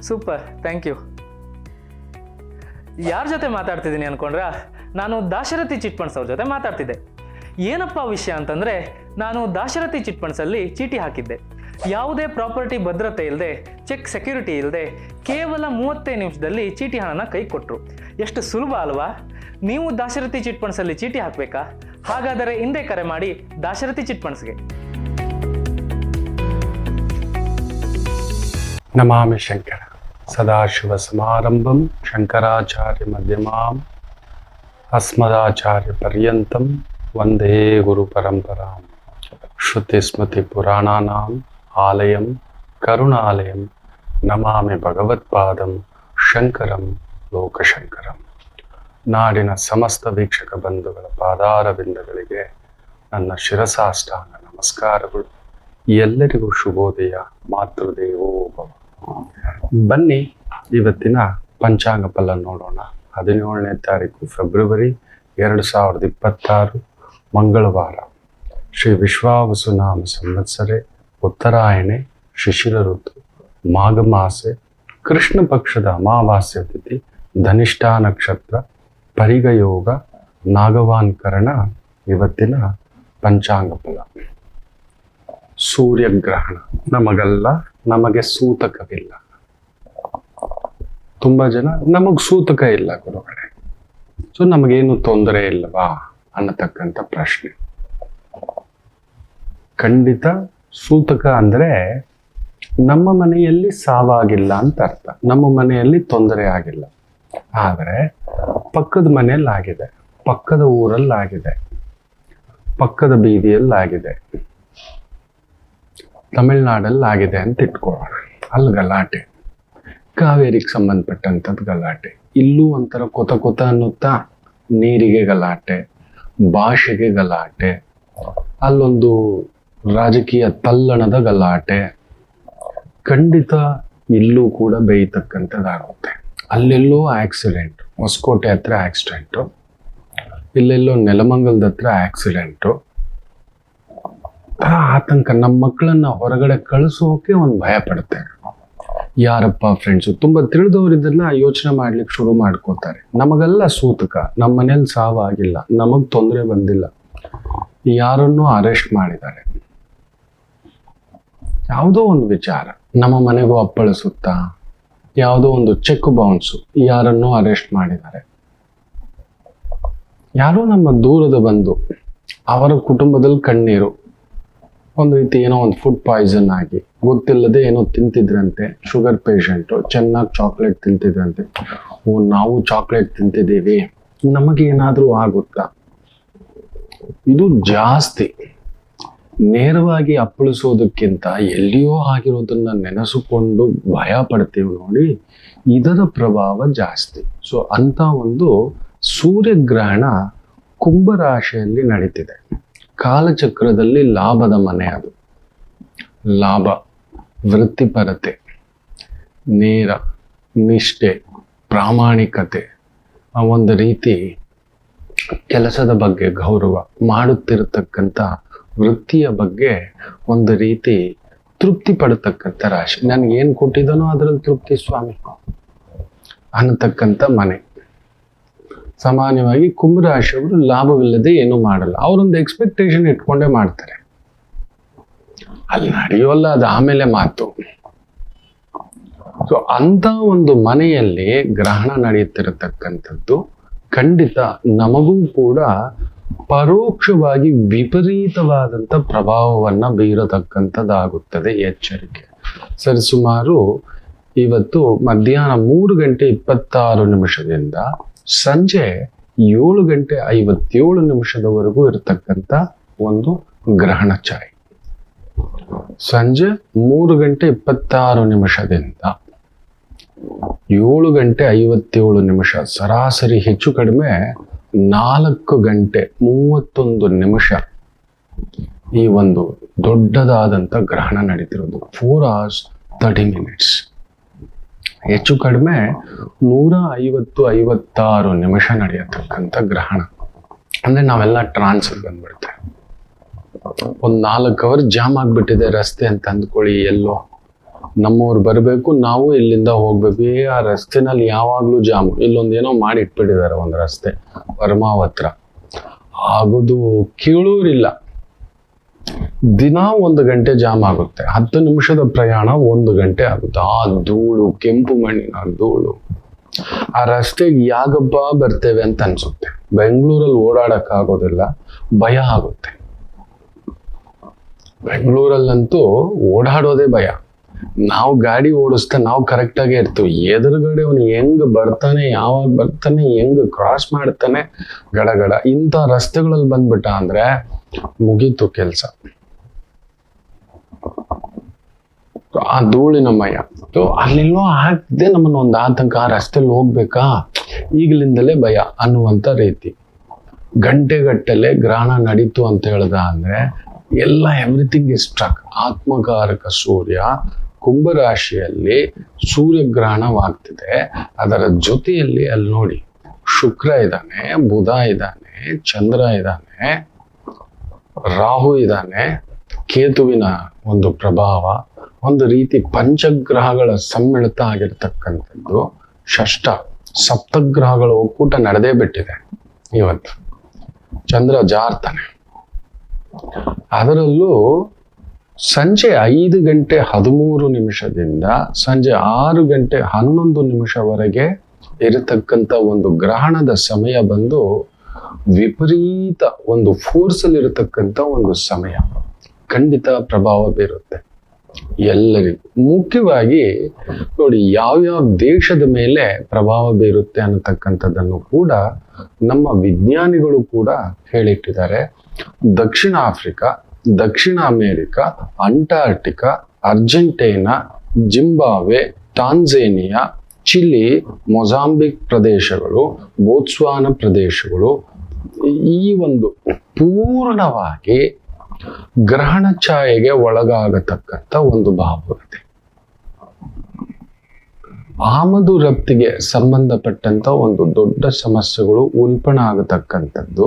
Super, thank you. ಯಾರ ಜೊತೆ ಮಾತಾಡ್ತಿದ್ದೀನಿ ಅನ್ಕೊಂಡ್ರಾ? ನಾನು ದಾಶರಥಿ ಚಿಟ್ ಫಂಡ್ಸ್ ಅವ್ರ ಜೊತೆ ಮಾತಾಡ್ತಿದ್ದೆ. ಏನಪ್ಪ ವಿಷಯ ಅಂತಂದರೆ, ನಾನು ದಾಶರಥಿ ಚಿಟ್ ಫಂಡ್ಸಲ್ಲಿ ಚೀಟಿ ಹಾಕಿದ್ದೆ. ಯಾವುದೇ ಪ್ರಾಪರ್ಟಿ ಭದ್ರತೆ ಇಲ್ಲದೆ, ಚೆಕ್ ಸೆಕ್ಯೂರಿಟಿ ಇಲ್ಲದೆ, ಕೇವಲ 35 ನಿಮಿಷದಲ್ಲಿ ಚೀಟಿ ಹಣನ ಕೈ ಕೊಟ್ಟರು. ಎಷ್ಟು ಸುಲಭ ಅಲ್ವಾ? ನೀವು ದಾಶರಥಿ ಚಿಟ್ ಫಂಡ್ಸಲ್ಲಿ ಚೀಟಿ ಹಾಕಬೇಕಾ? ಹಾಗಾದರೆ ಹಿಂದೆ ಕರೆ ಮಾಡಿ ದಾಶರಥಿ ಚಿಟ್ ಫಂಡ್ಸ್ಗೆ. ನಮಾಮಿ ಶಂಕರ ಸದಾಶಿವ ಸಮಾರಂಭಂ ಶಂಕರಾಚಾರ್ಯ ಮಧ್ಯಮಾಂ ಅಸ್ಮದಾಚಾರ್ಯ ಪರ್ಯಂತಂ ವಂದೇ ಗುರು ಪರಂಪರಾಂ. ಶ್ರುತಿ ಸ್ಮೃತಿ ಪುರಾಣಾನಾಂ ಆಲಯಂ ಕರುಣಾಲಯಂ ನಮಾಮಿ ಭಗವತ್ಪಾದಂ ಶಂಕರಂ ಲೋಕಶಂಕರಂ. ನಾಡಿನ ಸಮಸ್ತ ವೀಕ್ಷಕ ಬಂಧುಗಳ ಪಾದಾರವಿಂದಗಳಿಗೆ ನನ್ನ ಶಿರಸಾಷ್ಟಾಂಗ ನಮಸ್ಕಾರಗಳು. ಎಲ್ಲರಿಗೂ ಶುಭೋದಯ. ಮಾತೃದೇವೋ ಭವ. ಬನ್ನಿ, ಇವತ್ತಿನ ಪಂಚಾಂಗ ಫಲ ನೋಡೋಣ. 17ನೇ ತಾರೀಕು ಫೆಬ್ರವರಿ 2026 ಮಂಗಳವಾರ. ಶ್ರೀ ವಿಶ್ವಾವಸುನಾಮ ಸಂವತ್ಸರೆ, ಉತ್ತರಾಯಣೆ, ಶಿಶಿರ ಋತು, ಮಾಘ ಮಾಸೆ, ಕೃಷ್ಣ ಪಕ್ಷದ ಅಮಾವಾಸ್ಯ ತಿಥಿ, ಧನಿಷ್ಠಾ ನಕ್ಷತ್ರ, ಪರಿಗ ಯೋಗ, ನಾಗವಾನ್ಕರಣ. ಇವತ್ತಿನ ಪಂಚಾಂಗ ಫಲ. ಸೂರ್ಯಗ್ರಹಣ ನಮಗಲ್ಲ, ನಮಗೆ ಸೂತಕವಿಲ್ಲ. ತುಂಬಾ ಜನ ನಮಗ್ ಸೂತಕ ಇಲ್ಲ ಗುರುಗಳೇ, ಸೊ ನಮಗೇನು ತೊಂದರೆ ಇಲ್ಲವಾ ಅನ್ನತಕ್ಕಂಥ ಪ್ರಶ್ನೆ. ಖಂಡಿತ ಸೂತಕ ಅಂದ್ರೆ ನಮ್ಮ ಮನೆಯಲ್ಲಿ ಸಾವಾಗಿಲ್ಲ ಅಂತ ಅರ್ಥ. ನಮ್ಮ ಮನೆಯಲ್ಲಿ ತೊಂದರೆ ಆಗಿಲ್ಲ, ಆದರೆ ಪಕ್ಕದ ಮನೆಯಲ್ಲಿ ಆಗಿದೆ, ಪಕ್ಕದ ಊರಲ್ಲಿ ಆಗಿದೆ, ಪಕ್ಕದ ಬೀದಿಯಲ್ಲಿ ಆಗಿದೆ, ತಮಿಳ್ನಾಡಲ್ಲಿ ಆಗಿದೆ ಅಂತ ಇಟ್ಕೊಳ್ಳೋಣ. ಅಲ್ಲಿ ಗಲಾಟೆ, ಕಾವೇರಿಗೆ ಸಂಬಂಧಪಟ್ಟಂಥದ್ದು ಗಲಾಟೆ. ಇಲ್ಲೂ ಒಂಥರ ಕೊತ ಅನ್ನುತ್ತಾ ನೀರಿಗೆ ಗಲಾಟೆ, ಭಾಷೆಗೆ ಗಲಾಟೆ, ಅಲ್ಲೊಂದು ರಾಜಕೀಯ ತಲ್ಲಣದ ಗಲಾಟೆ. ಖಂಡಿತ ಇಲ್ಲೂ ಕೂಡ ಬೇಯತಕ್ಕಂಥದ್ದಾಗುತ್ತೆ. ಅಲ್ಲೆಲ್ಲೋ ಆಕ್ಸಿಡೆಂಟ್, ಹೊಸಕೋಟೆ ಹತ್ರ ಆಕ್ಸಿಡೆಂಟು, ಇಲ್ಲೆಲ್ಲೋ ನೆಲಮಂಗಲದ ಹತ್ರ ಆಕ್ಸಿಡೆಂಟು. ಆತಂಕ. ನಮ್ಮ ಮಕ್ಕಳನ್ನ ಹೊರಗಡೆ ಕಳಿಸೋಕೆ ಒಂದು ಭಯ ಪಡ್ತಾರೆ. ಯಾರಪ್ಪ ಫ್ರೆಂಡ್ಸು ತುಂಬ ತಿಳಿದವರಿದ್ದನ್ನ ಯೋಚನೆ ಮಾಡ್ಲಿಕ್ಕೆ ಶುರು ಮಾಡ್ಕೋತಾರೆ. ನಮಗೆಲ್ಲ ಸೂತಕ, ನಮ್ಮ ಮನೇಲಿ ಸಾವಾಗಿಲ್ಲ, ನಮಗ್ ತೊಂದರೆ ಬಂದಿಲ್ಲ, ಯಾರನ್ನೂ ಅರೆಸ್ಟ್ ಮಾಡಿದ್ದಾರೆ, ಯಾವುದೋ ಒಂದು ವಿಚಾರ ನಮ್ಮ ಮನೆಗೂ ಅಪ್ಪಳಿಸುತ್ತಾ, ಯಾವುದೋ ಒಂದು ಚೆಕ್ ಬೌನ್ಸು, ಯಾರನ್ನೂ ಅರೆಸ್ಟ್ ಮಾಡಿದ್ದಾರೆ. ಯಾರೋ ನಮ್ಮ ದೂರದ ಬಂದು, ಅವರ ಕುಟುಂಬದಲ್ಲಿ ಕಣ್ಣೀರು, ಒಂದು ರೀತಿ ಏನೋ ಒಂದು ಫುಡ್ ಪಾಯ್ಸನ್ ಆಗಿ ಗೊತ್ತಿಲ್ಲದೆ ಏನೋ ತಿಂತಿದ್ರಂತೆ. ಶುಗರ್ ಪೇಷಂಟು, ಚೆನ್ನಾಗಿ ಚಾಕ್ಲೇಟ್ ತಿಂತಿದ್ರಂತೆ. ಓ, ನಾವು ಚಾಕ್ಲೇಟ್ ತಿಂತಿದ್ದೀವಿ, ನಮಗೇನಾದರೂ ಆಗುತ್ತಾ? ಇದು ಜಾಸ್ತಿ. ನೇರವಾಗಿ ಅಪ್ಪಳಿಸೋದಕ್ಕಿಂತ ಎಲ್ಲಿಯೋ ಆಗಿರೋದನ್ನ ನೆನೆಸಿಕೊಂಡು ಭಯ ಪಡ್ತೀವಿ ನೋಡಿ, ಇದರ ಪ್ರಭಾವ ಜಾಸ್ತಿ. ಸೊ ಅಂತ ಒಂದು ಸೂರ್ಯಗ್ರಹಣ ಕುಂಭರಾಶಿಯಲ್ಲಿ ನಡೀತಿದೆ. ಕಾಲಚಕ್ರದಲ್ಲಿ ಲಾಭದ ಮನೆ ಅದು. ಲಾಭ, ವೃತ್ತಿಪರತೆ, ನೇರ, ನಿಷ್ಠೆ, ಪ್ರಾಮಾಣಿಕತೆ, ಒಂದು ರೀತಿ ಕೆಲಸದ ಬಗ್ಗೆ ಗೌರವ, ಮಾಡುತ್ತಿರತಕ್ಕಂಥ ವೃತ್ತಿಯ ಬಗ್ಗೆ ಒಂದು ರೀತಿ ತೃಪ್ತಿ ಪಡತಕ್ಕಂಥ ರಾಶಿ. ನನಗೇನು ಕೊಟ್ಟಿದ್ದಾನೋ ಅದರಲ್ಲಿ ತೃಪ್ತಿ ಸ್ವಾಮಿ ಅನ್ನತಕ್ಕಂಥ ಮನೆ. ಸಾಮಾನ್ಯವಾಗಿ ಕುಂಭರಾಶಿಯವರು ಲಾಭವಿಲ್ಲದೆ ಏನೂ ಮಾಡಲ್ಲ. ಅವರೊಂದು ಎಕ್ಸ್ಪೆಕ್ಟೇಷನ್ ಇಟ್ಕೊಂಡೇ ಮಾಡ್ತಾರೆ. ಅಲ್ಲಿ ನಡೆಯೋಲ್ಲ, ಅದು ಆಮೇಲೆ ಮಾತು. ಸೊ ಅಂತ ಒಂದು ಮನೆಯಲ್ಲಿ ಗ್ರಹಣ ನಡೆಯುತ್ತಿರತಕ್ಕಂಥದ್ದು ಖಂಡಿತ ನಮಗೂ ಕೂಡ ಪರೋಕ್ಷವಾಗಿ ವಿಪರೀತವಾದಂಥ ಪ್ರಭಾವವನ್ನ ಬೀರತಕ್ಕಂಥದ್ದಾಗುತ್ತದೆ. ಎಚ್ಚರಿಕೆ. ಸರಿಸುಮಾರು ಇವತ್ತು ಮಧ್ಯಾಹ್ನ 3:26 ಸಂಜೆ 7:57 ಇರತಕ್ಕಂಥ ಒಂದು ಗ್ರಹಣ ಛಾಯೆ. ಸಂಜೆ 3:26 7:57 ಸರಾಸರಿ ಹೆಚ್ಚು ಕಡಿಮೆ 4:31 ಈ ಒಂದು ದೊಡ್ಡದಾದಂಥ ಗ್ರಹಣ ನಡೀತಿರೋದು. 4 hours 30 minutes. ಹೆಚ್ಚು ಕಡಿಮೆ 150-56 ನಡೆಯತಕ್ಕಂಥ ಗ್ರಹಣ. ಅಂದ್ರೆ ನಾವೆಲ್ಲ ಟ್ರಾನ್ಸ್ ಬಂದ್ಬಿಡ್ತೇವೆ. ಒಂದು 4 ಅವರ್ ಜಾಮ್ ಆಗ್ಬಿಟ್ಟಿದೆ ರಸ್ತೆ ಅಂತ ಅಂದ್ಕೊಳ್ಳಿ, ಎಲ್ಲೋ ನಮ್ಮವ್ರು ಬರಬೇಕು, ನಾವು ಇಲ್ಲಿಂದ ಹೋಗ್ಬೇಕು. ಆ ರಸ್ತೆನಲ್ಲಿ ಯಾವಾಗ್ಲೂ ಜಾಮು. ಇಲ್ಲೊಂದೇನೋ ಮಾಡಿ ಇಟ್ಬಿಟ್ಟಿದ್ದಾರೆ ಒಂದು ರಸ್ತೆ ವರ್ಮಾವತ್ರ, ಆಗೋದು ಕೇಳೋರಿಲ್ಲ. ದಿನ 1 ಗಂಟೆ ಜಾಮ್ ಆಗುತ್ತೆ. 10 ನಿಮಿಷದ ಪ್ರಯಾಣ 1 ಗಂಟೆ ಆಗುತ್ತೆ. ಆ ಧೂಳು, ಕೆಂಪು ಮಣ್ಣಿನ ಧೂಳು, ಆ ರಸ್ತೆಗೆ ಯಾಗಬ್ಬ ಬರ್ತೇವೆ ಅಂತ ಅನ್ಸುತ್ತೆ. ಬೆಂಗಳೂರಲ್ಲಿ ಓಡಾಡಕ್ ಆಗೋದಿಲ್ಲ, ಭಯ ಆಗುತ್ತೆ. ಬೆಂಗಳೂರಲ್ಲಂತೂ ಓಡಾಡೋದೇ ಭಯ. ನಾವು ಗಾಡಿ ಓಡಿಸ್ತಾ ನಾವು ಕರೆಕ್ಟಾಗೇ ಇರ್ತೀವಿ. ಎದುರುಗಡೆ ಅವನು ಹೆಂಗ್ ಬರ್ತಾನೆ, ಯಾವಾಗ ಬರ್ತಾನೆ, ಹೆಂಗ್ ಕ್ರಾಸ್ ಮಾಡ್ತಾನೆ, ಗಡಗಡ. ಇಂಥ ರಸ್ತೆಗಳಲ್ಲಿ ಬಂದ್ಬಿಟ್ಟ ಅಂದ್ರೆ ಮುಗೀತು ಕೆಲಸ. ಆ ಧೂಳಿನ ಮಯ ಅಲ್ಲೆಲ್ಲೋ ಆಗ್ದೆ ನಮ್ಮನ್ನ ಒಂದು ಆತಂಕ. ಆ ರಸ್ತೆಯಲ್ಲಿ ಹೋಗ್ಬೇಕಾ, ಈಗಲಿಂದಲೇ ಭಯ ಅನ್ನುವಂಥ ರೀತಿ. ಗಂಟೆಗಟ್ಟಲೆ ಗ್ರಹಣ ನಡೀತು ಅಂತ ಹೇಳ್ದ ಅಂದ್ರೆ ಎಲ್ಲ ಎವ್ರಿಥಿಂಗ್ ಇಸ್ ಸ್ಟ್ರಕ್. ಆತ್ಮಕಾರಕ ಸೂರ್ಯ ಕುಂಭರಾಶಿಯಲ್ಲಿ ಸೂರ್ಯಗ್ರಹಣವಾಗ್ತಿದೆ. ಅದರ ಜೊತೆಯಲ್ಲಿ ಅಲ್ಲಿ ನೋಡಿ ಶುಕ್ರ ಇದ್ದಾನೆ, ಬುಧ ಇದ್ದಾನೆ, ಚಂದ್ರ ಇದ್ದಾನೆ, ರಾಹು ಇದ್ದಾನೆ, ಕೇತುವಿನ ಒಂದು ಪ್ರಭಾವ, ಒಂದು ರೀತಿ ಪಂಚಗ್ರಹಗಳ ಸಮ್ಮಿಳಿತ ಆಗಿರ್ತಕ್ಕಂಥದ್ದು. ಷಷ್ಠ ಸಪ್ತಗ್ರಹಗಳ ಒಕ್ಕೂಟ ನಡೆದೇ ಬಿಟ್ಟಿದೆ ಇವತ್ತು. ಚಂದ್ರ ಜಾರ್ತಾನೆ. ಅದರಲ್ಲೂ ಸಂಜೆ 5 ಗಂಟೆ 13 ನಿಮಿಷದಿಂದ ಸಂಜೆ 6 ಗಂಟೆ 11 ನಿಮಿಷವರೆಗೆ ಇರತಕ್ಕಂಥ ಒಂದು ಗ್ರಹಣದ ಸಮಯ ಬಂದು ವಿಪರೀತ ಒಂದು ಫೋರ್ಸ್ ಅಲ್ಲಿ ಇರತಕ್ಕಂಥ ಒಂದು ಸಮಯ. ಖಂಡಿತ ಪ್ರಭಾವ ಬೀರುತ್ತೆ ಎಲ್ಲರಿಗೂ. ಮುಖ್ಯವಾಗಿ ನೋಡಿ, ಯಾವ್ಯಾವ ದೇಶದ ಮೇಲೆ ಪ್ರಭಾವ ಬೀರುತ್ತೆ ಅನ್ನತಕ್ಕಂಥದ್ದನ್ನು ಕೂಡ ನಮ್ಮ ವಿಜ್ಞಾನಿಗಳು ಕೂಡ ಹೇಳಿಟ್ಟಿದ್ದಾರೆ. ದಕ್ಷಿಣ ಆಫ್ರಿಕಾ, ದಕ್ಷಿಣ America, Antarctica, Argentina, Zimbabwe, Tanzania, Chile, Mozambique ಪ್ರದೇಶಗಳು, ಬೋಟ್ಸ್ವಾನ ಪ್ರದೇಶಗಳು, ಈ ಒಂದು ಪೂರ್ಣವಾಗಿ ಗ್ರಹಣ ಛಾಯೆಗೆ ಒಳಗಾಗತಕ್ಕಂಥ ಒಂದು ಭಾಗವಿದೆ. ಆಮದು ರಫ್ತಿಗೆ ಸಂಬಂಧಪಟ್ಟಂತ ಒಂದು ದೊಡ್ಡ ಸಮಸ್ಯೆಗಳು ಉಲ್ಪಣ ಆಗತಕ್ಕಂಥದ್ದು.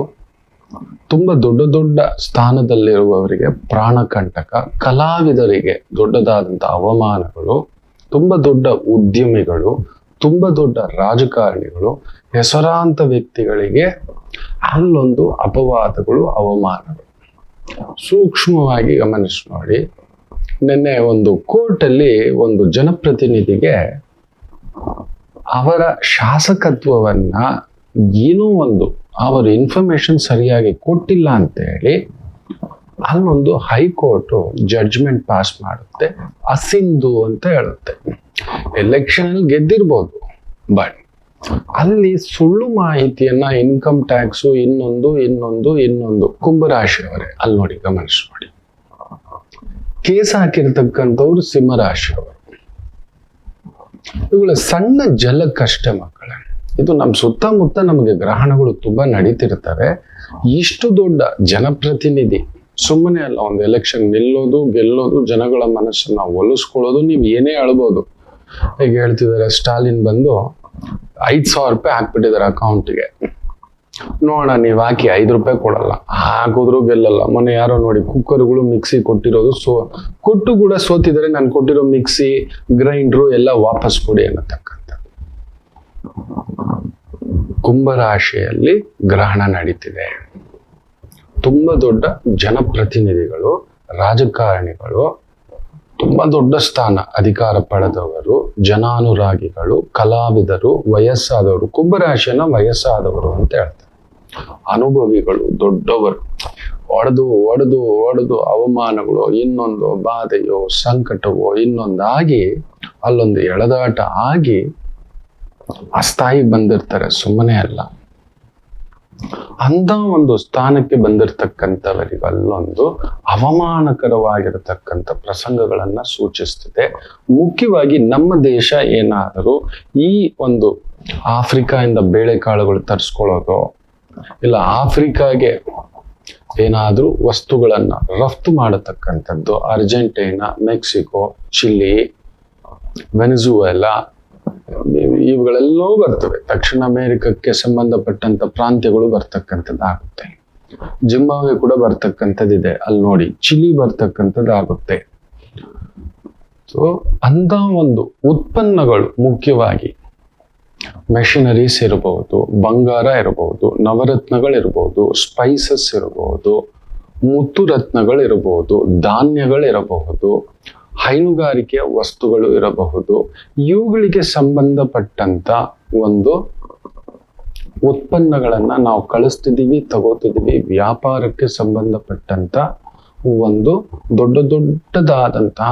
ತುಂಬಾ ದೊಡ್ಡ ದೊಡ್ಡ ಸ್ಥಾನದಲ್ಲಿರುವವರಿಗೆ ಪ್ರಾಣಕಂಟಕ, ಕಲಾವಿದರಿಗೆ ದೊಡ್ಡದಾದಂಥ ಅವಮಾನಗಳು, ತುಂಬಾ ದೊಡ್ಡ ಉದ್ಯಮಿಗಳು, ತುಂಬಾ ದೊಡ್ಡ ರಾಜಕಾರಣಿಗಳು, ಹೆಸರಾಂತ ವ್ಯಕ್ತಿಗಳಿಗೆ ಅಲ್ಲೊಂದು ಅಪವಾದಗಳು, ಅವಮಾನಗಳು. ಸೂಕ್ಷ್ಮವಾಗಿ ಗಮನಿಸಿ ನೋಡಿ. ನಿನ್ನೆ ಒಂದು ಕೋರ್ಟಲ್ಲಿ ಒಂದು ಜನಪ್ರತಿನಿಧಿಗೆ ಅವರ ಶಾಸಕತ್ವವನ್ನ ಏನೋ ಒಂದು ಅವರು ಇನ್ಫಾರ್ಮೇಶನ್ ಸರಿಯಾಗಿ ಕೊಟ್ಟಿಲ್ಲ ಅಂತ ಹೇಳಿ ಅಲ್ಲೊಂದು ಹೈಕೋರ್ಟ್ ಜಡ್ಜ್ಮೆಂಟ್ ಪಾಸ್ ಮಾಡುತ್ತೆ. ಅಸಿಂಧು ಅಂತ ಹೇಳುತ್ತೆ. ಎಲೆಕ್ಷನ್ ಅಲ್ಲಿ ಗೆದ್ದಿರ್ಬೋದು, ಬಟ್ ಅಲ್ಲಿ ಸುಳ್ಳು ಮಾಹಿತಿಯನ್ನ, ಇನ್ಕಮ್ ಟ್ಯಾಕ್ಸು, ಇನ್ನೊಂದು ಕುಂಭರಾಶಿಯವರೇ. ಅಲ್ಲಿ ನೋಡಿ, ಗಮನಿಸಿ ನೋಡಿ. ಕೇಸ್ ಹಾಕಿರ್ತಕ್ಕಂಥವ್ರು ಸಿಂಹರಾಶಿಯವರು. ಇವುಗಳ ಸಣ್ಣ ಜಲಕ್ಕಷ್ಟೇ ಮಕ್ಕಳೇ. ಇದು ನಮ್ಮ ಸುತ್ತಮುತ್ತ ನಮಗೆ ಗ್ರಹಣಗಳು ತುಂಬಾ ನಡೀತಿರ್ತವೆ. ಇಷ್ಟು ದೊಡ್ಡ ಜನಪ್ರತಿನಿಧಿ ಸುಮ್ಮನೆ ಅಲ್ಲ, ಒಂದು ಎಲೆಕ್ಷನ್ ನಿಲ್ಲೋದು, ಗೆಲ್ಲೋದು, ಜನಗಳ ಮನಸ್ಸನ್ನ ಒಲಿಸ್ಕೊಳ್ಳೋದು. ನೀವು ಏನೇ ಅಳ್ಬೋದು. ಈಗ ಹೇಳ್ತಿದ್ದಾರೆ, ಸ್ಟಾಲಿನ್ ಬಂದು 5,000 ರೂಪಾಯಿ ಹಾಕ್ಬಿಟ್ಟಿದ್ದಾರೆ ಅಕೌಂಟ್ಗೆ. ನೋಡೋಣ, ನೀವು ಹಾಕಿ 5 ರೂಪಾಯಿ ಕೊಡಲ್ಲ, ಹಾಕಿದ್ರು ಗೆಲ್ಲಲ್ಲ. ಮೊನ್ನೆ ಯಾರೋ ನೋಡಿ ಕುಕ್ಕರ್ಗಳು, ಮಿಕ್ಸಿ ಕೊಟ್ಟಿರೋದು ಕೊಟ್ಟು ಕೂಡ ಸೋತಿದ್ದಾರೆ. ನಾನು ಕೊಟ್ಟಿರೋ ಮಿಕ್ಸಿ, ಗ್ರೈಂಡ್ರು ಎಲ್ಲ ವಾಪಸ್ ಕೊಡಿ ಅನ್ನತಕ್ಕಂಥ. ಕುಂಭರಾಶಿಯಲ್ಲಿ ಗ್ರಹಣ ನಡೀತಿದೆ. ತುಂಬಾ ದೊಡ್ಡ ಜನಪ್ರತಿನಿಧಿಗಳು, ರಾಜಕಾರಣಿಗಳು, ತುಂಬಾ ದೊಡ್ಡ ಸ್ಥಾನ ಅಧಿಕಾರ ಪಡೆದವರು, ಜನಾನುರಾಗಿಗಳು, ಕಲಾವಿದರು, ವಯಸ್ಸಾದವರು. ಕುಂಭರಾಶಿಯನ್ನ ವಯಸ್ಸಾದವರು ಅಂತ ಹೇಳ್ತಾರೆ. ಅನುಭವಿಗಳು, ದೊಡ್ಡವರು. ಒಡೆದು ಅವಮಾನಗಳು, ಇನ್ನೊಂದು ಬಾಧೆಯೋ ಸಂಕಟವೋ ಇನ್ನೊಂದಾಗಿ ಅಲ್ಲೊಂದು ಎಳೆದಾಟ ಆಗಿ ಆ ಸ್ಥಾಯಿಗೆ ಬಂದಿರ್ತಾರೆ. ಸುಮ್ಮನೆ ಅಲ್ಲ. ಅಂತ ಒಂದು ಸ್ಥಾನಕ್ಕೆ ಬಂದಿರತಕ್ಕಂಥವರಿಗೆ ಅಲ್ಲೊಂದು ಅವಮಾನಕರವಾಗಿರತಕ್ಕಂಥ ಪ್ರಸಂಗಗಳನ್ನ ಸೂಚಿಸ್ತಿದೆ. ಮುಖ್ಯವಾಗಿ ನಮ್ಮ ದೇಶ ಏನಾದರೂ ಈ ಒಂದು ಆಫ್ರಿಕಾದಿಂದ ಬೇಳೆಕಾಳುಗಳು ತರಿಸ್ಕೊಳ್ಳೋದು, ಇಲ್ಲ ಆಫ್ರಿಕಾಗೆ ಏನಾದ್ರೂ ವಸ್ತುಗಳನ್ನ ರಫ್ತು ಮಾಡತಕ್ಕಂಥದ್ದು, ಅರ್ಜೆಂಟೈನಾ, ಮೆಕ್ಸಿಕೋ, ಚಿಲಿ, ವೆನಿಜುವೆಲಾ, ಇವುಗಳೆಲ್ಲವೂ ಬರ್ತವೆ. ದಕ್ಷಿಣ ಅಮೆರಿಕಕ್ಕೆ ಸಂಬಂಧಪಟ್ಟಂತ ಪ್ರಾಂತ್ಯಗಳು ಬರ್ತಕ್ಕಂಥದ್ದಾಗುತ್ತೆ. ಜಿಂಬಾಬ್ವೆ ಕೂಡ ಬರ್ತಕ್ಕಂಥದ್ದಿದೆ. ಅಲ್ಲಿ ನೋಡಿ, ಚಿಲಿ ಬರ್ತಕ್ಕಂಥದ್ದಾಗುತ್ತೆ. ಸೊ ಅಂತ ಒಂದು ಉತ್ಪನ್ನಗಳು ಮುಖ್ಯವಾಗಿ ಮೆಷಿನರೀಸ್ ಇರಬಹುದು, ಬಂಗಾರ ಇರಬಹುದು, ನವರತ್ನಗಳಿರಬಹುದು, ಸ್ಪೈಸಸ್ ಇರಬಹುದು, ಮುತ್ತು ರತ್ನಗಳಿರಬಹುದು, ಧಾನ್ಯಗಳಿರಬಹುದು, ಹೈನುಗಾರಿಕೆಯ ವಸ್ತುಗಳು ಇರಬಹುದು. ಇವುಗಳಿಗೆ ಸಂಬಂಧಪಟ್ಟಂತ ಒಂದು ಉತ್ಪನ್ನಗಳನ್ನ ನಾವು ಕಳಿಸ್ತಿದ್ದೀವಿ, ತಗೋತಿದ್ದೀವಿ. ವ್ಯಾಪಾರಕ್ಕೆ ಸಂಬಂಧಪಟ್ಟಂತ ಒಂದು ದೊಡ್ಡದಾದಂತಹ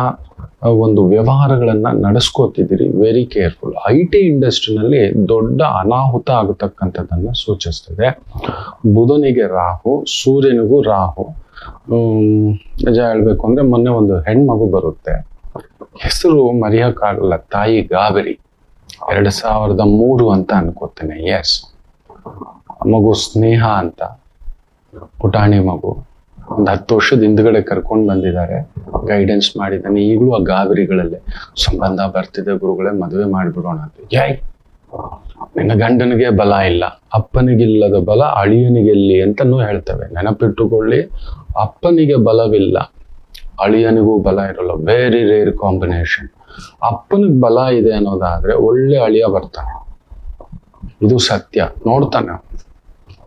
ಒಂದು ವ್ಯವಹಾರಗಳನ್ನ ನಡೆಸ್ಕೋತಿದ್ದೀರಿ. Very careful. IT ಇಂಡಸ್ಟ್ರಿನಲ್ಲಿ ದೊಡ್ಡ ಅನಾಹುತ ಆಗತಕ್ಕಂಥದ್ದನ್ನ ಸೂಚಿಸ್ತದೆ. ಬುಧನಿಗೆ ರಾಹು, ಸೂರ್ಯನಿಗೂ ರಾಹು. ನಿಜ ಹೇಳ್ಬೇಕು ಅಂದ್ರೆ ಮೊನ್ನೆ ಒಂದು ಹೆಣ್ಮಗು ಬರುತ್ತೆ, ಹೆಸರು ಮರೆಯಕ್ಕಾಗಲ್ಲ, ತಾಯಿ ಗಾಬರಿ. 2003 ಅಂತ ಅನ್ಕೋತೇನೆ. ಎಸ್, ಮಗು ಸ್ನೇಹ ಅಂತ, ಪುಟಾಣಿ ಮಗು. ಒಂದು 10 ವರ್ಷದ ಹಿಂದ್ಗಡೆ ಕರ್ಕೊಂಡು ಬಂದಿದ್ದಾರೆ, ಗೈಡೆನ್ಸ್ ಮಾಡಿದ್ದಾನೆ. ಈಗಲೂ ಆ ಗಾಬರಿಗಳಲ್ಲೇ ಸಂಬಂಧ ಬರ್ತಿದೆ ಗುರುಗಳೇ, ಮದುವೆ ಮಾಡಿಬಿಡೋಣ ಅಂತ. ಯಾಯ್, ನಿನ್ನ ಗಂಡನಿಗೆ ಬಲ ಇಲ್ಲ, ಅಪ್ಪನಿಗಿಲ್ಲದ ಬಲ ಅಳಿಯನಿಗೆಲ್ಲಿ ಅಂತನೂ ಹೇಳ್ತೇವೆ. ನೆನಪಿಟ್ಟುಕೊಳ್ಳಿ, ಅಪ್ಪನಿಗೆ ಬಲವಿಲ್ಲ, ಅಳಿಯನಿಗೂ ಬಲ ಇರಲ್ಲ. Very rare combination. ಅಪ್ಪನಿಗೆ ಬಲ ಇದೆ ಅನ್ನೋದಾದ್ರೆ ಒಳ್ಳೆ ಅಳಿಯ ಬರ್ತಾನೆ, ಇದು ಸತ್ಯ. ನೋಡ್ತಾನೆ,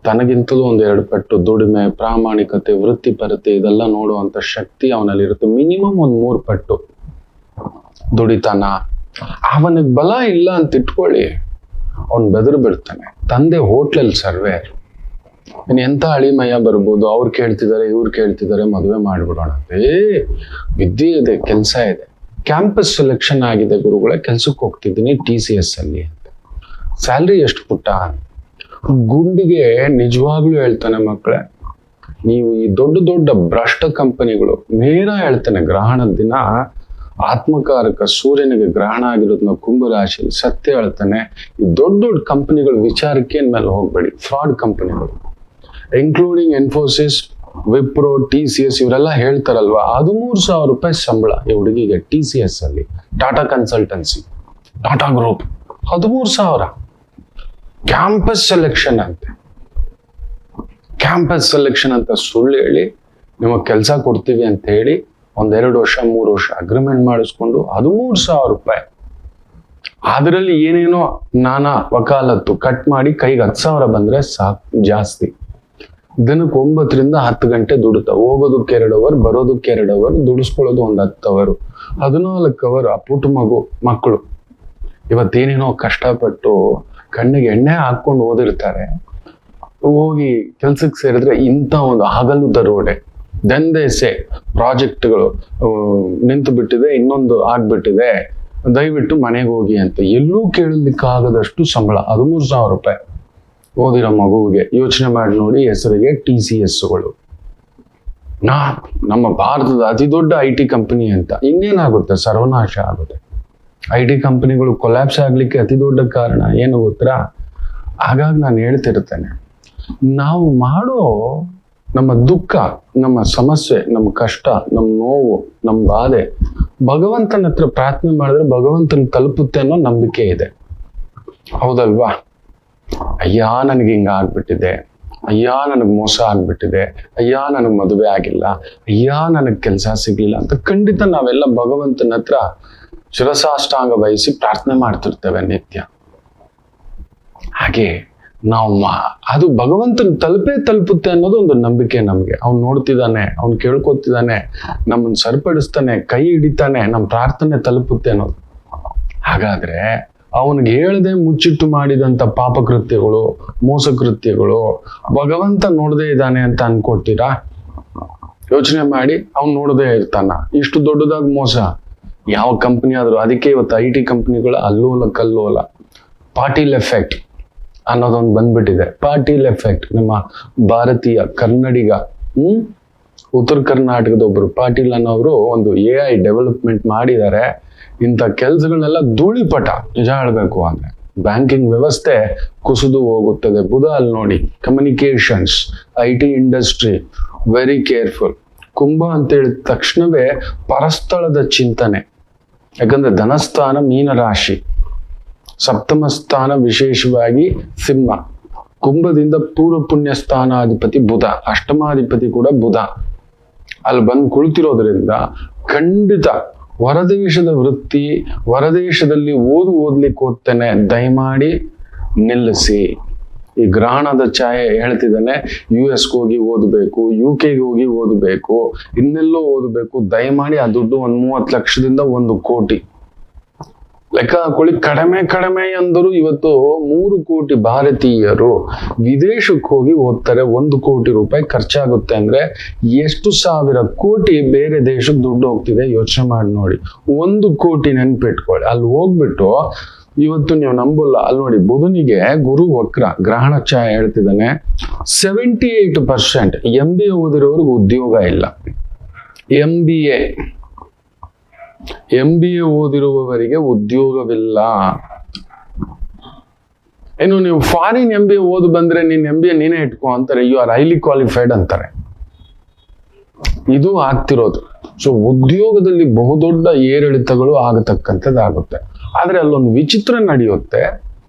ತನಗಿಂತಲೂ 1-2 ಪಟ್ಟು ದುಡಿಮೆ, ಪ್ರಾಮಾಣಿಕತೆ, ವೃತ್ತಿಪರತೆ ಇದೆಲ್ಲ ನೋಡುವಂತ ಶಕ್ತಿ ಅವನಲ್ಲಿ ಇರುತ್ತೆ. ಮಿನಿಮಮ್ 1-3 ಪಟ್ಟು ದುಡಿತಾನ. ಅವನಿಗೆ ಬಲ ಇಲ್ಲ ಅಂತ ಇಟ್ಕೊಳ್ಳಿ, ಅವನ್ ಬೆದರು ಬಿಡ್ತಾನೆ. ತಂದೆ ಹೋಟ್ಲಲ್ಲಿ ಸರ್ವೇರ್, ಇನ್ ಎಂತ ಅಳಿಮಯ ಬರ್ಬೋದು, ಅವ್ರು ಕೇಳ್ತಿದ್ದಾರೆ ಇವ್ರು ಕೇಳ್ತಿದ್ದಾರೆ, ಮದುವೆ ಮಾಡ್ಬಿಡೋಣ. ವಿದ್ಯೆ ಇದೆ, ಕೆಲಸ ಇದೆ, ಕ್ಯಾಂಪಸ್ ಸೆಲೆಕ್ಷನ್ ಆಗಿದೆ ಗುರುಗಳೇ, ಕೆಲ್ಸಕ್ಕೆ ಹೋಗ್ತಿದ್ದೀನಿ TCS ಅಲ್ಲಿ ಅಂತ. ಸ್ಯಾಲ್ರಿ ಎಷ್ಟು ಪುಟ್ಟ? ಗುಂಡಿಗೆ ನಿಜವಾಗ್ಲೂ ಹೇಳ್ತಾನೆ ಮಕ್ಕಳೇ, ನೀವು ಈ ದೊಡ್ಡ ಭ್ರಷ್ಟ ಕಂಪನಿಗಳು, ನೇರ ಹೇಳ್ತಾನೆ, ಗ್ರಹಣದ ದಿನ ಆತ್ಮಕಾರಕ ಸೂರ್ಯನಿಗೆ ಗ್ರಹಣ ಆಗಿರೋದನ್ನ ಕುಂಭರಾಶಿಯಲ್ಲಿ ಸತ್ಯ ಹೇಳ್ತಾನೆ. ಈ ದೊಡ್ಡ ಕಂಪನಿಗಳ ವಿಚಾರಕ್ಕೆ ಮೇಲೆ ಹೋಗ್ಬೇಡಿ. ಫ್ರಾಡ್ ಕಂಪನಿಗಳು ಇನ್ಕ್ಲೂಡಿಂಗ್ ಇನ್ಫೋಸಿಸ್, ವಿಪ್ರೋ, TCS ಇವರೆಲ್ಲ ಹೇಳ್ತಾರಲ್ವಾ, 13,000 ರೂಪಾಯಿ ಸಂಬಳ ಈ ಹುಡುಗಿಗೆ TCS ಅಲ್ಲಿ. Tata consultancy, Tata group, 13,000. Campus selection ಅಂತೆ, ಕ್ಯಾಂಪಸ್ ಸೆಲೆಕ್ಷನ್ ಅಂತ ಸುಳ್ಳು ಹೇಳಿ ನಿಮಗೆ ಕೆಲಸ ಕೊಡ್ತೀವಿ ಅಂತ ಹೇಳಿ 1-2 ವರ್ಷ 3 ವರ್ಷ ಅಗ್ರಿಮೆಂಟ್ ಮಾಡಿಸ್ಕೊಂಡು 13,000 ರೂಪಾಯಿ. ಅದರಲ್ಲಿ ಏನೇನೋ ನಾನಾ ವಕಾಲತ್ತು ಕಟ್ ಮಾಡಿ ಕೈಗೆ 10,000 ಬಂದ್ರೆ ಸಾಕು. ಜಾಸ್ತಿ ದಿನಕ್ಕೆ 9ರಿಂದ 10 ಗಂಟೆ ದುಡಿತ, ಹೋಗೋದಕ್ಕೆ 2 ಅವರ್, ಬರೋದಕ್ಕೆ 2 ಅವರ್, ದುಡಿಸ್ಕೊಳ್ಳೋದು 10 ಅವರ್, 14 ಅವರ್. ಆ ಪುಟ್ಟ ಮಕ್ಕಳು ಇವತ್ತೇನೇನೋ ಕಷ್ಟಪಟ್ಟು ಕಣ್ಣಿಗೆ ಎಣ್ಣೆ ಹಾಕೊಂಡು ಓದಿರ್ತಾರೆ, ಹೋಗಿ ಕೆಲ್ಸಕ್ಕೆ ಸೇರಿದ್ರೆ ಇಂಥ ಒಂದು ಹಗಲು ದರೋಡೆ, ದಂಧೆಸೆ, ಪ್ರಾಜೆಕ್ಟ್ಗಳು ನಿಂತು ಬಿಟ್ಟಿದೆ, ಇನ್ನೊಂದು ಆಗ್ಬಿಟ್ಟಿದೆ, ದಯವಿಟ್ಟು ಮನೆಗೆ ಹೋಗಿ ಅಂತ. ಎಲ್ಲೂ ಕೇಳಲಿಕ್ಕಾಗದಷ್ಟು ಸಂಬಳ, 13,000 ರೂಪಾಯಿ ಓದಿರೋ ಮಗುವಿಗೆ. ಯೋಚನೆ ಮಾಡಿ ನೋಡಿ, ಹೆಸರಿಗೆ TCSಗಳು. ನಮ್ಮ ಭಾರತದ ಅತಿ ದೊಡ್ಡ IT ಕಂಪನಿ ಅಂತ. ಇನ್ನೇನಾಗುತ್ತೆ? ಸರ್ವನಾಶ ಆಗುತ್ತೆ. IT ಕಂಪನಿಗಳು ಕೊಲ್ಯಾಪ್ಸ್ ಆಗ್ಲಿಕ್ಕೆ ಅತಿ ದೊಡ್ಡ ಕಾರಣ ಏನು ಗೊತ್ತಾ? ಹಾಗಾಗಿ ನಾನು ಹೇಳ್ತಿರ್ತೇನೆ, ನಾವು ಮಾಡೋ ನಮ್ಮ ದುಃಖ, ನಮ್ಮ ಸಮಸ್ಯೆ, ನಮ್ಮ ಕಷ್ಟ, ನಮ್ಮ ನೋವು, ನಮ್ಮ ಬಾಧೆ ಭಗವಂತನ ಹತ್ರ ಪ್ರಾರ್ಥನೆ ಮಾಡಿದ್ರೆ ಭಗವಂತನ ತಲುಪುತ್ತೆ ಅನ್ನೋ ನಂಬಿಕೆ ಇದೆ. ಹೌದಲ್ವಾ? ಅಯ್ಯ ನನಗೆ ಹಿಂಗ ಆಗ್ಬಿಟ್ಟಿದೆ, ಅಯ್ಯ ನನಗೆ ಮೋಸ ಆಗ್ಬಿಟ್ಟಿದೆ, ಅಯ್ಯ ನನಗೆ ಮದುವೆ ಆಗಿಲ್ಲ, ಅಯ್ಯ ನನಗೆ ಕೆಲಸ ಸಿಗ್ಲಿಲ್ಲ ಅಂತ ಖಂಡಿತ ನಾವೆಲ್ಲ ಭಗವಂತನ ಹತ್ರ ಶಿರಸಾಷ್ಟಾಂಗ ವಹಿಸಿ ಪ್ರಾರ್ಥನೆ ಮಾಡ್ತಿರ್ತೇವೆ ನಿತ್ಯ. ಹಾಗೆ ನಾವು ಅದು ಭಗವಂತನ ತಲುಪುತ್ತೆ ಅನ್ನೋದು ಒಂದು ನಂಬಿಕೆ ನಮ್ಗೆ. ಅವ್ನು ನೋಡ್ತಿದ್ದಾನೆ, ಅವ್ನು ಕೇಳ್ಕೊತಿದ್ದಾನೆ, ನಮ್ಮನ್ನ ಸರಿಪಡಿಸ್ತಾನೆ, ಕೈ ಹಿಡಿತಾನೆ, ನಮ್ಮ ಪ್ರಾರ್ಥನೆ ತಲುಪುತ್ತೆ ಅನ್ನೋದು. ಹಾಗಾದ್ರೆ ಅವನಿಗೆ ಹೇಳದೆ ಮುಚ್ಚಿಟ್ಟು ಮಾಡಿದಂತ ಪಾಪಕೃತ್ಯಗಳು, ಮೋಸಕೃತ್ಯಗಳು ಭಗವಂತ ನೋಡದೇ ಇದ್ದಾನೆ ಅಂತ ಅನ್ಕೊಳ್ತೀರಾ? ಯೋಚನೆ ಮಾಡಿ, ಅವ್ನು ನೋಡದೇ ಇರ್ತಾನ? ಇಷ್ಟು ದೊಡ್ಡದಾಗಿ ಮೋಸ ಯಾವ ಕಂಪನಿ ಆದ್ರೂ. ಅದಕ್ಕೆ ಇವತ್ತು IT ಕಂಪನಿಗಳ ಅಲ್ಲೋಲ ಕಲ್ಲೋಲ. ಪಾಟೀಲ್ ಎಫೆಕ್ಟ್ ಅನ್ನೋದೊಂದು ಬಂದ್ಬಿಟ್ಟಿದೆ. ಪಾಟೀಲ್ ಎಫೆಕ್ಟ್, ನಮ್ಮ ಭಾರತೀಯ ಕನ್ನಡಿಗ, ಉತ್ತರ ಕರ್ನಾಟಕದ ಒಬ್ರು ಪಾಟೀಲ್ ಅನ್ನೋರು ಒಂದು AI ಡೆವಲಪ್ಮೆಂಟ್ ಮಾಡಿದ್ದಾರೆ. ಇಂಥ ಕೆಲ್ಸಗಳನ್ನೆಲ್ಲ ಧೂಳಿಪಟ. ನಿಜ ಹೇಳ್ಬೇಕು ಅಂದ್ರೆ ಬ್ಯಾಂಕಿಂಗ್ ವ್ಯವಸ್ಥೆ ಕುಸಿದು ಹೋಗುತ್ತದೆ. ಬುಧ ಅಲ್ಲಿ ನೋಡಿ, communications, IT industry, very careful. ಕುಂಭ ಅಂತ ಹೇಳಿದ ತಕ್ಷಣವೇ ಪರಸ್ಥಳದ ಚಿಂತನೆ. ಯಾಕಂದ್ರೆ ಧನಸ್ಥಾನ ಮೀನರಾಶಿ, ಸಪ್ತಮ ಸ್ಥಾನ ವಿಶೇಷವಾಗಿ ಸಿಂಹ. ಕುಂಭದಿಂದ ಪೂರ್ವ ಪುಣ್ಯ ಸ್ಥಾನಾಧಿಪತಿ ಬುಧ, ಅಷ್ಟಮಾಧಿಪತಿ ಕೂಡ ಬುಧ ಅಲ್ಲಿ ಬಂದು ಕುಳಿತಿರೋದ್ರಿಂದ ಖಂಡಿತ ಹೊರದೇಶದ ವೃತ್ತಿ, ಹೊರದೇಶದಲ್ಲಿ ಓದ್ಲಿಕ್ಕೆ ಹೋಗ್ತೇನೆ, ದಯಮಾಡಿ ನಿಲ್ಲಿಸಿ. ಈ ಗ್ರಹಣದ ಛಾಯೆ ಹೇಳ್ತಿದ್ದಾನೆ, US ಹೋಗಿ ಓದಬೇಕು, UK ಹೋಗಿ ಓದಬೇಕು, ಇನ್ನೆಲ್ಲೋ ಓದಬೇಕು, ದಯಮಾಡಿ ಆ ದುಡ್ಡು 30 ಲಕ್ಷದಿಂದ 1 ಕೋಟಿ ಲೆಕ್ಕ ಹಾಕೊಳ್ಳಿ. ಕಡಿಮೆ ಅಂದರು ಇವತ್ತು 3 ಕೋಟಿ ಭಾರತೀಯರು ವಿದೇಶಕ್ಕೆ ಹೋಗಿ ಓದ್ತಾರೆ. 1 ಕೋಟಿ ರೂಪಾಯಿ ಖರ್ಚಾಗುತ್ತೆ ಅಂದ್ರೆ ಎಷ್ಟು ಸಾವಿರ ಕೋಟಿ ಬೇರೆ ದೇಶಕ್ಕೆ ದುಡ್ಡು ಹೋಗ್ತಿದೆ ಯೋಚನೆ ಮಾಡಿ ನೋಡಿ. 1 ಕೋಟಿ ನೆನ್ಪಿಟ್ಕೊಳ್ಳಿ. ಅಲ್ಲಿ ಹೋಗ್ಬಿಟ್ಟು ಇವತ್ತು ನೀವು ನಂಬಲ್ಲ, ಅಲ್ಲಿ ನೋಡಿ ಬುಧನಿಗೆ ಗುರು ವಕ್ರ, ಗ್ರಹಣ ಛಾಯೆ ಹೇಳ್ತಿದ್ದಾನೆ 78% MBA ಓದಿರೋರ್ಗೆ ಉದ್ಯೋಗ ಇಲ್ಲ. MBA ಓದಿರುವವರಿಗೆ ಉದ್ಯೋಗವಿಲ್ಲ. ಇನ್ನು ನೀವು ಫಾರಿನ್ MBA ಓದಿ ಬಂದ್ರೆ ನೀನ್ MBA ನೀನೇ ಇಟ್ಕೋ ಅಂತಾರೆ, ಯು ಆರ್ ಹೈಲಿ ಕ್ವಾಲಿಫೈಡ್ ಅಂತಾರೆ. ಇದು ಆಗ್ತಿರೋದು. ಸೊ ಉದ್ಯೋಗದಲ್ಲಿ ಬಹುದೊಡ್ಡ ಏರಿಳಿತಗಳು ಆಗತಕ್ಕಂಥದ್ದಾಗುತ್ತೆ. ಆದ್ರೆ ಅಲ್ಲೊಂದು ವಿಚಿತ್ರ ನಡೆಯುತ್ತೆ.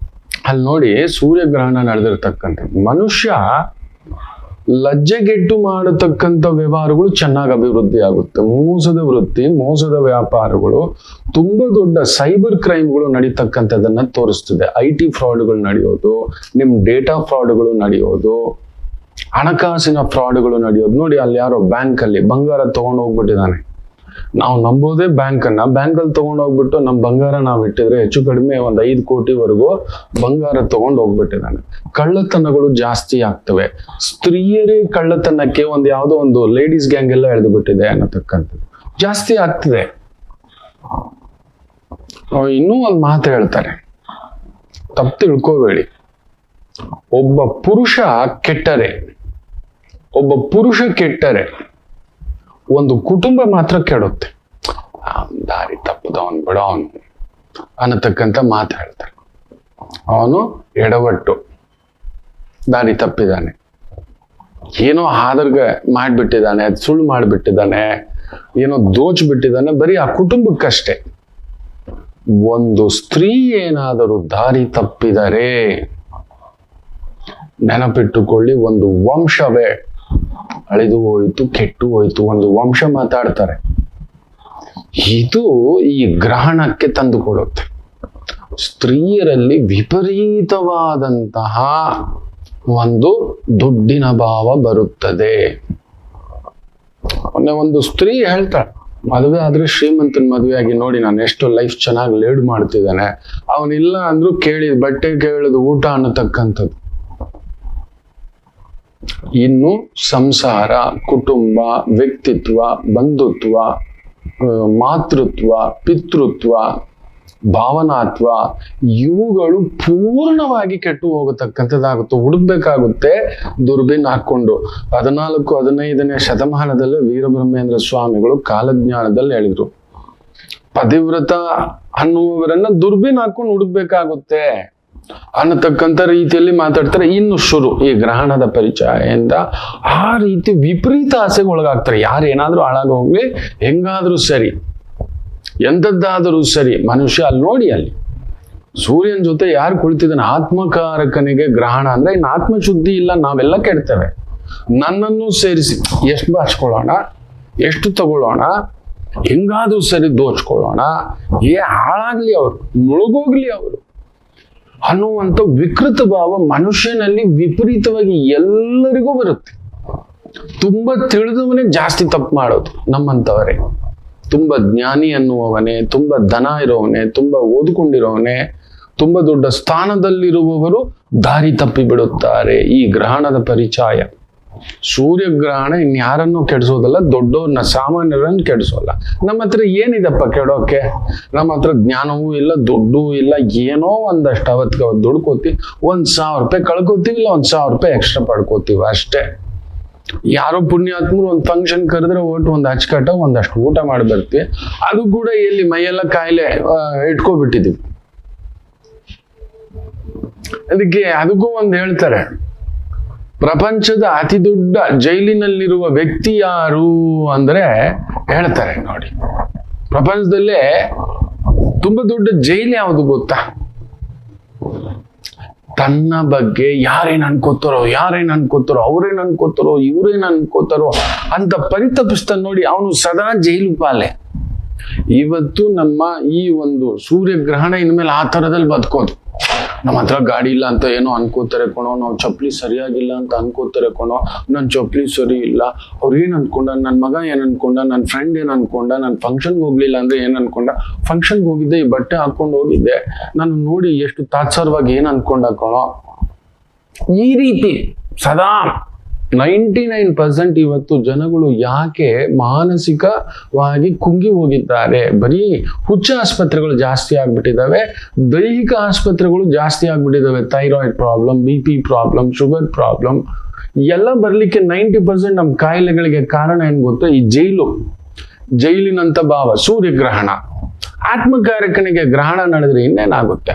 ಅಲ್ಲಿ ನೋಡಿ ಸೂರ್ಯಗ್ರಹಣ ನಡೆದಿರ್ತಕ್ಕಂಥದ್ದು, ಮನುಷ್ಯ ಲಜ್ಜೆಗೆಟ್ಟು ಮಾಡತಕ್ಕಂಥ ವ್ಯವಹಾರಗಳು ಚೆನ್ನಾಗಿ ಅಭಿವೃದ್ಧಿ ಆಗುತ್ತೆ. ಮೋಸದ ವೃತ್ತಿ, ಮೋಸದ ವ್ಯಾಪಾರಗಳು, ತುಂಬಾ ದೊಡ್ಡ ಸೈಬರ್ ಕ್ರೈಮ್ಗಳು ನಡೀತಕ್ಕಂಥದ್ದನ್ನ ತೋರಿಸ್ತಿದೆ. IT ಫ್ರಾಡ್ಗಳು ನಡೆಯೋದು, ನಿಮ್ ಡೇಟಾ ಫ್ರಾಡ್ಗಳು ನಡೆಯೋದು, ಹಣಕಾಸಿನ ಫ್ರಾಡ್ಗಳು ನಡೆಯೋದು. ನೋಡಿ ಅಲ್ಲಿ ಯಾರೋ ಬ್ಯಾಂಕ್ ಅಲ್ಲಿ ಬಂಗಾರ ತಗೊಂಡು ಹೋಗ್ಬಿಟ್ಟಿದ್ದಾನೆ. ನಾವು ನಂಬೋದೇ ಬ್ಯಾಂಕಲ್ಲಿ ತಗೊಂಡು ಹೋಗ್ಬಿಟ್ಟು ನಮ್ಮ ಬಂಗಾರ ನಾವು ಇಟ್ಟಿದ್ರೆ ಹೆಚ್ಚು ಕಡಿಮೆ 5 ಕೋಟಿವರೆಗೂ ಬಂಗಾರ ತಗೊಂಡು ಹೋಗ್ಬಿಟ್ಟಿದ್ದಾನೆ. ಕಳ್ಳತನಗಳು ಜಾಸ್ತಿ ಆಗ್ತವೆ. ಸ್ತ್ರೀಯರೇ ಕಳ್ಳತನಕ್ಕೆ ಯಾವುದೋ ಒಂದು ಲೇಡೀಸ್ ಗ್ಯಾಂಗ್ ಎಲ್ಲ ಎಳೆದು ಬಿಟ್ಟಿದೆ ಅನ್ನತಕ್ಕಂಥದ್ದು ಜಾಸ್ತಿ ಆಗ್ತದೆ. ಇನ್ನೂ ಒಂದು ಮಾತು ಹೇಳ್ತಾರೆ, ತಪ್ಪು ತಿಳ್ಕೋಬೇಡಿ. ಒಬ್ಬ ಪುರುಷ ಕೆಟ್ಟರೆ ಒಂದು ಕುಟುಂಬ ಮಾತ್ರ ಕೆಡುತ್ತೆ. ದಾರಿ ತಪ್ಪದವನ್ ಬಿಡವನು ಅನ್ನತಕ್ಕಂಥ ಮಾತು ಹೇಳ್ತಾರೆ. ಅವನು ಎಡವಟ್ಟು ದಾರಿ ತಪ್ಪಿದ್ದಾನೆ, ಏನೋ ಹಾದರ್ಗ ಮಾಡ್ಬಿಟ್ಟಿದ್ದಾನೆ, ಸುಳ್ಳು ಮಾಡಿಬಿಟ್ಟಿದ್ದಾನೆ, ಏನೋ ದೋಚ್ಬಿಟ್ಟಿದ್ದಾನೆ, ಬರೀ ಆ ಕುಟುಂಬಕ್ಕಷ್ಟೇ. ಒಂದು ಸ್ತ್ರೀ ಏನಾದರೂ ದಾರಿ ತಪ್ಪಿದರೆ ನೆನಪಿಟ್ಟುಕೊಳ್ಳಿ, ಒಂದು ವಂಶವೇ ಅಳಿದು ಹೋಯಿತು, ಕೆಟ್ಟು ಹೋಯಿತು. ಒಂದು ವಂಶ ಮಾತಾಡ್ತಾರೆ. ಇದು ಈ ಗ್ರಹಣಕ್ಕೆ ತಂದು ಕೊಡುತ್ತೆ. ಸ್ತ್ರೀಯರಲ್ಲಿ ವಿಪರೀತವಾದಂತಹ ಒಂದು ದುಡ್ಡಿನ ಭಾವ ಬರುತ್ತದೆ. ಒಂದು ಸ್ತ್ರೀ ಹೇಳ್ತಾಳೆ, ಮದುವೆ ಆದ್ರೆ ಶ್ರೀಮಂತನ ಮದುವೆ ಆಗಿ ನೋಡಿ ನಾನು ಎಷ್ಟು ಲೈಫ್ ಚೆನ್ನಾಗಿ ಲೀಡ್ ಮಾಡ್ತಿದ್ದಾನೆ, ಅವನಿಲ್ಲ ಅಂದ್ರೂ ಬಟ್ಟೆ ಕೇಳೋದು ಊಟ ಅನ್ನತಕ್ಕಂಥದ್ದು. ಇನ್ನು ಸಂಸಾರ, ಕುಟುಂಬ, ವ್ಯಕ್ತಿತ್ವ, ಬಂಧುತ್ವ, ಮಾತೃತ್ವ, ಪಿತೃತ್ವ, ಭಾವನಾತ್ವ, ಇವುಗಳು ಪೂರ್ಣವಾಗಿ ಕೆಟ್ಟು ಹೋಗತಕ್ಕಂಥದ್ದಾಗುತ್ತೆ. ಹುಡುಕ್ಬೇಕಾಗುತ್ತೆ ದುರ್ಬಿನ್ ಹಾಕೊಂಡು. 14-15ನೇ ಶತಮಾನದಲ್ಲೇ ವೀರಬ್ರಹ್ಮೇಂದ್ರ ಸ್ವಾಮಿಗಳು ಕಾಲಜ್ಞಾನದಲ್ಲಿ ಹೇಳಿದ್ರು, ಪತಿವ್ರತ ಅನ್ನುವವರನ್ನ ದುರ್ಬಿನ್ ಹಾಕೊಂಡು ಹುಡುಕ್ಬೇಕಾಗುತ್ತೆ ಅನ್ನತಕ್ಕಂಥ ರೀತಿಯಲ್ಲಿ ಮಾತಾಡ್ತಾರೆ. ಇನ್ನು ಶುರು ಈ ಗ್ರಹಣದ ಪರಿಚಯದಿಂದ ಆ ರೀತಿ ವಿಪರೀತ ಆಸೆಗೆ ಒಳಗಾಗ್ತಾರೆ. ಯಾರೇನಾದ್ರೂ ಹಾಳಾಗೋಗ್ಲಿ, ಹೆಂಗಾದ್ರೂ ಸರಿ, ಎಂಥದ್ದಾದರೂ ಸರಿ, ಮನುಷ್ಯ ಅಲ್ಲಿ ನೋಡಿ, ಅಲ್ಲಿ ಸೂರ್ಯನ ಜೊತೆ ಯಾರು ಕುಳಿತಿದ್ದಾನೆ, ಆತ್ಮಕಾರಕನಿಗೆ ಗ್ರಹಣ ಅಂದ್ರೆ ಇನ್ನು ಆತ್ಮಶುದ್ಧಿ ಇಲ್ಲ, ನಾವೆಲ್ಲ ಕೆಡ್ತೇವೆ. ನನ್ನನ್ನು ಸೇರಿಸಿ ಎಷ್ಟು ಬಾಚ್ಕೊಳ್ಳೋಣ, ಎಷ್ಟು ತಗೊಳ್ಳೋಣ, ಹೆಂಗಾದ್ರೂ ಸರಿ ದೋಚ್ಕೊಳ್ಳೋಣ, ಹಾಳಾಗ್ಲಿ ಅವರು, ಮುಳುಗೋಗ್ಲಿ ಅವರು ಅನ್ನುವಂಥ ವಿಕೃತ ಭಾವ ಮನುಷ್ಯನಲ್ಲಿ ವಿಪರೀತವಾಗಿ ಎಲ್ಲರಿಗೂ ಬರುತ್ತೆ. ತುಂಬಾ ತಿಳಿದವನೇ ಜಾಸ್ತಿ ತಪ್ಪು ಮಾಡೋದು ನಮ್ಮಂಥವರೇ. ತುಂಬಾ ಜ್ಞಾನಿ ಅನ್ನುವವನೇ, ತುಂಬಾ ಧನ ಇರೋವನೇ, ತುಂಬಾ ಓದ್ಕೊಂಡಿರೋವನೇ, ತುಂಬಾ ದೊಡ್ಡ ಸ್ಥಾನದಲ್ಲಿರುವವರು ದಾರಿ ತಪ್ಪಿ ಬಿಡುತ್ತಾರೆ. ಈ ಗ್ರಹಣದ ಪರಿಚಯ. ಸೂರ್ಯಗ್ರಹಣ ಇನ್ಯಾರನ್ನೂ ಕೆಡಿಸೋದಲ್ಲ, ದೊಡ್ಡವ್ರನ್ನ, ಸಾಮಾನ್ಯರನ್ನು ಕೆಡಿಸೋಲ್ಲ. ನಮ್ಮ ಹತ್ರ ಏನಿದಪ್ಪ ಕೆಡೋಕೆ? ನಮ್ಮ ಹತ್ರ ಜ್ಞಾನವೂ ಇಲ್ಲ, ದುಡ್ಡು ಇಲ್ಲ, ಏನೋ ಒಂದಷ್ಟು ಅವತ್ತಿಗೆ ದುಡ್ಕೋತೀವಿ, 1,000 ರೂಪಾಯಿ ಕಳ್ಕೋತೀವಿ, ಇಲ್ಲ 1,000 ರೂಪಾಯಿ ಎಕ್ಸ್ಟ್ರಾ ಪಡ್ಕೋತೀವಿ ಅಷ್ಟೇ. ಯಾರೋ ಪುಣ್ಯಾತ್ಮರು ಒಂದು ಫಂಕ್ಷನ್ ಕರೆದ್ರೆ ಒಂದು ಹಚ್ಕಟ್ಟ ಒಂದಷ್ಟು ಊಟ ಮಾಡಿ ಬರ್ತೀವಿ. ಅದು ಕೂಡ ಎಲ್ಲಿ ಮೈಯೆಲ್ಲ ಕಾಯಿಲೆ ಇಟ್ಕೊಬಿಟ್ಟಿದೀವಿ. ಅದಕ್ಕೆ ಅದಕ್ಕೂ ಒಂದು ಹೇಳ್ತಾರೆ, ಪ್ರಪಂಚದ ಅತಿ ದೊಡ್ಡ ಜೈಲಿನಲ್ಲಿರುವ ವ್ಯಕ್ತಿ ಯಾರು ಅಂದ್ರೆ ಹೇಳ್ತಾರೆ ನೋಡಿ, ಪ್ರಪಂಚದಲ್ಲೇ ತುಂಬಾ ದೊಡ್ಡ ಜೈಲು ಯಾವುದು ಗೊತ್ತಾ? ತನ್ನ ಬಗ್ಗೆ ಯಾರೇನ್ ಅನ್ಕೋತಾರೋ, ಅವ್ರೇನ್ ಅನ್ಕೋತಾರೋ, ಇವ್ರೇನ್ ಅನ್ಕೋತಾರೋ ಅಂತ ಪರಿತಪಿಸ್ತಾನೆ ನೋಡಿ, ಅವನು ಸದಾ ಜೈಲು ಪಾಲೆ. ಇವತ್ತು ನಮ್ಮ ಈ ಒಂದು ಸೂರ್ಯಗ್ರಹಣ ಇನ್ಮೇಲೆ ಆ ಥರದಲ್ಲಿ ಬದುಕೋದು. ನಮ್ಮ ಹತ್ರ ಗಾಡಿ ಇಲ್ಲ ಅಂತ ಏನೋ ಅನ್ಕೋತಾರೆ ಕಣೋ, ನಾವು ಚಪ್ಪಲಿ ಸರಿಯಾಗಿಲ್ಲ ಅಂತ ಅನ್ಕೋತಾರೆ ಕಣೋ, ನನ್ನ ಚಪ್ಪಲಿ ಸರಿ ಇಲ್ಲ, ಅವ್ರು ಏನ್ ಅನ್ಕೊಂಡ, ನನ್ನ ಮಗ ಏನ್ ಅನ್ಕೊಂಡ, ನನ್ನ ಫ್ರೆಂಡ್ ಏನ್ ಅನ್ಕೊಂಡ, ನಾನು ಫಂಕ್ಷನ್ಗೆ ಹೋಗ್ಲಿಲ್ಲ ಅಂದ್ರೆ ಏನ್ ಅನ್ಕೊಂಡ, ಫಂಕ್ಷನ್ಗೆ ಹೋಗಿದ್ದೆ ಈ ಬಟ್ಟೆ ಹಾಕೊಂಡು ಹೋಗಿದ್ದೆ, ನಾನು ನೋಡಿ ಎಷ್ಟು ತಾತ್ಸಾರವಾಗಿ ಏನ್ ಅನ್ಕೊಂಡ ಕಣೋ. ಈ ರೀತಿ ಸದಾ 99% ಇವತ್ತು ಜನಗಳು ಯಾಕೆ ಮಾನಸಿಕವಾಗಿ ಕುಂಗಿ ಹೋಗಿದ್ದಾರೆ? ಬರೀ ಹುಚ್ಚ ಆಸ್ಪತ್ರೆಗಳು ಜಾಸ್ತಿ ಆಗ್ಬಿಟ್ಟಿದ್ದಾವೆ, ದೈಹಿಕ ಆಸ್ಪತ್ರೆಗಳು ಜಾಸ್ತಿ ಆಗ್ಬಿಟ್ಟಿದ್ದಾವೆ. Thyroid problem, BP problem, sugar problem ಎಲ್ಲ ಬರ್ಲಿಕ್ಕೆ 90% ನಮ್ಮ ಕಾಯಿಲೆಗಳಿಗೆ ಕಾರಣ ಏನ್ ಗೊತ್ತಾ? ಈ ಜೈಲಿನಂತ ಭಾವ, ಸೂರ್ಯಗ್ರಹಣ. ಆತ್ಮಕಾರಕನಿಗೆ ಗ್ರಹಣ ನಡೆದ್ರೆ ಇನ್ನೇನಾಗುತ್ತೆ?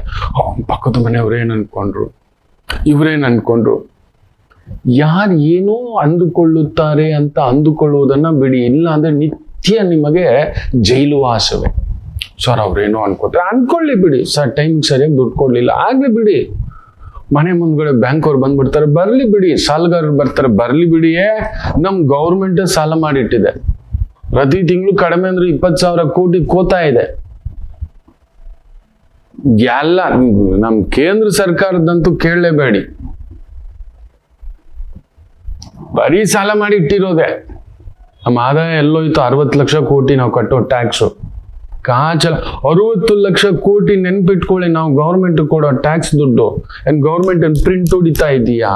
ಪಕ್ಕದ ಮನೆಯವ್ರು ಏನ್ ಅನ್ಕೊಂಡ್ರು, ಇವ್ರೇನ್ ಅನ್ಕೊಂಡ್ರು, ಯಾರು ಏನೋ ಅಂದುಕೊಳ್ಳುತ್ತಾರೆ ಅಂತ ಅಂದುಕೊಳ್ಳುವುದನ್ನ ಬಿಡಿ. ಇಲ್ಲ ಅಂದ್ರೆ ನಿತ್ಯ ನಿಮಗೆ ಜೈಲು ವಾಸವೇ. ಸರ್ ಅವ್ರೇನೋ ಅನ್ಕೋತಾರೆ, ಅನ್ಕೊಳ್ಳಿ ಬಿಡಿ. ಸರ್ ಟೈಮಿಗೆ ಸರಿಯಾಗಿ ದುಡ್ಡು ಕೊಡ್ಲಿಲ್ಲ, ಆಗ್ಲಿ ಬಿಡಿ. ಮನೆ ಮುಂದ್ಗಡೆ ಬ್ಯಾಂಕ್ ಅವ್ರು ಬಂದ್ಬಿಡ್ತಾರೆ, ಬರ್ಲಿ ಬಿಡಿ. ಸಾಲಗಾರರು ಬರ್ತಾರೆ, ಬರ್ಲಿ ಬಿಡಿಯೇ. ನಮ್ ಗೌರ್ಮೆಂಟ್ ಸಾಲ ಮಾಡಿಟ್ಟಿದೆ, ಪ್ರತಿ ತಿಂಗಳು ಕಡಿಮೆ ಅಂದ್ರೆ 20,000 ಕೋಟಿ ಕೋತಾ ಇದೆ. ಎಲ್ಲ ನಮ್ ಕೇಂದ್ರ ಸರ್ಕಾರದಂತೂ ಕೇಳಲೇಬೇಡಿ, ಬರೀ ಸಾಲ ಮಾಡಿ ಇಟ್ಟಿರೋದೆ. ನಮ್ಮ ಆದಾಯ ಎಲ್ಲೋಯ್ತು? 60 ಲಕ್ಷ ಕೋಟಿ ನಾವು ಕಟ್ಟೋ ಟ್ಯಾಕ್ಸು. ಕಾಚಲ 60 ಲಕ್ಷ ಕೋಟಿ ನೆನ್ಪಿಟ್ಕೊಳ್ಳಿ, ನಾವು ಗೌರ್ಮೆಂಟ್ ಕೊಡೋ ಟ್ಯಾಕ್ಸ್ ದುಡ್ಡು. ಏನ್ ಗೌರ್ಮೆಂಟ್ ಏನ್ ಪ್ರಿಂಟ್ ಹೊಡಿತಾ ಇದೀಯಾ?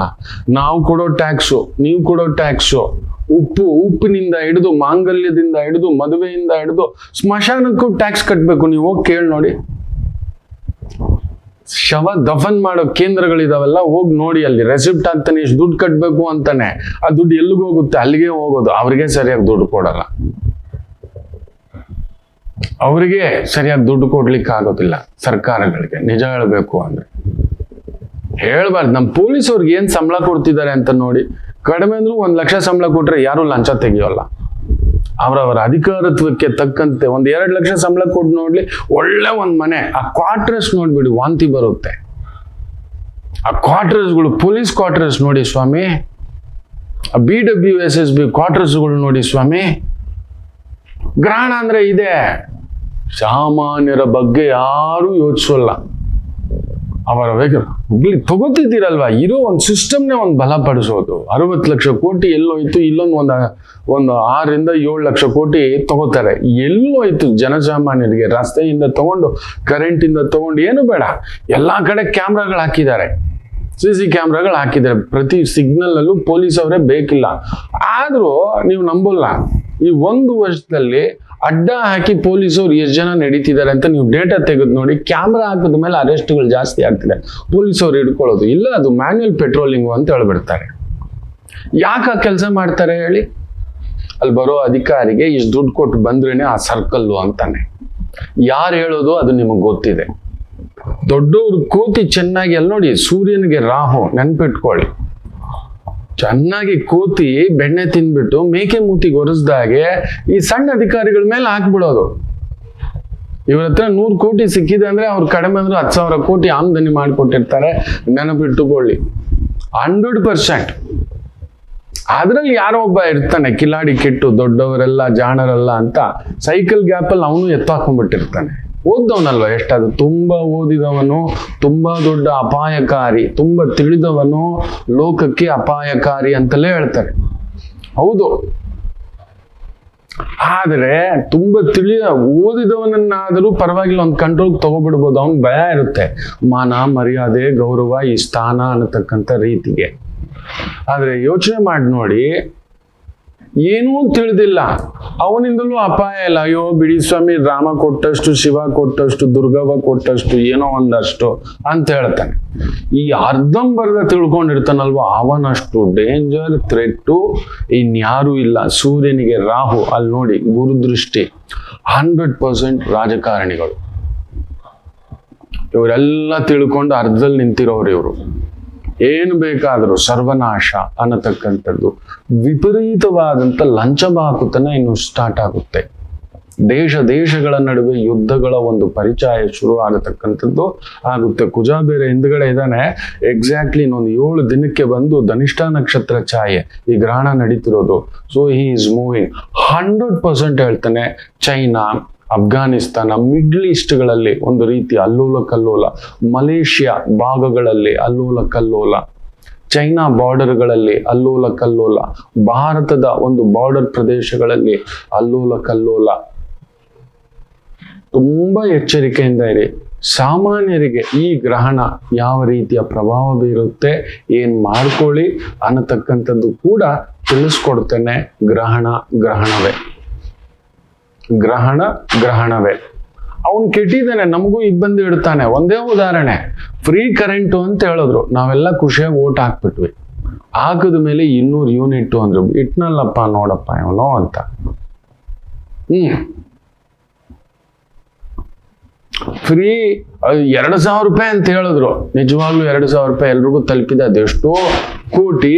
ನಾವು ಕೊಡೋ ಟ್ಯಾಕ್ಸು, ನೀವು ಕೊಡೋ ಟ್ಯಾಕ್ಸು. ಉಪ್ಪಿನಿಂದ ಹಿಡಿದು, ಮಾಂಗಲ್ಯದಿಂದ ಹಿಡಿದು, ಮದುವೆಯಿಂದ ಹಿಡಿದು ಸ್ಮಶಾನಕ್ಕೂ ಟ್ಯಾಕ್ಸ್ ಕಟ್ಬೇಕು. ನೀವು ಹೋಗಿ ಕೇಳಿ ನೋಡಿ. ಶವ ದಫನ್ ಮಾಡೋ ಕೇಂದ್ರಗಳಿದಾವೆಲ್ಲ, ಹೋಗಿ ನೋಡಿ. ಅಲ್ಲಿ ರೆಸಿಪ್ಟ್ ಅಂತಾನೆ ಇಷ್ಟು ದುಡ್ಡು ಕಟ್ಬೇಕು ಅಂತಾನೆ. ಆ ದುಡ್ಡು ಎಲ್ಲಿಗೆ ಹೋಗುತ್ತೆ? ಅಲ್ಲಿಗೆ ಹೋಗೋದು. ಅವ್ರಿಗೆ ಸರಿಯಾಗಿ ದುಡ್ಡು ಕೊಡಲ್ಲ, ಅವರಿಗೆ ಸರಿಯಾಗಿ ದುಡ್ಡು ಕೊಡ್ಲಿಕ್ಕೆ ಆಗೋದಿಲ್ಲ ಸರ್ಕಾರಗಳಿಗೆ. ನಿಜ ಹೇಳ್ಬೇಕು ಅಂದ್ರೆ ಹೇಳ್ಬಾರ್ದು. ನಮ್ಮ ಪೊಲೀಸ್ ಅವ್ರಿಗೆ ಏನ್ ಸಂಬಳ ಕೊಡ್ತಿದ್ದಾರೆ ಅಂತ ನೋಡಿ. ಕಡಿಮೆ ಅಂದ್ರೂ 1 ಲಕ್ಷ ಸಂಬಳ ಕೊಟ್ರೆ ಯಾರು ಲಂಚ ತೆಗಿಯೋಲ್ಲ. ಅವರವರ ಅಧಿಕಾರತ್ವಕ್ಕೆ ತಕ್ಕಂತೆ 1-2 ಲಕ್ಷ ಸಂಬಳ ಕೊಟ್ಟು ನೋಡ್ಲಿ, ಒಳ್ಳೆ ಒಂದ್ ಮನೆ. ಆ ಕ್ವಾರ್ಟರ್ಸ್ ನೋಡ್ಬಿಡಿ, ವಾಂತಿ ಬರುತ್ತೆ. ಆ ಕ್ವಾರ್ಟರ್ಸ್ಗಳು, ಪೊಲೀಸ್ ಕ್ವಾರ್ಟರ್ಸ್ ನೋಡಿ ಸ್ವಾಮಿ, ಆ BWSSB ಕ್ವಾರ್ಟರ್ಸ್ಗಳು ನೋಡಿ ಸ್ವಾಮಿ. ಗ್ರಹಣ ಅಂದ್ರೆ ಇದೆ. ಸಾಮಾನ್ಯರ ಬಗ್ಗೆ ಯಾರು ಯೋಚಿಸೋಲ್ಲ. ಅವರ ಹುಗ್ಲಿ ತಗೋತಿದ್ದೀರಲ್ವಾ, ಇರೋ ಒಂದು ಸಿಸ್ಟಮ್ನೇ ಒಂದು ಬಲಪಡಿಸೋದು. 60 ಲಕ್ಷ ಕೋಟಿ ಎಲ್ಲೋಯ್ತು? ಇಲ್ಲೊಂದು ಒಂದು 6-7 ಲಕ್ಷ ಕೋಟಿ ತಗೋತಾರೆ. ಎಲ್ಲೋಯ್ತು ಜನಸಾಮಾನ್ಯರಿಗೆ? ರಸ್ತೆಯಿಂದ ತಗೊಂಡು, ಕರೆಂಟಿಂದ ತಗೊಂಡು, ಏನು ಬೇಡ, ಎಲ್ಲಾ ಕಡೆ ಕ್ಯಾಮ್ರಾಗಳು ಹಾಕಿದ್ದಾರೆ, CC ಕ್ಯಾಮ್ರಾಗಳು ಹಾಕಿದ್ದಾರೆ. ಪ್ರತಿ ಸಿಗ್ನಲ್ ಅಲ್ಲೂ ಪೊಲೀಸ್ ಅವರೇ ಬೇಕಿಲ್ಲ. ಆದ್ರೂ ನೀವು ನಂಬಲ್ಲ, ಈ 1 ವರ್ಷದಲ್ಲಿ ಅಡ್ಡ ಹಾಕಿ ಪೊಲೀಸರು ಎಷ್ಟು ಜನ ನಡೀತಿದ್ದಾರೆ ಅಂತ ನೀವು ಡೇಟಾ ತೆಗೆದು ನೋಡಿ. ಕ್ಯಾಮ್ರಾ ಹಾಕಿದ ಮೇಲೆ ಅರೆಸ್ಟ್ಗಳು ಜಾಸ್ತಿ ಆಗ್ತಿದೆ, ಪೊಲೀಸವ್ರು ಹಿಡ್ಕೊಳ್ಳೋದು ಇಲ್ಲ. ಅದು ಮ್ಯಾನ್ಯುಯಲ್ ಪೆಟ್ರೋಲಿಂಗು ಅಂತ ಹೇಳ್ಬಿಡ್ತಾರೆ. ಯಾಕೆ ಕೆಲಸ ಮಾಡ್ತಾರೆ ಹೇಳಿ? ಅಲ್ಲಿ ಬರೋ ಅಧಿಕಾರಿಗೆ ಇಷ್ಟು ದುಡ್ಡು ಕೊಟ್ಟು ಬಂದ್ರೇನೆ ಆ ಸರ್ಕಲ್ಲು ಅಂತಾನೆ. ಯಾರು ಹೇಳೋದು ಅದು ನಿಮಗೆ ಗೊತ್ತಿದೆ. ದೊಡ್ಡವ್ರು ಕೋತಿ ಚೆನ್ನಾಗಿ ಅಲ್ಲಿ ನೋಡಿ, ಸೂರ್ಯನಿಗೆ ರಾಹು ನೆನ್ಪಿಟ್ಕೊಳ್ಳಿ. ಚೆನ್ನಾಗಿ ಕೋತಿ ಬೆಣ್ಣೆ ತಿನ್ಬಿಟ್ಟು ಮೇಕೆ ಮೂತಿಗೆ ಒರೆಸ್ದಾಗೆ ಈ ಸಣ್ಣ ಅಧಿಕಾರಿಗಳ ಮೇಲೆ ಹಾಕ್ಬಿಡೋದು. ಇವ್ರ ಹತ್ರ 100 ಕೋಟಿ ಸಿಕ್ಕಿದೆ ಅಂದ್ರೆ ಅವ್ರು ಕಡಿಮೆ ಅಂದ್ರೆ 10,000 ಕೋಟಿ ಆಮದನಿ ಮಾಡಿಕೊಟ್ಟಿರ್ತಾರೆ. ನೆನಪಿಟ್ಟುಕೊಳ್ಳಿ, 100%. ಅದ್ರಲ್ಲಿ ಯಾರೋ ಒಬ್ಬ ಇರ್ತಾನೆ ಕಿಲಾಡಿ ಕೆಟ್ಟು, ದೊಡ್ಡವರೆಲ್ಲ ಜಾಣರಲ್ಲ ಅಂತ ಸೈಕಲ್ ಗ್ಯಾಪಲ್ಲಿ ಅವನು ಎತ್ತಾಕೊಂಡ್ಬಿಟ್ಟಿರ್ತಾನೆ. ಓದ್ದವನಲ್ವ ಎಷ್ಟಾದ್ರು, ತುಂಬಾ ಓದಿದವನು ತುಂಬಾ ದೊಡ್ಡ ಅಪಾಯಕಾರಿ, ತುಂಬಾ ತಿಳಿದವನು ಲೋಕಕ್ಕೆ ಅಪಾಯಕಾರಿ ಅಂತಲೇ ಹೇಳ್ತಾರೆ. ಹೌದು, ಆದ್ರೆ ತುಂಬಾ ಓದಿದವನನ್ನಾದರೂ ಪರವಾಗಿಲ್ಲ, ಒಂದು ಕಂಟ್ರೋಲ್ ತಗೋಬಿಡ್ಬೋದು. ಅವ್ನ್ ಭಯ ಇರುತ್ತೆ, ಮಾನ ಮರ್ಯಾದೆ ಗೌರವ ಈ ಸ್ಥಾನ ಅನ್ನತಕ್ಕಂಥ ರೀತಿಗೆ. ಆದ್ರೆ ಯೋಚನೆ ಮಾಡಿ ನೋಡಿ, ಏನೂ ತಿಳಿದಿಲ್ಲ, ಅವನಿಂದಲೂ ಅಪಾಯ ಇಲ್ಲ. ಅಯ್ಯೋ ಬಿಡಿ ಸ್ವಾಮಿ, ರಾಮ ಕೊಟ್ಟಷ್ಟು, ಶಿವ ಕೊಟ್ಟಷ್ಟು, ದುರ್ಗವ್ವ ಕೊಟ್ಟಷ್ಟು, ಏನೋ ಒಂದಷ್ಟು ಅಂತ ಹೇಳ್ತಾನೆ. ಈ ಅರ್ಧಂಬರ್ಧ ತಿಳ್ಕೊಂಡಿರ್ತಾನಲ್ವ, ಅವನಷ್ಟು ಡೇಂಜರ್ ಥ್ರೆಟ್ ಇನ್ಯಾರೂ ಇಲ್ಲ. ಸೂರ್ಯನಿಗೆ ರಾಹು, ಅಲ್ಲಿ ನೋಡಿ ಗುರುದೃಷ್ಟಿ. 100% ರಾಜಕಾರಣಿಗಳು ಇವರೆಲ್ಲ ತಿಳ್ಕೊಂಡು ಅರ್ಧದಲ್ಲಿ ನಿಂತಿರೋರು ಇವರು. ಏನು ಬೇಕಾದರೂ ಸರ್ವನಾಶ ಅನ್ನತಕ್ಕಂಥದ್ದು. ವಿಪರೀತವಾದಂಥ ಲಂಚಬಾಕುತನ ಇನ್ನು ಸ್ಟಾರ್ಟ್ ಆಗುತ್ತೆ. ದೇಶಗಳ ನಡುವೆ ಯುದ್ಧಗಳ ಒಂದು ಪರಿಚಯ ಶುರು ಆಗತಕ್ಕಂಥದ್ದು ಆಗುತ್ತೆ. ಕುಜ ಬೇರೆ ಹಿಂದ್ಗಡೆ ಇದ್ದಾನೆ. ಎಕ್ಸಾಕ್ಟ್ಲಿ ಇನ್ನೊಂದು 7 ದಿನಕ್ಕೆ ಬಂದು ಧನಿಷ್ಠ ನಕ್ಷತ್ರ ಛಾಯೆ ಈ ಗ್ರಹಣ ನಡೀತಿರೋದು. So he is moving. 100% ಹೇಳ್ತಾನೆ. ಚೈನಾ, ಅಫ್ಘಾನಿಸ್ತಾನ, ಮಿಡ್ಲ್ ಈಸ್ಟ್ಗಳಲ್ಲಿ ಒಂದು ರೀತಿ ಅಲ್ಲೋಲ ಕಲ್ಲೋಲ, ಮಲೇಷ್ಯಾ ಭಾಗಗಳಲ್ಲಿ ಅಲ್ಲೋಲ ಕಲ್ಲೋಲ, ಚೈನಾ ಬಾರ್ಡರ್ಗಳಲ್ಲಿ ಅಲ್ಲೋಲ ಕಲ್ಲೋಲ, ಭಾರತದ ಒಂದು ಬಾರ್ಡರ್ ಪ್ರದೇಶಗಳಲ್ಲಿ ಅಲ್ಲೋಲ ಕಲ್ಲೋಲ. ತುಂಬಾ ಎಚ್ಚರಿಕೆಯಿಂದ ಇರಿ. ಸಾಮಾನ್ಯರಿಗೆ ಈ ಗ್ರಹಣ ಯಾವ ರೀತಿಯ ಪ್ರಭಾವ ಬೀರುತ್ತೆ, ಏನ್ ಮಾಡ್ಕೊಳ್ಳಿ ಅನ್ನತಕ್ಕಂಥದ್ದು ಕೂಡ ತಿಳಿಸ್ಕೊಡ್ತೇನೆ. ಗ್ರಹಣವೇ ಅವನು ಕೆಟ್ಟಿದ್ದಾನೆ, ನಮಗೂ ಇಬ್ಬಂದಿ ಇಡ್ತಾನೆ. ಒಂದೇ ಉದಾಹರಣೆ, ಫ್ರೀ ಕರೆಂಟು ಅಂತ ಹೇಳಿದ್ರು, ನಾವೆಲ್ಲ ಖುಷಿಯಾಗಿ ಓಟ್ ಹಾಕ್ಬಿಟ್ವಿ. ಹಾಕಿದ ಮೇಲೆ 200 ಯೂನಿಟ್ ಅಂದ್ರು, ಇಟ್ನಲ್ಲಪ್ಪ ನೋಡಪ್ಪ ಇವನು ಅಂತ. ಫ್ರೀ 2,000 ರೂಪಾಯಿ ಅಂತ ಹೇಳಿದ್ರು, ನಿಜವಾಗ್ಲೂ 2,000 ರೂಪಾಯಿ ಎಲ್ರಿಗೂ ತಲುಪಿದೆ. ಅದೆಷ್ಟೋ ಕೋಟಿ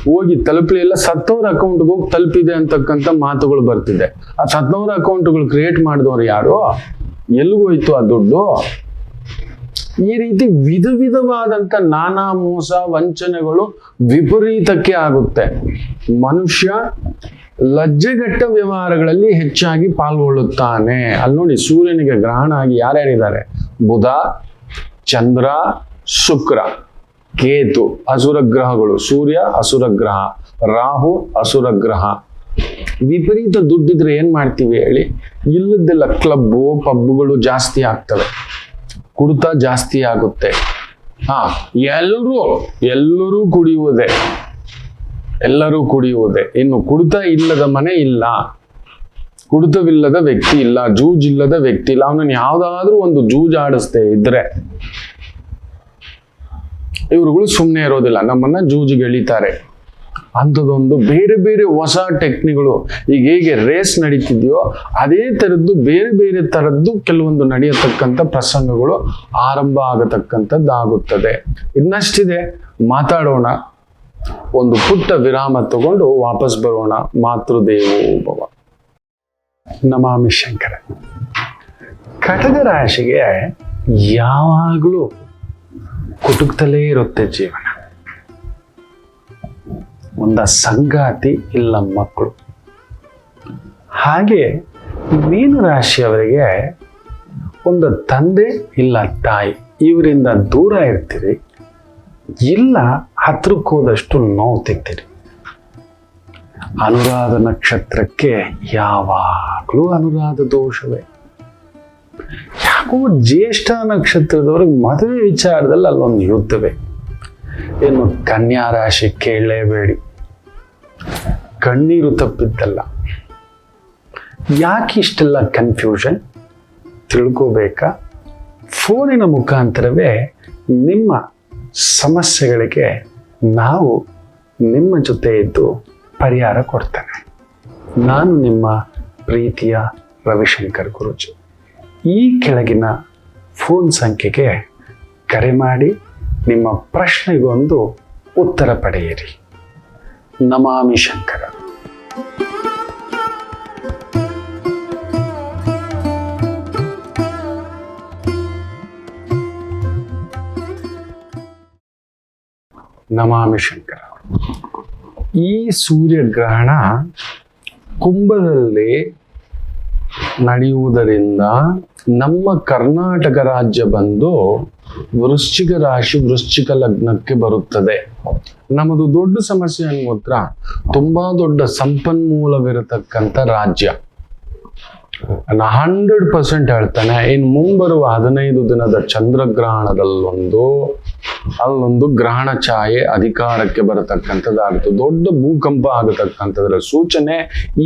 ಹೋಗಿ ತಲುಪಲಿಲ್ಲ, ಸತ್ತವ್ರ ಅಕೌಂಟ್ಗೆ ಹೋಗಿ ತಲುಪಿದೆ ಅಂತಕ್ಕಂಥ ಮಾತುಗಳು ಬರ್ತಿದೆ. ಆ ಸತ್ತವ್ರ ಅಕೌಂಟ್ಗಳು ಕ್ರಿಯೇಟ್ ಮಾಡಿದವ್ರು ಯಾರು, ಎಲ್ಲಿಗೋಯ್ತು ಆ ದುಡ್ಡು? ಈ ರೀತಿ ವಿಧವಾದಂತ ನಾನಾ ಮೋಸ ವಂಚನೆಗಳು ವಿಪರೀತಕ್ಕೆ ಆಗುತ್ತೆ. ಮನುಷ್ಯ ಲಜ್ಜೆಗೆಟ್ಟ ವ್ಯವಹಾರಗಳಲ್ಲಿ ಹೆಚ್ಚಾಗಿ ಪಾಲ್ಗೊಳ್ಳುತ್ತಾನೆ. ಅಲ್ಲಿ ನೋಡಿ, ಸೂರ್ಯನಿಗೆ ಗ್ರಹಣ ಆಗಿ ಯಾರ್ಯಾರಿದ್ದಾರೆ? ಬುಧ, ಚಂದ್ರ, ಶುಕ್ರ, ಕೇತು ಅಸುರ ಗ್ರಹಗಳು. ಸೂರ್ಯ ಅಸುರ ಗ್ರಹ, ರಾಹು ಅಸುರ ಗ್ರಹ. ವಿಪರೀತ ದುಡ್ಡಿದ್ರೆ ಏನ್ ಮಾಡ್ತೀವಿ ಹೇಳಿ? ಇಲ್ಲದೆಲ್ಲ ಕ್ಲಬ್ಬು ಪಬ್ಗಳು ಜಾಸ್ತಿ ಆಗ್ತವೆ, ಕುಡಿತ ಜಾಸ್ತಿ ಆಗುತ್ತೆ. ಎಲ್ಲರೂ ಕುಡಿಯುವುದೇ. ಇನ್ನು ಕುಡಿತ ಇಲ್ಲದ ಮನೆ ಇಲ್ಲ, ಕುಡಿತವಿಲ್ಲದ ವ್ಯಕ್ತಿ ಇಲ್ಲ, ಜೂಜಿಲ್ಲದ ವ್ಯಕ್ತಿ ಇಲ್ಲ. ಅವನನ್ನು ಯಾವ್ದಾದ್ರೂ ಒಂದು ಜೂಜಾಡಿಸ್ದೆ ಇದ್ರೆ ಇವರುಗಳು ಸುಮ್ಮನೆ ಇರೋದಿಲ್ಲ, ನಮ್ಮನ್ನ ಜೂಜಿಗೆ ಎಳಿತಾರೆ. ಅಂಥದ್ದೊಂದು ಬೇರೆ ಬೇರೆ ಹೊಸ ಟೆಕ್ನಿಕ್ಗಳು. ಈಗ ಹೇಗೆ ರೇಸ್ ನಡೀತಿದೆಯೋ ಅದೇ ಥರದ್ದು ಬೇರೆ ಥರದ್ದು ಕೆಲವೊಂದು ನಡೆಯತಕ್ಕಂಥ ಪ್ರಸಂಗಗಳು ಆರಂಭ ಆಗತಕ್ಕಂಥದ್ದಾಗುತ್ತದೆ. ಇನ್ನಷ್ಟಿದೆ, ಮಾತಾಡೋಣ. ಒಂದು ಪುಟ್ಟ ವಿರಾಮ ತಗೊಂಡು ವಾಪಸ್ ಬರೋಣ. ಮಾತೃದೇವೋ ಭವ. ನಮಾಮಿ ಶಂಕರ. ಕಟಕ ರಾಶಿಗೆ ಯಾವಾಗಲೂ ಕುಟುಕ್ತಲೇ ಇರುತ್ತೆ ಜೀವನ. ಒಂದ ಸಂಗಾತಿ ಇಲ್ಲ ಮಕ್ಕಳು. ಹಾಗೆ ಮೀನ ರಾಶಿಯವರಿಗೆ ಒಂದು ತಂದೆ ಇಲ್ಲ ತಾಯಿ, ಇವರಿಂದ ದೂರ ಇರ್ತೀರಿ, ಇಲ್ಲ ಹತ್ರಕ್ಕೆ ಹೋದಷ್ಟು ನೋವು ತೆಗ್ತೀರಿ. ಅನುರಾಧ ನಕ್ಷತ್ರಕ್ಕೆ ಯಾವಾಗಲೂ ಅನುರಾಧ ದೋಷವೇ. ಯಾಕೋ ಜ್ಯೇಷ್ಠ ನಕ್ಷತ್ರದವ್ರಿಗೆ ಮದುವೆ ವಿಚಾರದಲ್ಲಿ ಅಲ್ಲೊಂದು ಯುದ್ಧವೇ. ಇನ್ನು ಕನ್ಯಾ ರಾಶಿ ಕೇಳಲೇಬೇಡಿ, ಕಣ್ಣೀರು ತಪ್ಪಿದ್ದಲ್ಲ. ಯಾಕೆ ಇಷ್ಟೆಲ್ಲ ಕನ್ಫ್ಯೂಷನ್ ತಿಳ್ಕೋಬೇಕಾ? ಫೋನಿನ ಮುಖಾಂತರವೇ ನಿಮ್ಮ ಸಮಸ್ಯೆಗಳಿಗೆ ನಾವು ನಿಮ್ಮ ಜೊತೆ ಇದ್ದು ಪರಿಹಾರ ಕೊಡ್ತೇನೆ. ನಾನು ನಿಮ್ಮ ಪ್ರೀತಿಯ ರವಿಶಂಕರ್ ಗುರೂಜಿ. ಈ ಕೆಳಗಿನ ಫೋನ್ ಸಂಖ್ಯೆಗೆ ಕರೆ ಮಾಡಿ ನಿಮ್ಮ ಪ್ರಶ್ನೆಗೊಂದು ಉತ್ತರ ಪಡೆಯಿರಿ. ನಮಾಮಿ ಶಂಕರ. ನಮಾಮಿ ಶಂಕರ. ಈ ಸೂರ್ಯಗ್ರಹಣ ಕುಂಭದಲ್ಲಿ ನಡೆಯುವುದರಿಂದ ನಮ್ಮ ಕರ್ನಾಟಕ ರಾಜ್ಯ ಬಂದು ವೃಶ್ಚಿಕ ರಾಶಿ, ವೃಶ್ಚಿಕ ಲಗ್ನಕ್ಕೆ ಬರುತ್ತದೆ. ನಮ್ಮದು ದೊಡ್ಡ ಸಮಸ್ಯೆ ಏನು ಗೊತ್ತಾ? ತುಂಬಾ ದೊಡ್ಡ ಸಂಪನ್ಮೂಲವಿರತಕ್ಕಂಥ ರಾಜ್ಯ. 100% ಹೇಳ್ತಾನೆ. ಇನ್ನು ಮುಂಬರುವ 15 ದಿನದ ಅಲ್ಲೊಂದು ಗ್ರಹಣ ಛಾಯೆ ಅಧಿಕಾರಕ್ಕೆ ಬರತಕ್ಕಂಥದ್ದಾಗುತ್ತೆ. ದೊಡ್ಡ ಭೂಕಂಪ ಆಗತಕ್ಕಂಥದ್ರ ಸೂಚನೆ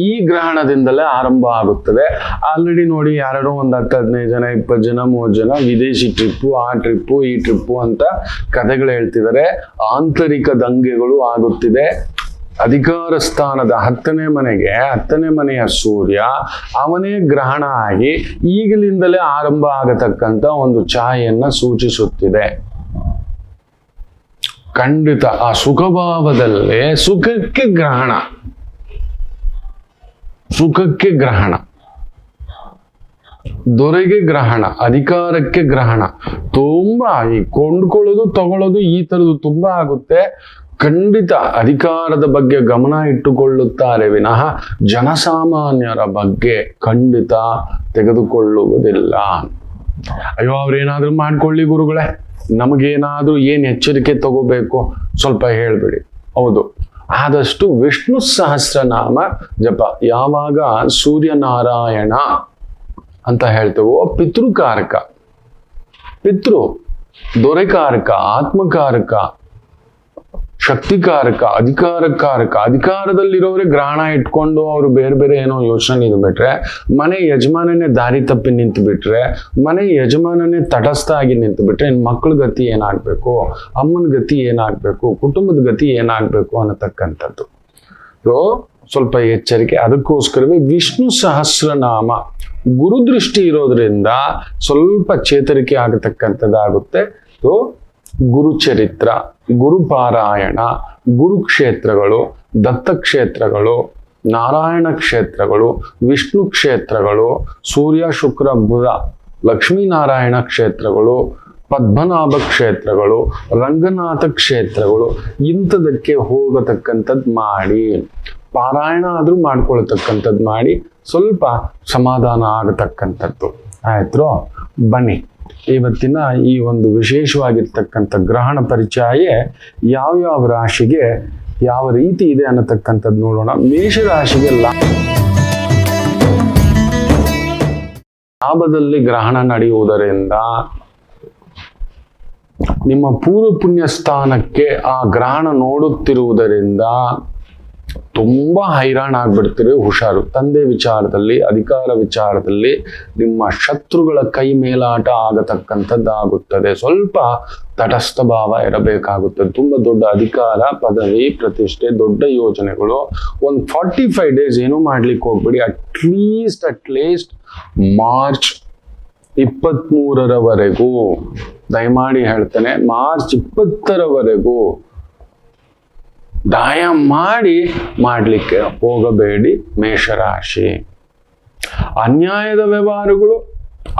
ಈ ಗ್ರಹಣದಿಂದಲೇ ಆರಂಭ ಆಗುತ್ತದೆ. ಆಲ್ರೆಡಿ ನೋಡಿ, ಯಾರೋ ಒಂದು 10-15 ಜನ, 20 ಜನ, 30 ಜನ ವಿದೇಶಿ ಟ್ರಿಪ್ಪು, ಆ ಟ್ರಿಪ್ಪು, ಈ ಟ್ರಿಪ್ಪು ಅಂತ ಕಥೆಗಳು ಹೇಳ್ತಿದ್ದಾರೆ. ಆಂತರಿಕ ದಂಗೆಗಳು ಆಗುತ್ತಿದೆ. ಅಧಿಕಾರ ಸ್ಥಾನದ 10ನೇ ಮನೆಯ ಸೂರ್ಯ, ಅವನೇ ಗ್ರಹಣ ಆಗಿ ಈಗಲಿಂದಲೇ ಆರಂಭ ಆಗತಕ್ಕಂಥ ಒಂದು ಛಾಯೆಯನ್ನ ಸೂಚಿಸುತ್ತಿದೆ. ಖಂಡಿತ ಆ ಸುಖಭಾವದಲ್ಲೇ ಸುಖಕ್ಕೆ ಗ್ರಹಣ, ದೊರೆಗೆ ಗ್ರಹಣ, ಅಧಿಕಾರಕ್ಕೆ ಗ್ರಹಣ. ತುಂಬಾ ಈ ಕೊಂಡ್ಕೊಳ್ಳೋದು ತಗೊಳ್ಳೋದು ಈ ತರದ್ದು ತುಂಬಾ ಆಗುತ್ತೆ. ಖಂಡಿತ ಅಧಿಕಾರದ ಬಗ್ಗೆ ಗಮನ ಇಟ್ಟುಕೊಳ್ಳುತ್ತಾರೆ ವಿನಃ ಜನಸಾಮಾನ್ಯರ ಬಗ್ಗೆ ಖಂಡಿತ ತೆಗೆದುಕೊಳ್ಳುವುದಿಲ್ಲ. ಅಯ್ಯೋ ಅವ್ರೇನಾದ್ರೂ ಮಾಡ್ಕೊಳ್ಳಿ ಗುರುಗಳೇ, ನಮಗೇನಾದ್ರೂ ಏನ್ ಎಚ್ಚರಿಕೆ ತಗೋಬೇಕು ಸ್ವಲ್ಪ ಹೇಳ್ಬಿಡಿ. ಹೌದು, ಆದಷ್ಟು ವಿಷ್ಣು ಸಹಸ್ರನಾಮ ಜಪ. ಯಾವಾಗ ಸೂರ್ಯನಾರಾಯಣ ಅಂತ ಹೇಳ್ತೇವೋ ಪಿತೃಕಾರಕ, ಪಿತೃ ದೊರೆಕಾರಕ, ಆತ್ಮಕಾರಕ, ಶಕ್ತಿಕಾರಕ, ಅಧಿಕಾರಕಾರಕ. ಅಧಿಕಾರದಲ್ಲಿರೋರೆ ಗ್ರಹಣ ಇಟ್ಕೊಂಡು ಅವರು ಬೇರೆ ಬೇರೆ ಏನೋ ಯೋಚನೆ ಇದ್ಬಿಟ್ರೆ, ಮನೆ ಯಜಮಾನನೇ ದಾರಿ ತಪ್ಪಿ ನಿಂತು ಬಿಟ್ರೆ, ಮನೆ ಯಜಮಾನನೇ ತಟಸ್ಥ ಆಗಿ ನಿಂತು ಬಿಟ್ರೆ ಇನ್ ಮಕ್ಕಳ ಗತಿ ಏನಾಗ್ಬೇಕು, ಅಮ್ಮನ ಗತಿ ಏನಾಗ್ಬೇಕು, ಕುಟುಂಬದ ಗತಿ ಏನಾಗ್ಬೇಕು ಅನ್ನತಕ್ಕಂಥದ್ದು. ಸ್ವಲ್ಪ ಎಚ್ಚರಿಕೆ. ಅದಕ್ಕೋಸ್ಕರವೇ ವಿಷ್ಣು ಸಹಸ್ರನಾಮ ಗುರುದೃಷ್ಟಿ ಇರೋದ್ರಿಂದ ಸ್ವಲ್ಪ ಚೇತರಿಕೆ ಆಗತಕ್ಕಂಥದ್ದಾಗುತ್ತೆ. ಗುರುಚರಿತ್ರ, ಗುರುಪಾರಾಯಣ, ಗುರುಕ್ಷೇತ್ರಗಳು, ದತ್ತಕ್ಷೇತ್ರಗಳು, ನಾರಾಯಣ ಕ್ಷೇತ್ರಗಳು, ವಿಷ್ಣು ಕ್ಷೇತ್ರಗಳು, ಸೂರ್ಯ ಶುಕ್ರ ಬುಧ ಲಕ್ಷ್ಮೀನಾರಾಯಣ ಕ್ಷೇತ್ರಗಳು, ಪದ್ಮನಾಭ ಕ್ಷೇತ್ರಗಳು, ರಂಗನಾಥ ಕ್ಷೇತ್ರಗಳು, ಇಂಥದಕ್ಕೆ ಹೋಗತಕ್ಕಂಥದ್ದು ಮಾಡಿ, ಪಾರಾಯಣ ಆದ್ರೂ ಮಾಡ್ಕೊಳ್ತಕ್ಕಂಥದ್ದು ಮಾಡಿ ಸ್ವಲ್ಪ ಸಮಾಧಾನ ಆಗತಕ್ಕಂಥದ್ದು. ಆಯ್ತು, ಬನ್ನಿ ಇವತ್ತಿನ ಈ ಒಂದು ವಿಶೇಷವಾಗಿರ್ತಕ್ಕಂಥ ಗ್ರಹಣ ಪರಿಚಯ ಯಾವ್ಯಾವ ರಾಶಿಗೆ ಯಾವ ರೀತಿ ಇದೆ ಅನ್ನತಕ್ಕಂಥದ್ದು ನೋಡೋಣ. ಮೇಷರಾಶಿಗೆ ಲಾಭದಲ್ಲಿ ಗ್ರಹಣ ನಡೆಯುವುದರಿಂದ ನಿಮ್ಮ ಪೂರ್ವ ಪುಣ್ಯ ಸ್ಥಾನಕ್ಕೆ ಆ ಗ್ರಹಣ ನೋಡುತ್ತಿರುವುದರಿಂದ ತುಂಬಾ ಹೈರಾಣ ಆಗ್ಬಿಡ್ತೀರಿ. ಹುಷಾರು. ತಂದೆ ವಿಚಾರದಲ್ಲಿ, ಅಧಿಕಾರ ವಿಚಾರದಲ್ಲಿ ನಿಮ್ಮ ಶತ್ರುಗಳ ಕೈ ಮೇಲಾಟ ಆಗತಕ್ಕಂಥದ್ದಾಗುತ್ತದೆ. ಸ್ವಲ್ಪ ತಟಸ್ಥ ಭಾವ ಇರಬೇಕಾಗುತ್ತದೆ. ತುಂಬಾ ದೊಡ್ಡ ಅಧಿಕಾರ, ಪದವಿ, ಪ್ರತಿಷ್ಠೆ, ದೊಡ್ಡ ಯೋಜನೆಗಳು ಒಂದು 45 days ಏನೂ ಮಾಡ್ಲಿಕ್ಕೆ ಹೋಗ್ಬೇಡಿ. ಅಟ್ಲೀಸ್ಟ್ ಮಾರ್ಚ್ 23ರವರೆಗೂ ದಯಮಾಡಿ ಹೇಳ್ತೇನೆ, ಮಾರ್ಚ್ 20ರವರೆಗೂ ದಾಯ ಮಾಡ್ಲಿಕ್ಕೆ ಹೋಗಬೇಡಿ ಮೇಷರಾಶಿ. ಅನ್ಯಾಯದ ವ್ಯವಹಾರಗಳು,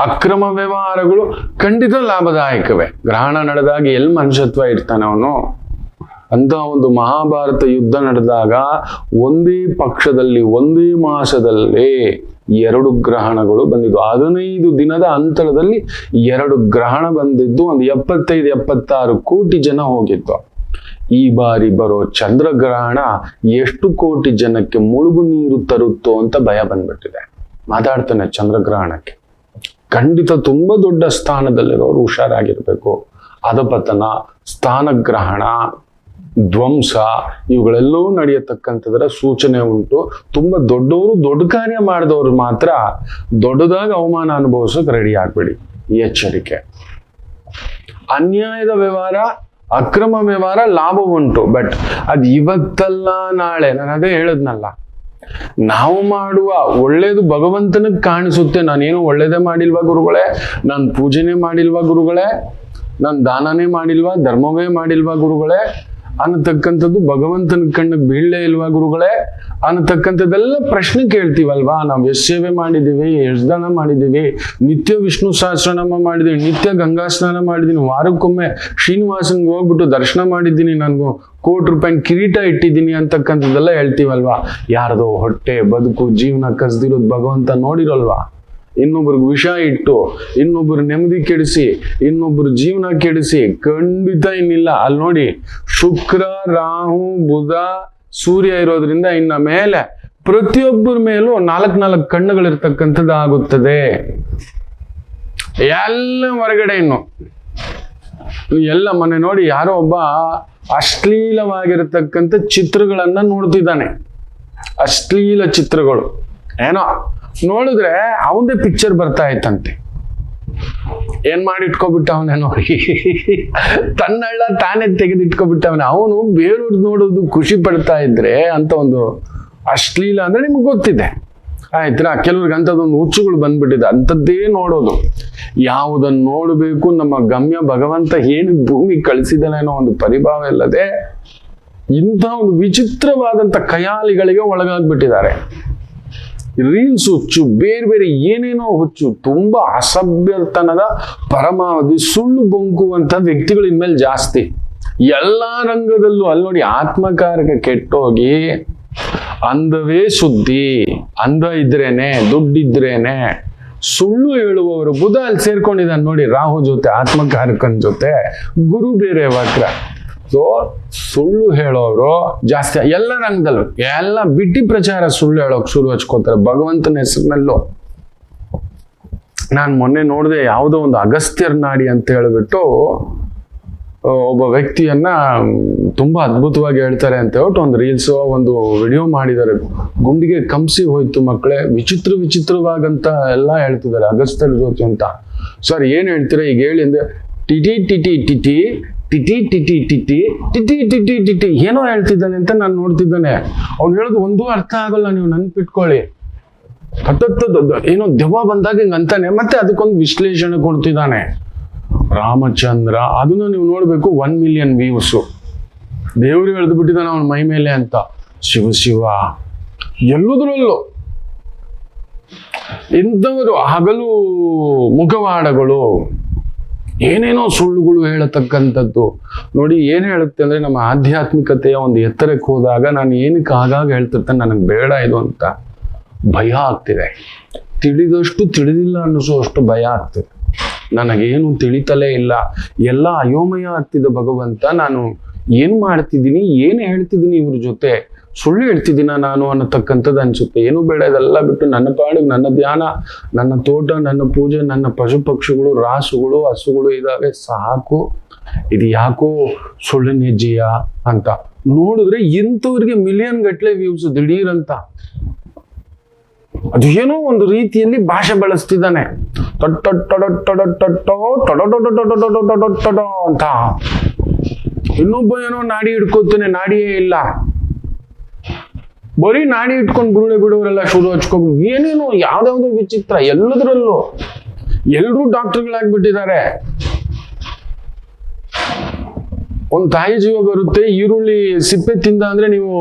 ಅಕ್ರಮ ವ್ಯವಹಾರಗಳು ಖಂಡಿತ ಲಾಭದಾಯಕವೇ. ಗ್ರಹಣ ನಡೆದಾಗ ಎಲ್ಲಿ ಮನುಷ್ಯತ್ವ ಇರ್ತಾನೆ ಅವನು? ಅಂತ ಒಂದು ಮಹಾಭಾರತ ಯುದ್ಧ ನಡೆದಾಗ ಒಂದೇ ಪಕ್ಷದಲ್ಲಿ ಒಂದೇ ಮಾಸದಲ್ಲಿ 2 ಗ್ರಹಣಗಳು ಬಂದಿದ್ದು. 15 ದಿನದ ಅಂತರದಲ್ಲಿ 2 ಗ್ರಹಣ ಬಂದಿದ್ದು. ಒಂದು 75-76 ಕೋಟಿ ಜನ ಹೋಗಿತ್ತು. ಈ ಬಾರಿ ಬರೋ ಚಂದ್ರಗ್ರಹಣ ಎಷ್ಟು ಕೋಟಿ ಜನಕ್ಕೆ ಮುಳುಗು ನೀರು ತರುತ್ತೋ ಅಂತ ಭಯ ಬಂದ್ಬಿಟ್ಟಿದೆ. ಮಾತಾಡ್ತಾನೆ ಚಂದ್ರಗ್ರಹಣಕ್ಕೆ. ಖಂಡಿತ ತುಂಬಾ ದೊಡ್ಡ ಸ್ಥಾನದಲ್ಲಿರೋರು ಹುಷಾರಾಗಿರ್ಬೇಕು. ಅಧಪತನ, ಸ್ಥಾನಗ್ರಹಣ, ಧ್ವಂಸ ಇವುಗಳೆಲ್ಲವೂ ನಡೆಯತಕ್ಕಂಥದ್ರ ಸೂಚನೆ ಉಂಟು. ತುಂಬಾ ದೊಡ್ಡವರು, ದೊಡ್ಡ ಕಾರ್ಯ ಮಾಡಿದವರು ಮಾತ್ರ ದೊಡ್ಡದಾಗಿ ಅವಮಾನ ಅನುಭವಿಸೋಕೆ ರೆಡಿ ಆಗ್ಬೇಡಿ. ಎಚ್ಚರಿಕೆ. ಅನ್ಯಾಯದ ವ್ಯವಹಾರ, ಅಕ್ರಮ ವ್ಯವಹಾರ ಲಾಭ ಉಂಟು, ಬಟ್ ಅದು ಇವತ್ತಲ್ಲ ನಾಳೆ. ನಾನು ಅದೇ ಹೇಳದ್ನಲ್ಲ, ನಾವು ಮಾಡುವ ಒಳ್ಳೇದು ಭಗವಂತನಿಗೆ ಕಾಣಿಸುತ್ತೆ. ನಾನೇನು ಒಳ್ಳೇದೇ ಮಾಡಿಲ್ವಾ ಗುರುಗಳೇ, ನಾನು ಪೂಜೆನೇ ಮಾಡಿಲ್ವಾ ಗುರುಗಳೇ, ನಾನು ದಾನನೇ ಮಾಡಿಲ್ವಾ, ಧರ್ಮವೇ ಮಾಡಿಲ್ವಾ ಗುರುಗಳೇ ಅನ್ನತಕ್ಕಂಥದ್ದು ಭಗವಂತನ ಕಣ್ಣಿಗೆ ಬೀಳಲೇ ಇಲ್ವಾ ಗುರುಗಳೇ ಅನ್ನತಕ್ಕಂಥದ್ದೆಲ್ಲ ಪ್ರಶ್ನೆ ಕೇಳ್ತೀವಲ್ವಾ. ನಾವು ಎಷ್ಟು ಸೇವೆ ಮಾಡಿದ್ದೀವಿ, ಎಷ್ಟು ದಾನ ಮಾಡಿದ್ದೀವಿ, ನಿತ್ಯ ವಿಷ್ಣು ಸಹಸ್ರನಾಮ ಮಾಡಿದ್ದೀವಿ, ನಿತ್ಯ ಗಂಗಾ ಸ್ನಾನ ಮಾಡಿದ್ದೀನಿ, ವಾರಕ್ಕೊಮ್ಮೆ ಶ್ರೀನಿವಾಸನ್ಗೆ ಹೋಗ್ಬಿಟ್ಟು ದರ್ಶನ ಮಾಡಿದ್ದೀನಿ, ನನಗೂ ₹1,00,00,000 ಕಿರೀಟ ಇಟ್ಟಿದ್ದೀನಿ ಅಂತಕ್ಕಂಥದ್ದೆಲ್ಲ ಹೇಳ್ತೀವಲ್ವಾ. ಯಾರದೋ ಹೊಟ್ಟೆ, ಬದುಕು, ಜೀವನ ಕಸ್ದಿರೋದು ಭಗವಂತ ನೋಡಿರೋಲ್ವಾ? ಇನ್ನೊಬ್ರಿಗೆ ವಿಷ ಇಟ್ಟು, ಇನ್ನೊಬ್ರು ನೆಮ್ಮದಿ ಕೆಡಿಸಿ, ಇನ್ನೊಬ್ರು ಜೀವನ ಕೆಡಿಸಿ ಖಂಡಿತ ಇನ್ನಿಲ್ಲ. ಅಲ್ಲಿ ನೋಡಿ, ಶುಕ್ರ, ರಾಹು, ಬುಧ, ಸೂರ್ಯ ಇರೋದ್ರಿಂದ ಇನ್ನ ಮೇಲೆ ಪ್ರತಿಯೊಬ್ಬರ ಮೇಲೂ 4 ಕಣ್ಣುಗಳಿರ್ತಕ್ಕಂಥದ್ದು ಆಗುತ್ತದೆ. ಎಲ್ಲ ಹೊರಗಡೆ ಇನ್ನು ಎಲ್ಲ ಮನೆ ನೋಡಿ, ಯಾರೋ ಒಬ್ಬ ಅಶ್ಲೀಲವಾಗಿರತಕ್ಕಂಥ ಚಿತ್ರಗಳನ್ನ ನೋಡ್ತಿದ್ದಾನೆ. ಅಶ್ಲೀಲ ಚಿತ್ರಗಳು ಏನೋ ನೋಡಿದ್ರೆ ಅವಂದೇ ಪಿಕ್ಚರ್ ಬರ್ತಾ ಇತ್ತಂತೆ. ಏನ್ ಮಾಡಿ ಇಟ್ಕೊಬಿಟ್ಟವನೇ ನೋಡಿ, ತನ್ನಳ್ಳ ತಾನೇ ತೆಗೆದಿಟ್ಕೊಬಿಟ್ಟವನೇ. ಅವನು ಬೇರೆಯವ್ರದ್ದು ನೋಡೋದು ಖುಷಿ ಪಡ್ತಾ ಇದ್ರೆ ಅಂತ ಒಂದು ಅಶ್ಲೀಲ ಅಂದ್ರೆ ನಿಮ್ಗೆ ಗೊತ್ತಿದೆ ಆಯ್ತಾ. ಕೆಲವ್ರಿಗೆ ಅಂಥದ್ದೊಂದು ಹುಚ್ಚುಗಳು ಬಂದ್ಬಿಟ್ಟಿದೆ, ಅಂಥದ್ದೇ ನೋಡೋದು. ಯಾವುದನ್ನು ನೋಡಬೇಕು, ನಮ್ಮ ಗಮ್ಯ ಭಗವಂತ ಏನು ಭೂಮಿ ಕಳಿಸಿದಾನೆ ಅನ್ನೋ ಒಂದು ಪರಿಭಾವ ಇಲ್ಲದೆ ಇಂಥ ಒಂದು ವಿಚಿತ್ರವಾದಂಥ ಖಯಾಲಿಗಳಿಗೆ ಒಳಗಾಗ್ಬಿಟ್ಟಿದ್ದಾರೆ. ರೀಲ್ಸ್ ಹುಚ್ಚು, ಬೇರೆ ಬೇರೆ ಏನೇನೋ ಹುಚ್ಚು, ತುಂಬಾ ಅಸಭ್ಯತನದ ಪರಮಾವಧಿ ಸುಳ್ಳು ಬೊಂಕುವಂತ ವ್ಯಕ್ತಿಗಳು ಇನ್ಮೇಲೆ ಜಾಸ್ತಿ. ಎಲ್ಲಾ ರಂಗದಲ್ಲೂ ಅಲ್ಲಿ ನೋಡಿ ಆತ್ಮಕಾರಕ ಕೆಟ್ಟೋಗಿ ಅಂದವೇ ಸುದ್ದಿ, ಅಂದ ಇದ್ರೇನೆ ದುಡ್ಡಿದ್ರೇನೆ ಸುಳ್ಳು ಹೇಳುವವರು. ಬುಧ ಅಲ್ಲಿ ಸೇರ್ಕೊಂಡಿದ್ದಾನೆ ನೋಡಿ ರಾಹು ಜೊತೆ, ಆತ್ಮಕಾರಕನ ಜೊತೆ, ಗುರು ಬೇರೆ ವಕ್ರ. ಸೊ ಸುಳ್ಳು ಹೇಳೋರು ಜಾಸ್ತಿ ಎಲ್ಲ ರಂಗದಲ್ಲೂ. ಎಲ್ಲ ಬಿಟ್ಟಿ ಪ್ರಚಾರ ಸುಳ್ಳು ಹೇಳೋಕ್ ಶುರು ಹಚ್ಕೋತಾರೆ ಭಗವಂತನ ಹೆಸರಿನಲ್ಲೂ. ನಾನು ಮೊನ್ನೆ ನೋಡಿದೆ, ಯಾವುದೋ ಒಂದು ಅಗಸ್ತ್ಯರ್ ನಾಡಿ ಅಂತ ಹೇಳ್ಬಿಟ್ಟು ಒಬ್ಬ ವ್ಯಕ್ತಿಯನ್ನ ತುಂಬಾ ಅದ್ಭುತವಾಗಿ ಹೇಳ್ತಾರೆ ಅಂತ ಹೇಳ್ಬಿಟ್ಟು ಒಂದು ರೀಲ್ಸ್ ಒಂದು ವಿಡಿಯೋ ಮಾಡಿದ್ದಾರೆ. ಗುಂಡಿಗೆ ಕಂಸಿ ಹೋಯ್ತು ಮಕ್ಕಳೇ, ವಿಚಿತ್ರವಾಗಂತ ಎಲ್ಲ ಹೇಳ್ತಿದ್ದಾರೆ ಅಗಸ್ತ್ಯರ ಜ್ಯೋತಿ ಅಂತ. ಸರ್ ಏನ್ ಹೇಳ್ತೀರಾ ಈಗ ಹೇಳಿ ಅಂದ್ರೆ, TT TT TT TT TT TT TT TT TT ಏನೋ ಹೇಳ್ತಿದ್ದಾನೆ ಅಂತ ನಾನು ನೋಡ್ತಿದ್ದಾನೆ. ಅವ್ನು ಹೇಳೋದು ಒಂದೂ ಅರ್ಥ ಆಗಲ್ಲ, ನೀವು ನೆನ್ಪಿಟ್ಕೊಳ್ಳಿ. ಏನೋ ದೆವ್ವ ಬಂದಾಗ ಹಿಂಗ ಅಂತಾನೆ, ಮತ್ತೆ ಅದಕ್ಕೊಂದು ವಿಶ್ಲೇಷಣೆ ಕೊಡ್ತಿದ್ದಾನೆ. ರಾಮಚಂದ್ರ ಅದನ್ನ ನೀವು ನೋಡ್ಬೇಕು, 1 ಮಿಲಿಯನ್ ವ್ಯೂಸ್. ದೇವ್ರು ಎಳೆದು ಬಿಟ್ಟಿದ್ದಾನೆ ಅವನ ಮೈ ಮೇಲೆ ಅಂತ. ಶಿವ ಎಲ್ಲದರಲ್ಲೂ ಇಂಥವರು ಹಗಲು ಮುಖವಾಡಗಳು, ಏನೇನೋ ಸುಳ್ಳುಗಳು ಹೇಳತಕ್ಕಂಥದ್ದು. ನೋಡಿ ಏನ್ ಹೇಳುತ್ತೆ ಅಂದ್ರೆ, ನಮ್ಮ ಆಧ್ಯಾತ್ಮಿಕತೆಯ ಒಂದು ಎತ್ತರಕ್ಕೆ ಹೋದಾಗ ನಾನು ಏನಕ್ಕೆ ಆಗಾಗ ಹೇಳ್ತಿರ್ತೇನೆ, ನನಗೆ ಬೇಡ ಇದು ಅಂತ ಭಯ ಆಗ್ತಿದೆ. ತಿಳಿದಷ್ಟು ತಿಳಿದಿಲ್ಲ ಅನ್ನಿಸುವಷ್ಟು ಭಯ ಆಗ್ತಿದೆ. ನನಗೇನು ತಿಳಿತಲೇ ಇಲ್ಲ, ಎಲ್ಲ ಅಯೋಮಯ ಆಗ್ತಿದೆ ಭಗವಂತ. ನಾನು ಏನ್ ಮಾಡ್ತಿದ್ದೀನಿ, ಏನು ಹೇಳ್ತಿದ್ದೀನಿ ಇವ್ರ ಜೊತೆ, ಸುಳ್ಳು ಹೇಳ್ತಿದ್ದೀನ ನಾನು ಅನ್ನತಕ್ಕಂಥದ್ದು ಅನ್ಸುತ್ತೆ. ಏನು ಬೇಡ, ಇದೆಲ್ಲ ಬಿಟ್ಟು ನನ್ನ ಪಾಡಿಗೆ ನನ್ನ ಧ್ಯಾನ, ನನ್ನ ತೋಟ, ನನ್ನ ಪೂಜೆ, ನನ್ನ ಪಶು ಪಕ್ಷಿಗಳು, ರಾಸುಗಳು, ಹಸುಗಳು ಇದಾವೆ ಸಾಕು. ಇದು ಯಾಕೋ ಸುಳ್ಳಿನ ಹೆಜ್ಜೆಯ ಅಂತ ನೋಡಿದ್ರೆ ಇಂಥವ್ರಿಗೆ ಮಿಲಿಯನ್ ಗಟ್ಲೆ ವ್ಯೂಸ್ ದಿಢೀರಂತ. ಅದು ಏನೋ ಒಂದು ರೀತಿಯಲ್ಲಿ ಭಾಷೆ ಬಳಸ್ತಿದ್ದಾನೆ ಅಂತ. ಇನ್ನೊಬ್ಬ ಏನೋ ನಾಡಿ ಹಿಡ್ಕೋತಾನೆ, ನಾಡಿಯೇ ಇಲ್ಲ. ಬರೀ ನಾಡಿ ಇಟ್ಕೊಂಡು ಗುರುಳೆ ಬಿಡೋರೆಲ್ಲ ಶುರು ಹಚ್ಕೊಬಿಡು, ಏನೇನು ಯಾವ್ದಾವ್ದು ವಿಚಿತ್ರ. ಎಲ್ಲದರಲ್ಲೂ ಎಲ್ರೂ ಡಾಕ್ಟರ್ಗಳಾಗ್ಬಿಟ್ಟಿದ್ದಾರೆ. ಒಂದು ತಾಯಿ ಜೀವ ಬರುತ್ತೆ, ಈರುಳ್ಳಿ ಸಿಪ್ಪೆ ತಿಂದ ಅಂದ್ರೆ ನೀವು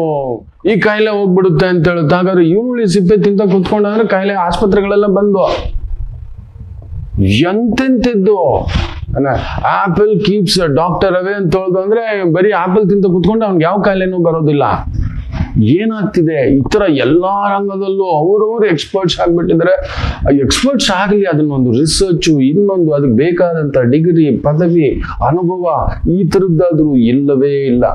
ಈ ಕಾಯಿಲೆ ಹೋಗ್ಬಿಡುತ್ತೆ ಅಂತ ಹೇಳುತ್ತೆ. ಹಾಗಾದ್ರೆ ಈರುಳ್ಳಿ ಸಿಪ್ಪೆ ತಿಂತ ಕುತ್ಕೊಂಡಂದ್ರೆ ಕಾಯಿಲೆ ಆಸ್ಪತ್ರೆಗಳೆಲ್ಲ ಬಂದು ಎಂತೆಂತಿದ್ದು. ಆಪಲ್ ಕೀಪ್ಸ್ ಡಾಕ್ಟರ್ ಅವೇ ಅಂತ ಹೇಳುದು ಅಂದ್ರೆ ಬರೀ ಆಪಲ್ ತಿಂತ ಕುತ್ಕೊಂಡು ಅವ್ನಿಗೆ ಯಾವ ಕಾಯಿಲೆನೂ ಬರೋದಿಲ್ಲ. ಏನಾಗ್ತಿದೆ ಈ ತರ ಎಲ್ಲಾ ರಂಗದಲ್ಲೂ ಅವರವರು ಎಕ್ಸ್ಪರ್ಟ್ಸ್ ಆಗ್ಬಿಟ್ಟಿದ್ದಾರೆ. ಎಕ್ಸ್ಪರ್ಟ್ಸ್ ಆಗ್ಲಿ, ಅದನ್ನೊಂದು ರಿಸರ್ಚ್, ಇನ್ನೊಂದು ಅದಕ್ಕೆ ಬೇಕಾದಂತ ಡಿಗ್ರಿ, ಪದವಿ, ಅನುಭವ ಈ ತರದ್ದಾದ್ರೂ ಇಲ್ಲವೇ ಇಲ್ಲ.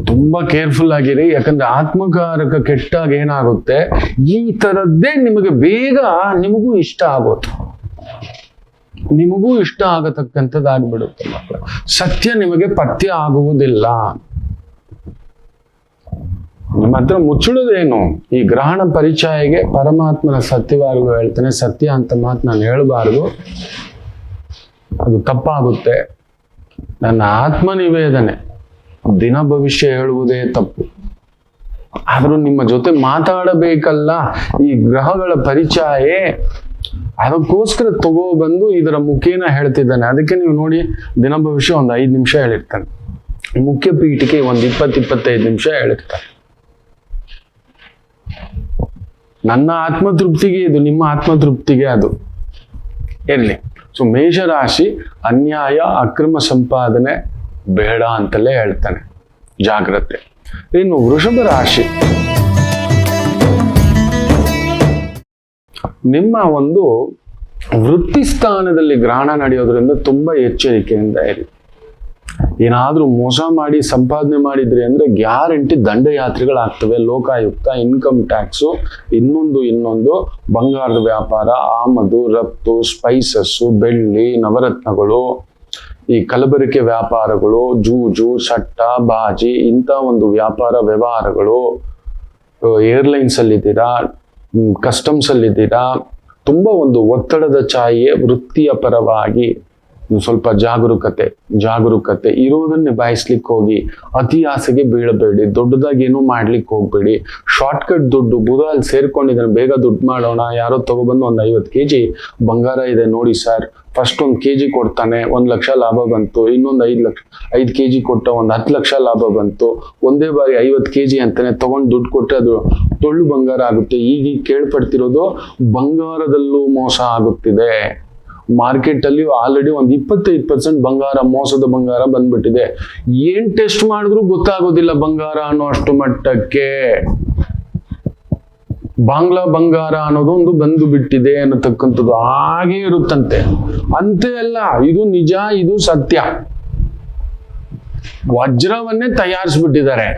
ತುಂಬಾ ಕೇರ್ಫುಲ್ ಆಗಿರಿ, ಯಾಕಂದ್ರೆ ಆತ್ಮಕಾರಕ ಕೆಟ್ಟಾಗ ಏನಾಗುತ್ತೆ, ಈ ತರದ್ದೇ ನಿಮಗೆ ಬೇಗ ನಿಮಗೂ ಇಷ್ಟ ಆಗೋದು, ನಿಮಗೂ ಇಷ್ಟ ಆಗತಕ್ಕಂಥದ್ದಾಗ್ಬಿಡುತ್ತೆ ಮಕ್ಕಳು. ಸತ್ಯ ನಿಮಗೆ ಪಥ್ಯ ಆಗುವುದಿಲ್ಲ. ನಿಮ್ಮ ಹತ್ರ ಮುಚ್ಚುಳೋದೇನು? ಈ ಗ್ರಹಣ ಪರಿಚಯಗೆ ಪರಮಾತ್ಮನ ಸತ್ಯವಾಗಲು ಹೇಳ್ತಾನೆ. ಸತ್ಯ ಅಂತ ಮಾತು ನಾನು ಹೇಳಬಾರ್ದು, ಅದು ತಪ್ಪಾಗುತ್ತೆ. ನನ್ನ ಆತ್ಮ ನಿವೇದನೆ, ದಿನ ಭವಿಷ್ಯ ಹೇಳುವುದೇ ತಪ್ಪು. ಆದ್ರೂ ನಿಮ್ಮ ಜೊತೆ ಮಾತಾಡಬೇಕಲ್ಲ, ಈ ಗ್ರಹಗಳ ಪರಿಚಯ, ಅದಕ್ಕೋಸ್ಕರ ತಗೋಬಂದು ಇದರ ಮುಖೇನ ಹೇಳ್ತಿದ್ದಾನೆ. ಅದಕ್ಕೆ ನೀವು ನೋಡಿ, ದಿನ ಭವಿಷ್ಯ ಒಂದು 5 ನಿಮಿಷ ಹೇಳಿರ್ತಾನೆ, ಮುಖ್ಯ ಪೀಠಿಕೆ ಒಂದು 20-25 ನಿಮಿಷ ಹೇಳಿರ್ತಾನೆ. ನನ್ನ ಆತ್ಮತೃಪ್ತಿಗೆ ಇದು, ನಿಮ್ಮ ಆತ್ಮತೃಪ್ತಿಗೆ ಅದು ಇರ್ಲಿ. ಸೊ ಮೇಷರಾಶಿ ಅನ್ಯಾಯ ಅಕ್ರಮ ಸಂಪಾದನೆ ಬೇಡ ಅಂತಲೇ ಹೇಳ್ತಾನೆ, ಜಾಗ್ರತೆ. ಇನ್ನು ವೃಷಭ ರಾಶಿ, ನಿಮ್ಮ ಒಂದು ವೃತ್ತಿ ಸ್ಥಾನದಲ್ಲಿ ಗ್ರಹಣ ನಡೆಯೋದ್ರಿಂದ ತುಂಬಾ ಎಚ್ಚರಿಕೆಯಿಂದ ಇರಿ. ಏನಾದ್ರೂ ಮೋಸ ಮಾಡಿ ಸಂಪಾದನೆ ಮಾಡಿದ್ರಿ ಅಂದ್ರೆ ಗ್ಯಾರಂಟಿ ದಂಡಯಾತ್ರೆಗಳಾಗ್ತವೆ. ಲೋಕಾಯುಕ್ತ, ಇನ್ಕಮ್ ಟ್ಯಾಕ್ಸು, ಇನ್ನೊಂದು ಬಂಗಾರದ ವ್ಯಾಪಾರ, ಆಮದು ರಫ್ತು, ಸ್ಪೈಸಸ್ಸು, ಬೆಳ್ಳಿ, ನವರತ್ನಗಳು, ಈ ಕಲಬೆರಕೆ ವ್ಯಾಪಾರಗಳು, ಜೂಜು, ಸಟ್ಟ, ಬಾಜಿ, ಇಂಥ ಒಂದು ವ್ಯಾಪಾರ ವ್ಯವಹಾರಗಳು, ಏರ್ಲೈನ್ಸ್ ಅಲ್ಲಿದ್ದೀರಾ, ಕಸ್ಟಮ್ಸ್ ಅಲ್ಲಿದ್ದೀರಾ, ತುಂಬಾ ಒಂದು ಒತ್ತಡದ ಛಾಯೆ. ವೃತ್ತಿಯ ಪರವಾಗಿ ಸ್ವಲ್ಪ ಜಾಗರೂಕತೆ ಇರೋದನ್ನ ನಿಭಾಯಿಸ್ಲಿಕ್ಕೆ ಹೋಗಿ ಅತಿ ಆಸೆಗೆ ಬೀಳಬೇಡಿ. ದೊಡ್ಡದಾಗಿ ಏನೂ ಮಾಡ್ಲಿಕ್ಕೆ ಹೋಗ್ಬೇಡಿ. ಶಾರ್ಟ್ಕಟ್ ದುಡ್ಡು, ಬುಧ ಅಲ್ಲಿ ಸೇರ್ಕೊಂಡಿದ್ದಾನೆ, ಬೇಗ ದುಡ್ಡು ಮಾಡೋಣ. ಯಾರೋ ತಗೊಬಂದು ಒಂದು 50 kg ಬಂಗಾರ ಇದೆ ನೋಡಿ ಸರ್, ಫಸ್ಟ್ 1 kg ಕೊಡ್ತಾನೆ, 1 ಲಕ್ಷ ಲಾಭ ಬಂತು. ಇನ್ನೊಂದು 5 kg ಕೊಟ್ಟ, ಒಂದು 10 ಲಕ್ಷ ಲಾಭ ಬಂತು. ಒಂದೇ ಬಾರಿ 50 kg ಅಂತಾನೆ ತಗೊಂಡು ದುಡ್ಡು ಕೊಟ್ಟರೆ ಅದು ಟೊಳ್ಳು ಬಂಗಾರ ಆಗುತ್ತೆ. ಈಗ ಕೇಳ್ಪಡ್ತಿರೋದು ಬಂಗಾರದಲ್ಲೂ ಮೋಸ ಆಗುತ್ತಿದೆ. ಮಾರ್ಕೆಟ್ ಅಲ್ಲಿ ಆಲ್ರೆಡಿ ಒಂದು 25% ಬಂಗಾರ, ಮೋಸದ ಬಂಗಾರ ಬಂದ್ಬಿಟ್ಟಿದೆ. ಏನ್ ಟೆಸ್ಟ್ ಮಾಡಿದ್ರು ಗೊತ್ತಾಗೋದಿಲ್ಲ ಬಂಗಾರ ಅನ್ನೋ ಅಷ್ಟು ಮಟ್ಟಕ್ಕೆ ಬಾಂಗ್ಲಾ ಬಂಗಾರ ಅನ್ನೋದು ಒಂದು ಬಂದು ಬಿಟ್ಟಿದೆ ಅನ್ನತಕ್ಕಂಥದ್ದು ಹಾಗೆ ಇರುತ್ತಂತೆ. ಅಂತೆ ಅಲ್ಲ, ಇದು ನಿಜ, ಇದು ಸತ್ಯ. ವಜ್ರವನ್ನೇ ತಯಾರಿಸ್ಬಿಟ್ಟಿದ್ದಾರೆ.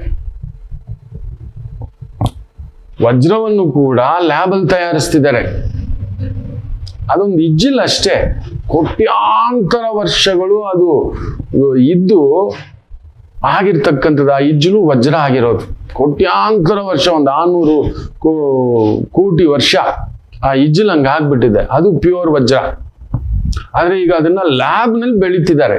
ವಜ್ರವನ್ನು ಕೂಡ ಲ್ಯಾಬ್ ಅಲ್ಲಿ ತಯಾರಿಸ್ತಿದ್ದಾರೆ. ಅದೊಂದು ಇಜ್ಜಿಲ್ ಅಷ್ಟೇ, ಕೋಟ್ಯಾಂತರ ವರ್ಷಗಳು ಅದು ಇದ್ದು ಆಗಿರ್ತಕ್ಕಂಥದ್ದು. ಆ ಇಜ್ಜಿಲು ವಜ್ರ ಆಗಿರೋದು ಕೋಟ್ಯಾಂತರ ವರ್ಷ, ಒಂದು 600 ಕೋಟಿ ವರ್ಷ ಆ ಇಜ್ಜಿಲ್ ಹಂಗೆ ಆಗ್ಬಿಟ್ಟಿದೆ. ಅದು ಪ್ಯೂರ್ ವಜ್ರ. ಆದ್ರೆ ಈಗ ಅದನ್ನ ಲ್ಯಾಬ್ ನಲ್ಲಿ ಬೆಳೀತಿದ್ದಾರೆ.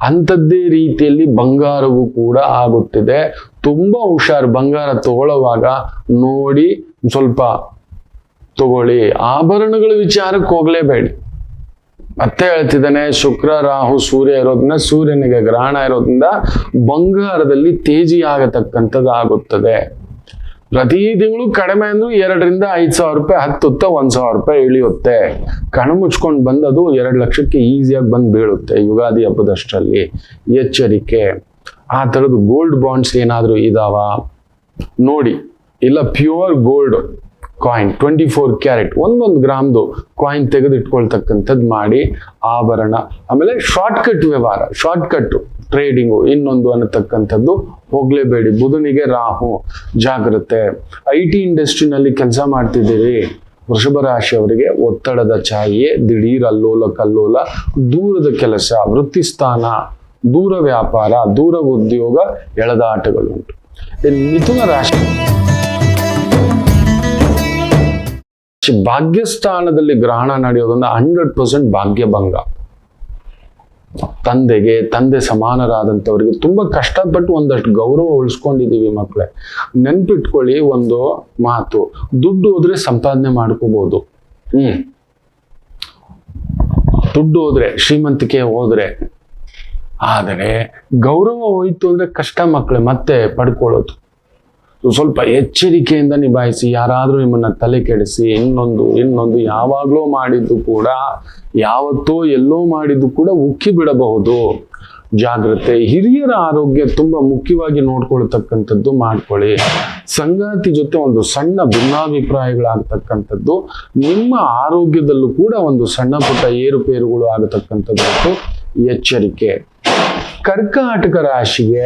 ಅಂಥದ್ದೇ ರೀತಿಯಲ್ಲಿ ಬಂಗಾರವು ಕೂಡ ಆಗುತ್ತಿದೆ. ತುಂಬಾ ಹುಷಾರು. ಬಂಗಾರ ತಗೊಳ್ಳುವಾಗ ನೋಡಿ ಸ್ವಲ್ಪ ತಗೊಳ್ಳಿ. ಆಭರಣಗಳ ವಿಚಾರಕ್ಕೆ ಹೋಗ್ಲೇಬೇಡಿ. ಮತ್ತೆ ಹೇಳ್ತಿದ್ದಾನೆ, ಶುಕ್ರ, ರಾಹು, ಸೂರ್ಯ ಇರೋದ್ರಿಂದ, ಸೂರ್ಯನಿಗೆ ಗ್ರಹಣ ಇರೋದ್ರಿಂದ ಬಂಗಾರದಲ್ಲಿ ತೇಜಿ ಆಗತಕ್ಕಂಥದ್ದು ಆಗುತ್ತದೆ. ಪ್ರತಿ ತಿಂಗಳು ಕಡಿಮೆ ಅಂದ್ರೂ 2,000 to 5,000 ರೂಪಾಯಿ ಹತ್ತುತ್ತೆ, 1,000 ರೂಪಾಯಿ ಇಳಿಯುತ್ತೆ. ಕಣ್ಣು ಮುಚ್ಕೊಂಡು ಬಂದದು 2 ಲಕ್ಷಕ್ಕೆ ಈಸಿಯಾಗಿ ಬಂದು ಬೀಳುತ್ತೆ ಯುಗಾದಿ ಹಬ್ಬದಷ್ಟರಲ್ಲಿ. ಎಚ್ಚರಿಕೆ. ಆ ಥರದ್ದು ಗೋಲ್ಡ್ ಬಾಂಡ್ಸ್ ಏನಾದರೂ ಇದಾವ ನೋಡಿ. ಇಲ್ಲ ಪ್ಯೂರ್ ಗೋಲ್ಡ್ ಕಾಯಿನ್ 24 ಕ್ಯಾರೆಟ್ 1 ಗ್ರಾಮ್ದು ಕಾಯಿನ್ ತೆಗೆದು ಇಟ್ಕೊಳ್ತಕ್ಕಂಥದ್ದು ಮಾಡಿ ಆಭರಣ. ಆಮೇಲೆ ಶಾರ್ಟ್ಕಟ್ ವ್ಯವಹಾರ, ಶಾರ್ಟ್ಕಟ್ ಟ್ರೇಡಿಂಗು ಇನ್ನೊಂದು ಅನ್ನತಕ್ಕಂಥದ್ದು ಹೋಗ್ಲೇಬೇಡಿ. ಬುಧನಿಗೆ ರಾಹು, ಜಾಗ್ರತೆ. IT ಇಂಡಸ್ಟ್ರಿನಲ್ಲಿ ಕೆಲಸ ಮಾಡ್ತಿದ್ದೀರಿ ವೃಷಭ ರಾಶಿಯವರಿಗೆ ಒತ್ತಡದ ಛಾಯೆ, ದಿಢೀರ್ ಅಲ್ಲೋಲ ಕಲ್ಲೋಲ, ದೂರದ ಕೆಲಸ, ವೃತ್ತಿ ಸ್ಥಾನ, ದೂರ ವ್ಯಾಪಾರ, ದೂರ ಉದ್ಯೋಗ, ಎಳೆದಾಟಗಳುಂಟು. ಮಿಥುನ ರಾಶಿ ಭಾಗ್ಯಸ್ಥಾನದಲ್ಲಿ ಗ್ರಹಣ ನಡೆಯೋದ್ರಿಂದ 100% ಭಾಗ್ಯಭಂಗ. ತಂದೆ ಸಮಾನರಾದಂಥವರಿಗೆ ತುಂಬಾ ಕಷ್ಟಪಟ್ಟು ಒಂದಷ್ಟು ಗೌರವ ಉಳಿಸ್ಕೊಂಡಿದೀವಿ ಮಕ್ಕಳೇ. ನೆನ್ಪಿಟ್ಕೊಳ್ಳಿ ಒಂದು ಮಾತು, ದುಡ್ಡು ಹೋದ್ರೆ ಸಂಪಾದನೆ ಮಾಡ್ಕೋಬಹುದು. ದುಡ್ಡು ಹೋದ್ರೆ, ಶ್ರೀಮಂತಿಕೆ ಹೋದ್ರೆ. ಆದರೆ ಗೌರವ ಹೋಯ್ತು ಅಂದ್ರೆ ಕಷ್ಟ ಮಕ್ಕಳೇ ಮತ್ತೆ ಪಡ್ಕೊಳ್ಳೋದು. ಸ್ವಲ್ಪ ಎಚ್ಚರಿಕೆಯಿಂದ ನಿಭಾಯಿಸಿ. ಯಾರಾದ್ರೂ ನಿಮ್ಮನ್ನ ತಲೆ ಕೆಡಿಸಿ ಇನ್ನೊಂದು ಯಾವಾಗ್ಲೋ ಮಾಡಿದ್ದು ಕೂಡ, ಯಾವತ್ತೋ ಎಲ್ಲೋ ಮಾಡಿದ್ದು ಕೂಡ ಉಕ್ಕಿ ಬಿಡಬಹುದು. ಜಾಗ್ರತೆ. ಹಿರಿಯರ ಆರೋಗ್ಯ ತುಂಬಾ ಮುಖ್ಯವಾಗಿ ನೋಡ್ಕೊಳ್ತಕ್ಕಂಥದ್ದು ಮಾಡ್ಕೊಳ್ಳಿ. ಸಂಗಾತಿ ಜೊತೆ ಒಂದು ಸಣ್ಣ ಭಿನ್ನಾಭಿಪ್ರಾಯಗಳಾಗ್ತಕ್ಕಂಥದ್ದು, ನಿಮ್ಮ ಆರೋಗ್ಯದಲ್ಲೂ ಕೂಡ ಒಂದು ಸಣ್ಣ ಪುಟ್ಟ ಏರುಪೇರುಗಳು ಆಗತಕ್ಕಂಥದ್ದು ಎಚ್ಚರಿಕೆ. ಕರ್ಕಾಟಕ ರಾಶಿಗೆ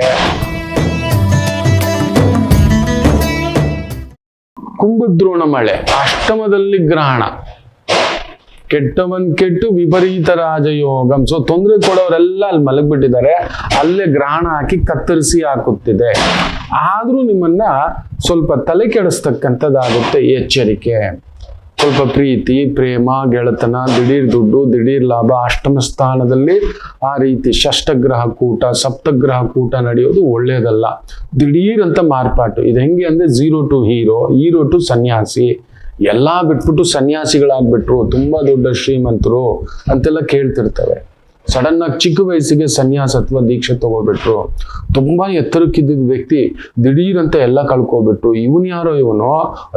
ಕುಂಭದ್ರೋಣ ಮಳೆ, ಅಷ್ಟಮದಲ್ಲಿ ಗ್ರಹಣ, ಕೆಟ್ಟವನ್ ಕೆಟ್ಟು ವಿಪರೀತ ರಾಜಯೋಗಂ. ಸೊ ತೊಂದರೆ ಕೊಡೋರೆಲ್ಲ ಅಲ್ಲಿ ಮಲಗ್ಬಿಟ್ಟಿದ್ದಾರೆ. ಅಲ್ಲೇ ಗ್ರಹಣ ಹಾಕಿ ಕತ್ತರಿಸಿ ಹಾಕುತ್ತಿದೆ. ಆದ್ರೂ ನಿಮ್ಮನ್ನ ಸ್ವಲ್ಪ ತಲೆ ಕೆಡಿಸ್ತಕ್ಕಂಥದ್ದಾಗುತ್ತೆ. ಎಚ್ಚರಿಕೆ. ಸ್ವಲ್ಪ ಪ್ರೀತಿ, ಪ್ರೇಮ, ಗೆಳತನ, ದಿಢೀರ್ ದುಡ್ಡು, ದಿಢೀರ್ ಲಾಭ. ಅಷ್ಟಮ ಸ್ಥಾನದಲ್ಲಿ ಆ ರೀತಿ ಷಷ್ಠಗ್ರಹ ಕೂಟ, ಸಪ್ತಗ್ರಹ ಕೂಟ ನಡೆಯೋದು ಒಳ್ಳೇದಲ್ಲ. ದಿಢೀರ್ ಅಂತ ಮಾರ್ಪಾಟು. ಇದು ಹೆಂಗೆ ಅಂದ್ರೆ 0 to ಹೀರೋ ಟು ಸನ್ಯಾಸಿ. ಎಲ್ಲಾ ಬಿಟ್ಬಿಟ್ಟು ಸನ್ಯಾಸಿಗಳಾಗ್ಬಿಟ್ರು, ತುಂಬಾ ದೊಡ್ಡ ಶ್ರೀಮಂತರು ಅಂತೆಲ್ಲ ಕೇಳ್ತಿರ್ತವೆ. ಸಡನ್ ಆಗಿ ಚಿಕ್ಕ ವಯಸ್ಸಿಗೆ ಸನ್ಯಾಸತ್ವ ದೀಕ್ಷೆ ತಗೋಬಿಟ್ರು. ತುಂಬಾ ಎತ್ತರಕ್ಕಿದ್ದ ವ್ಯಕ್ತಿ ದಿಢೀರ್ ಅಂತ ಎಲ್ಲ ಕಳ್ಕೊಬಿಟ್ರು. ಇವನು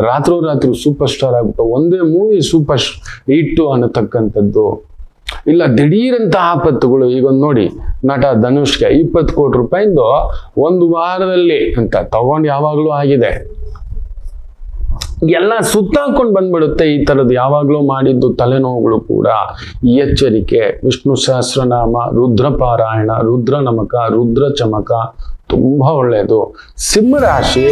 ರಾತ್ರಿ ಸೂಪರ್ ಸ್ಟಾರ್ ಆಗ್ಬಿಟ್ಟು ಒಂದೇ ಮೂವಿ ಸೂಪರ್ ಹಿಟ್ ಅನ್ನತಕ್ಕಂಥದ್ದು. ಇಲ್ಲ ದಿಢೀರಂತ ಆಪತ್ತುಗಳು. ಈಗ ನೋಡಿ, ನಟ ಧನುಷ್ಗೆ 20 ಕೋಟಿ ರೂಪಾಯಿಂದು 1 ವಾರದಲ್ಲಿ ಅಂತ ತಗೊಂಡು ಯಾವಾಗ್ಲೂ ಆಗಿದೆ. ಎಲ್ಲ ಸುತ್ತಾಕೊಂಡು ಬಂದ್ಬಿಡುತ್ತೆ. ಈ ತರದ್ದು ಯಾವಾಗ್ಲೂ ಮಾಡಿದ್ದು ತಲೆನೋವುಗಳು ಕೂಡ. ಎಚ್ಚರಿಕೆ. ವಿಷ್ಣು ಸಹಸ್ರನಾಮ, ರುದ್ರ ಪಾರಾಯಣ, ರುದ್ರ ನಮಕ, ರುದ್ರ ಚಮಕ ತುಂಬಾ ಒಳ್ಳೆಯದು. ಸಿಂಹರಾಶಿ,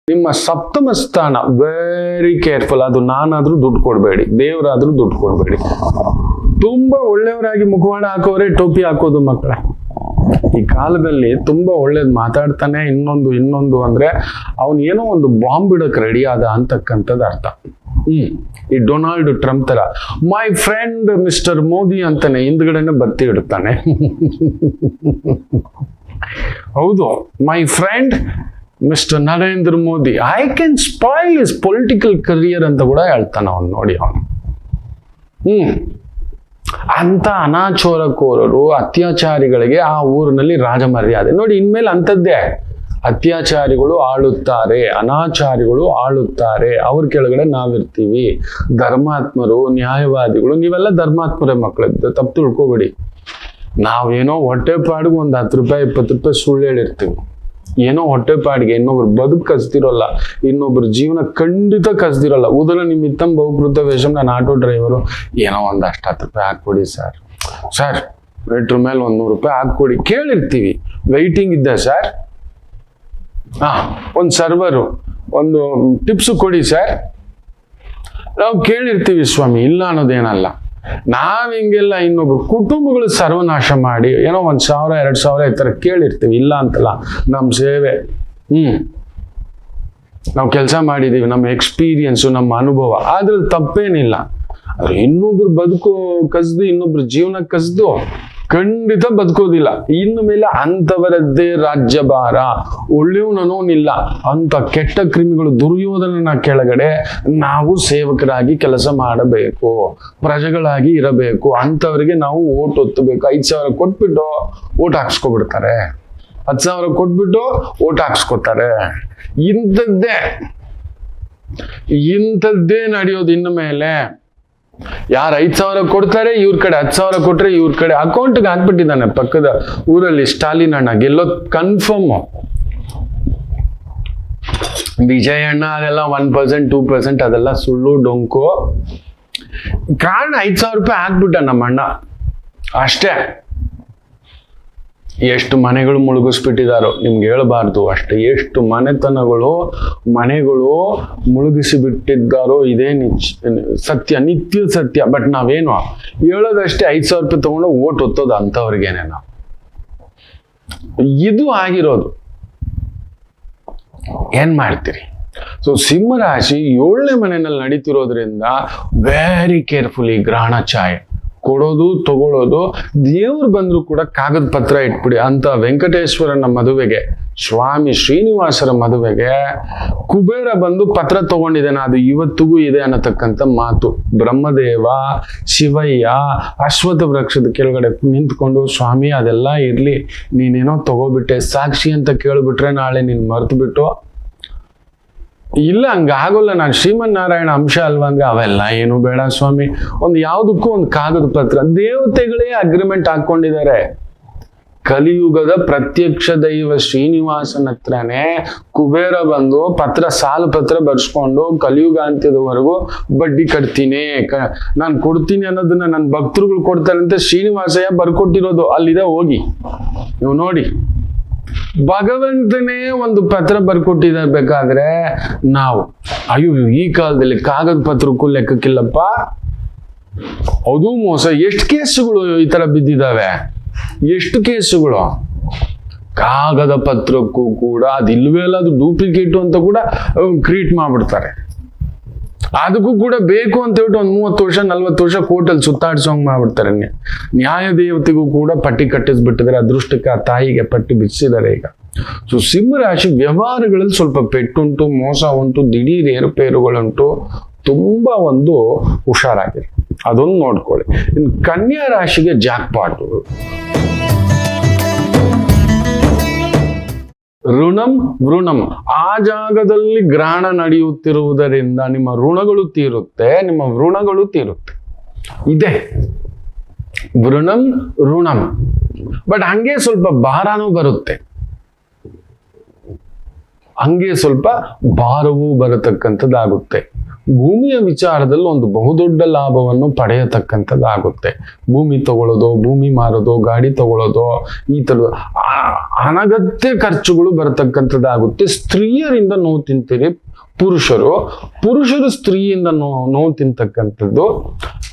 ನಿಮ್ಮ ಸಪ್ತಮ ಸ್ಥಾನ ವೆರಿ ಕೇರ್ಫುಲ್. ಅದು ನಾನಾದ್ರೂ ದುಡ್ಡು ಕೊಡ್ಬೇಡಿ, ದೇವರಾದ್ರೂ ದುಡ್ಡು ಕೊಡ್ಬೇಡಿ. ತುಂಬಾ ಒಳ್ಳೆಯವರಾಗಿ ಮುಖವಾಡ ಹಾಕೋರೆ ಟೋಪಿ ಹಾಕೋದು ಮಕ್ಕಳೇ. ಈ ಕಾಲದಲ್ಲಿ ತುಂಬಾ ಒಳ್ಳೇದು ಮಾತಾಡ್ತಾನೆ, ಇನ್ನೊಂದು ಅಂದ್ರೆ ಅವನು ಏನೋ ಒಂದು ಬಾಂಬ್ ಬಿಡಕ್ ರೆಡಿ ಆದ ಅಂತಕ್ಕಂಥದ್ದು ಅರ್ಥ. ಈ ಡೊನಾಲ್ಡ್ ಟ್ರಂಪ್ ತರ ಮೈ ಫ್ರೆಂಡ್ ಮಿಸ್ಟರ್ ಮೋದಿ ಅಂತಾನೆ ಹಿಂದ್ಗಡೆನೆ ಬತ್ತಿ ಇಡ್ತಾನೆ. ಹೌದು, my friend mister Narendra Modi, I can spoil his political career ಅಂತ ಕೂಡ ಹೇಳ್ತಾನೆ ಅವನು. ನೋಡಿ ಅವನು ಅಂತ ಅನಾಚೋರಕೋರರು, ಅತ್ಯಾಚಾರಿಗಳಿಗೆ ಆ ಊರಿನಲ್ಲಿ ರಾಜಮರ್ಯಾದೆ ನೋಡಿ. ಇನ್ಮೇಲೆ ಅಂಥದ್ದೇ ಅತ್ಯಾಚಾರಿಗಳು ಆಳುತ್ತಾರೆ, ಅನಾಚಾರಿಗಳು ಆಳುತ್ತಾರೆ, ಅವ್ರ ಕೆಳಗಡೆ ನಾವಿರ್ತೀವಿ. ಧರ್ಮಾತ್ಮರು, ನ್ಯಾಯವಾದಿಗಳು, ನೀವೆಲ್ಲ ಧರ್ಮಾತ್ಮರೇ ಮಕ್ಕಳಿದ್ದ, ತಪ್ಪು ತಿಳ್ಕೊಬೇಡಿ. ನಾವೇನೋ ಹೊಟ್ಟೆ ಪಾಡಿಗೆ ಒಂದು 10 ರೂಪಾಯಿ 20 ರೂಪಾಯಿ ಸುಳ್ಳು ಹೇಳಿರ್ತೀವಿ. ಏನೋ ಹೊಟ್ಟೆ ಪಾಡಿಗೆ ಇನ್ನೊಬ್ರು ಬದುಕು ಕಸ್ದಿರೋಲ್ಲ, ಇನ್ನೊಬ್ರು ಜೀವನ ಖಂಡಿತ ಕಸ್ದಿರೋಲ್ಲ. ಉದಾಹರಣೆ ನಿಮಿತ್ತಂ ಬಹುಕೃತ ವೇಷಂ, ನಾನು ಆಟೋ ಡ್ರೈವರು, ಏನೋ ಒಂದು 10 ರೂಪಾಯಿ ಹಾಕ್ಕೊಡಿ ಸರ್ ಮೀಟ್ರ್ ಮೇಲೆ 100 ರೂಪಾಯಿ ಹಾಕ್ಕೊಡಿ ಕೇಳಿರ್ತೀವಿ. ವೆಯ್ಟಿಂಗ್ ಇದ್ದ ಸರ್, ಒಂದು ಸರ್ವರು ಒಂದು ಟಿಪ್ಸು ಕೊಡಿ ಸರ್, ನಾವು ಕೇಳಿರ್ತೀವಿ ಸ್ವಾಮಿ, ಇಲ್ಲ ಅನ್ನೋದೇನಲ್ಲ. ನಾವ್ ಹಿಂಗೆಲ್ಲ ಇನ್ನೊಬ್ರು ಕುಟುಂಬಗಳು ಸರ್ವನಾಶ ಮಾಡಿ ಏನೋ 1,000 2,000 ಈ ತರ ಕೇಳಿರ್ತೀವಿ, ಇಲ್ಲ ಅಂತಲ್ಲ. ನಮ್ಮ ಸೇವೆ, ನಾವು ಕೆಲಸ ಮಾಡಿದೀವಿ, ನಮ್ಮ ಎಕ್ಸ್ಪೀರಿಯನ್ಸು, ನಮ್ಮ ಅನುಭವ, ಅದ್ರಲ್ಲಿ ತಪ್ಪೇನಿಲ್ಲ. ಆದ್ರೆ ಇನ್ನೊಬ್ರು ಬದುಕು ಕಸ್ದು, ಇನ್ನೊಬ್ರು ಜೀವನ ಕಸ್ದು ಖಂಡಿತ ಬದುಕೋದಿಲ್ಲ. ಇನ್ನು ಮೇಲೆ ಅಂತವರದ್ದೇ ರಾಜ್ಯಭಾರ. ಒಳ್ಳೆಯವನೋನಿಲ್ಲ ಅಂತ ಕೆಟ್ಟ ಕ್ರಿಮಿಗಳು ದುರ್ಯೋಧನನ ಕೆಳಗಡೆ ನಾವು ಸೇವಕರಾಗಿ ಕೆಲಸ ಮಾಡಬೇಕು, ಪ್ರಜೆಗಳಾಗಿ ಇರಬೇಕು. ಅಂತವರಿಗೆ ನಾವು ಓಟ್ ಒತ್ತಬೇಕು. 5,000 ಕೊಟ್ಬಿಟ್ಟು ಓಟ್ ಹಾಕ್ಸ್ಕೊಬಿಡ್ತಾರೆ, 10,000 ಕೊಟ್ಬಿಟ್ಟು ಓಟ್ ಹಾಕ್ಸ್ಕೊತಾರೆ. ಇಂಥದ್ದೇ ನಡೆಯೋದು. ಇನ್ನು ಮೇಲೆ ಯಾರು 5,000 ಕೊಡ್ತಾರೆ, ಇವ್ರ ಕಡೆ 10,000 ಕೊಟ್ರೆ ಇವ್ರ ಕಡೆ ಅಕೌಂಟ್ಗೆ ಹಾಕ್ಬಿಟ್ಟಿದ್ದಾನೆ. ಪಕ್ಕದ ಊರಲ್ಲಿ ಸ್ಟಾಲಿನ್ ಅಣ್ಣ ಗೆಲ್ಲೋದು ಕನ್ಫರ್ಮ್. ವಿಜಯ್ ಅಣ್ಣ ಅದೆಲ್ಲ 1% 2% ಅದೆಲ್ಲ ಸುಳ್ಳು ಡೊಂಕು. ಕಾರಣ 5,000 ರೂಪಾಯಿ ಹಾಕ್ಬಿಟ್ಟ ನಮ್ಮ ಅಣ್ಣ ಅಷ್ಟೇ. ಎಷ್ಟು ಮನೆಗಳು ಮುಳುಗಿಸ್ಬಿಟ್ಟಿದಾರೋ ನಿಮ್ಗೆ ಹೇಳ್ಬಾರ್ದು ಅಷ್ಟೇ. ಎಷ್ಟು ಮನೆಗಳು ಮುಳುಗಿಸಿ ಬಿಟ್ಟಿದ್ದಾರೋ ಇದೇ ಸತ್ಯ, ನಿತ್ಯ ಸತ್ಯ. ಬಟ್ ನಾವೇನು ಹೇಳೋದಷ್ಟೇ, 5,000 ರೂಪಾಯಿ ತಗೊಂಡು ಓಟ್ ಒತ್ತೋದು ಅಂತವ್ರಿಗೇನೆ ನಾವು. ಇದು ಆಗಿರೋದು. ಏನ್ ಮಾಡ್ತೀರಿ? ಸೊ ಸಿಂಹರಾಶಿ 7ನೇ ಮನೆಯಲ್ಲಿ ನಡೀತಿರೋದ್ರಿಂದ ವೆರಿ ಕೇರ್ಫುಲಿ ಗ್ರಹಣ ಛಾಯೆ ಕೊಡೋದು ತಗೊಳ್ಳೋದು. ದೇವ್ರು ಬಂದ್ರು ಕೂಡ ಕಾಗದ ಪತ್ರ ಇಟ್ಬಿಡಿ. ಅಂತ ವೆಂಕಟೇಶ್ವರನ ಮದುವೆಗೆ, ಸ್ವಾಮಿ ಶ್ರೀನಿವಾಸರ ಮದುವೆಗೆ ಕುಬೇರ ಬಂದು ಪತ್ರ ತಗೊಂಡಿದ್ದೇನೆ, ಅದು ಇವತ್ತಿಗೂ ಇದೆ ಅನ್ನತಕ್ಕಂಥ ಮಾತು. ಬ್ರಹ್ಮದೇವ, ಶಿವಯ್ಯ ಅಶ್ವತ್ಥ ವೃಕ್ಷದ ಕೆಳಗಡೆ ನಿಂತ್ಕೊಂಡು, ಸ್ವಾಮಿ ಅದೆಲ್ಲ ಇರ್ಲಿ, ನೀನೇನೋ ತಗೋಬಿಟ್ಟೆ ಸಾಕ್ಷಿ ಅಂತ ಕೇಳ್ಬಿಟ್ರೆ ನಾಳೆ ನೀನ್ ಮರ್ತು ಬಿಟ್ಟು, ಇಲ್ಲ ಹಂಗಾಗೋಲ್ಲ, ನಾನು ಶ್ರೀಮನ್ನಾರಾಯಣ ಅಂಶ ಅಲ್ವಾ ಅಂದ್ರೆ ಅವೆಲ್ಲ ಏನು ಬೇಡ ಸ್ವಾಮಿ, ಒಂದು ಯಾವುದಕ್ಕೂ ಒಂದು ಕಾಗದ ಪತ್ರ. ದೇವತೆಗಳೇ ಅಗ್ರಿಮೆಂಟ್ ಹಾಕೊಂಡಿದ್ದಾರೆ. ಕಲಿಯುಗದ ಪ್ರತ್ಯಕ್ಷ ದೈವ ಶ್ರೀನಿವಾಸನ ಹತ್ರನೇ ಕುಬೇರ ಬಂದು ಸಾಲು ಪತ್ರ ಬರ್ಸ್ಕೊಂಡು ಕಲಿಯುಗ ಅಂತ್ಯದವರೆಗೂ ಬಡ್ಡಿ ಕಟ್ತೀನಿ, ನಾನು ಕೊಡ್ತೀನಿ ಅನ್ನೋದನ್ನ ನನ್ನ ಭಕ್ತರುಗಳು ಕೊಡ್ತಾರೆ ಅಂತ ಶ್ರೀನಿವಾಸಯ್ಯ ಬರ್ಕೊಟ್ಟಿರೋದು. ಅಲ್ಲಿದೆ, ಹೋಗಿ ನೀವು ನೋಡಿ. ಭಗವಂತನೇ ಒಂದು ಪತ್ರ ಬರ್ಕೊಟ್ಟಿರ್ಬೇಕಾದ್ರೆ ನಾವು ಅಯ್ಯೋ ಈ ಕಾಲದಲ್ಲಿ ಕಾಗದ ಪತ್ರಕ್ಕೂ ಲೆಕ್ಕಕ್ಕಿಲ್ಲಪ್ಪ, ಅದು ಮೋಸ. ಎಷ್ಟು ಕೇಸುಗಳು ಈ ತರ ಬಿದ್ದಿದ್ದಾವೆ, ಎಷ್ಟು ಕೇಸುಗಳು. ಕಾಗದ ಪತ್ರಕ್ಕೂ ಕೂಡ ಅದಿಲ್ವೇ ಅಲ್ಲ, ಅದು ಡೂಪ್ಲಿಕೇಟ್ ಅಂತ ಕೂಡ ಕ್ರಿಯೇಟ್ ಮಾಡ್ಬಿಡ್ತಾರೆ. ಅದಕ್ಕೂ ಕೂಡ ಬೇಕು ಅಂತ ಹೇಳ್ಬಿಟ್ಟು ಒಂದು 30 ವರ್ಷ 40 ವರ್ಷ ಕೋರ್ಟಲ್ಲಿ ಸುತ್ತಾಡ್ಸೋಂಗ್ ಮಾಡ್ಬಿಡ್ತಾರೆ. ನ್ಯಾಯ ದೇವತೆಗೂ ಕೂಡ ಪಟ್ಟಿ ಕಟ್ಟಿಸ್ಬಿಟ್ಟಿದ್ದಾರೆ. ಅದೃಷ್ಟಕ್ಕೆ ಆ ತಾಯಿಗೆ ಪಟ್ಟಿ ಬಿಡಿಸಿದ್ದಾರೆ ಈಗ. ಸೊ ಸಿಂಹರಾಶಿ ವ್ಯವಹಾರಗಳಲ್ಲಿ ಸ್ವಲ್ಪ ಪೆಟ್ಟುಂಟು, ಮೋಸ ಉಂಟು, ದಿಢೀರ್ ಏರುಪೇರುಗಳುಂಟು. ತುಂಬಾ ಒಂದು ಹುಷಾರಾಗಿದೆ, ಅದೊಂದು ನೋಡ್ಕೊಳ್ಳಿ. ಇನ್ನು ಕನ್ಯಾ ರಾಶಿಗೆ ಜಾಕ್ಪಾಟ್. ಋಣಂ ವೃಣಂ, ಆ ಜಾಗದಲ್ಲಿ ಗ್ರಹಣ ನಡೆಯುತ್ತಿರುವುದರಿಂದ ನಿಮ್ಮ ಋಣಗಳು ತೀರುತ್ತೆ, ನಿಮ್ಮ ವೃಣಗಳು ತೀರುತ್ತೆ. ಇದೆ ವೃಣಂ ಋಣಂ. ಬಟ್ ಹಂಗೆ ಸ್ವಲ್ಪ ಭಾರನೂ ಬರುತ್ತೆ, ಹಂಗೆ ಸ್ವಲ್ಪ ಭಾರವೂ ಬರತಕ್ಕಂಥದ್ದಾಗುತ್ತೆ. ಭೂಮಿಯ ವಿಚಾರದಲ್ಲಿ ಒಂದು ಬಹುದೊಡ್ಡ ಲಾಭವನ್ನು ಪಡೆಯತಕ್ಕಂಥದ್ದಾಗುತ್ತೆ. ಭೂಮಿ ತಗೊಳ್ಳೋದು, ಭೂಮಿ ಮಾರೋದು, ಗಾಡಿ ತಗೊಳ್ಳೋದು, ಈ ಥರದ ಅನಗತ್ಯ ಖರ್ಚುಗಳು ಬರತಕ್ಕಂಥದ್ದಾಗುತ್ತೆ. ಸ್ತ್ರೀಯರಿಂದ ನೋವು ತಿಂತೀರಿ ಪುರುಷರು ಸ್ತ್ರೀಯಿಂದ ನೋವು ತಿಂತಕ್ಕಂಥದ್ದು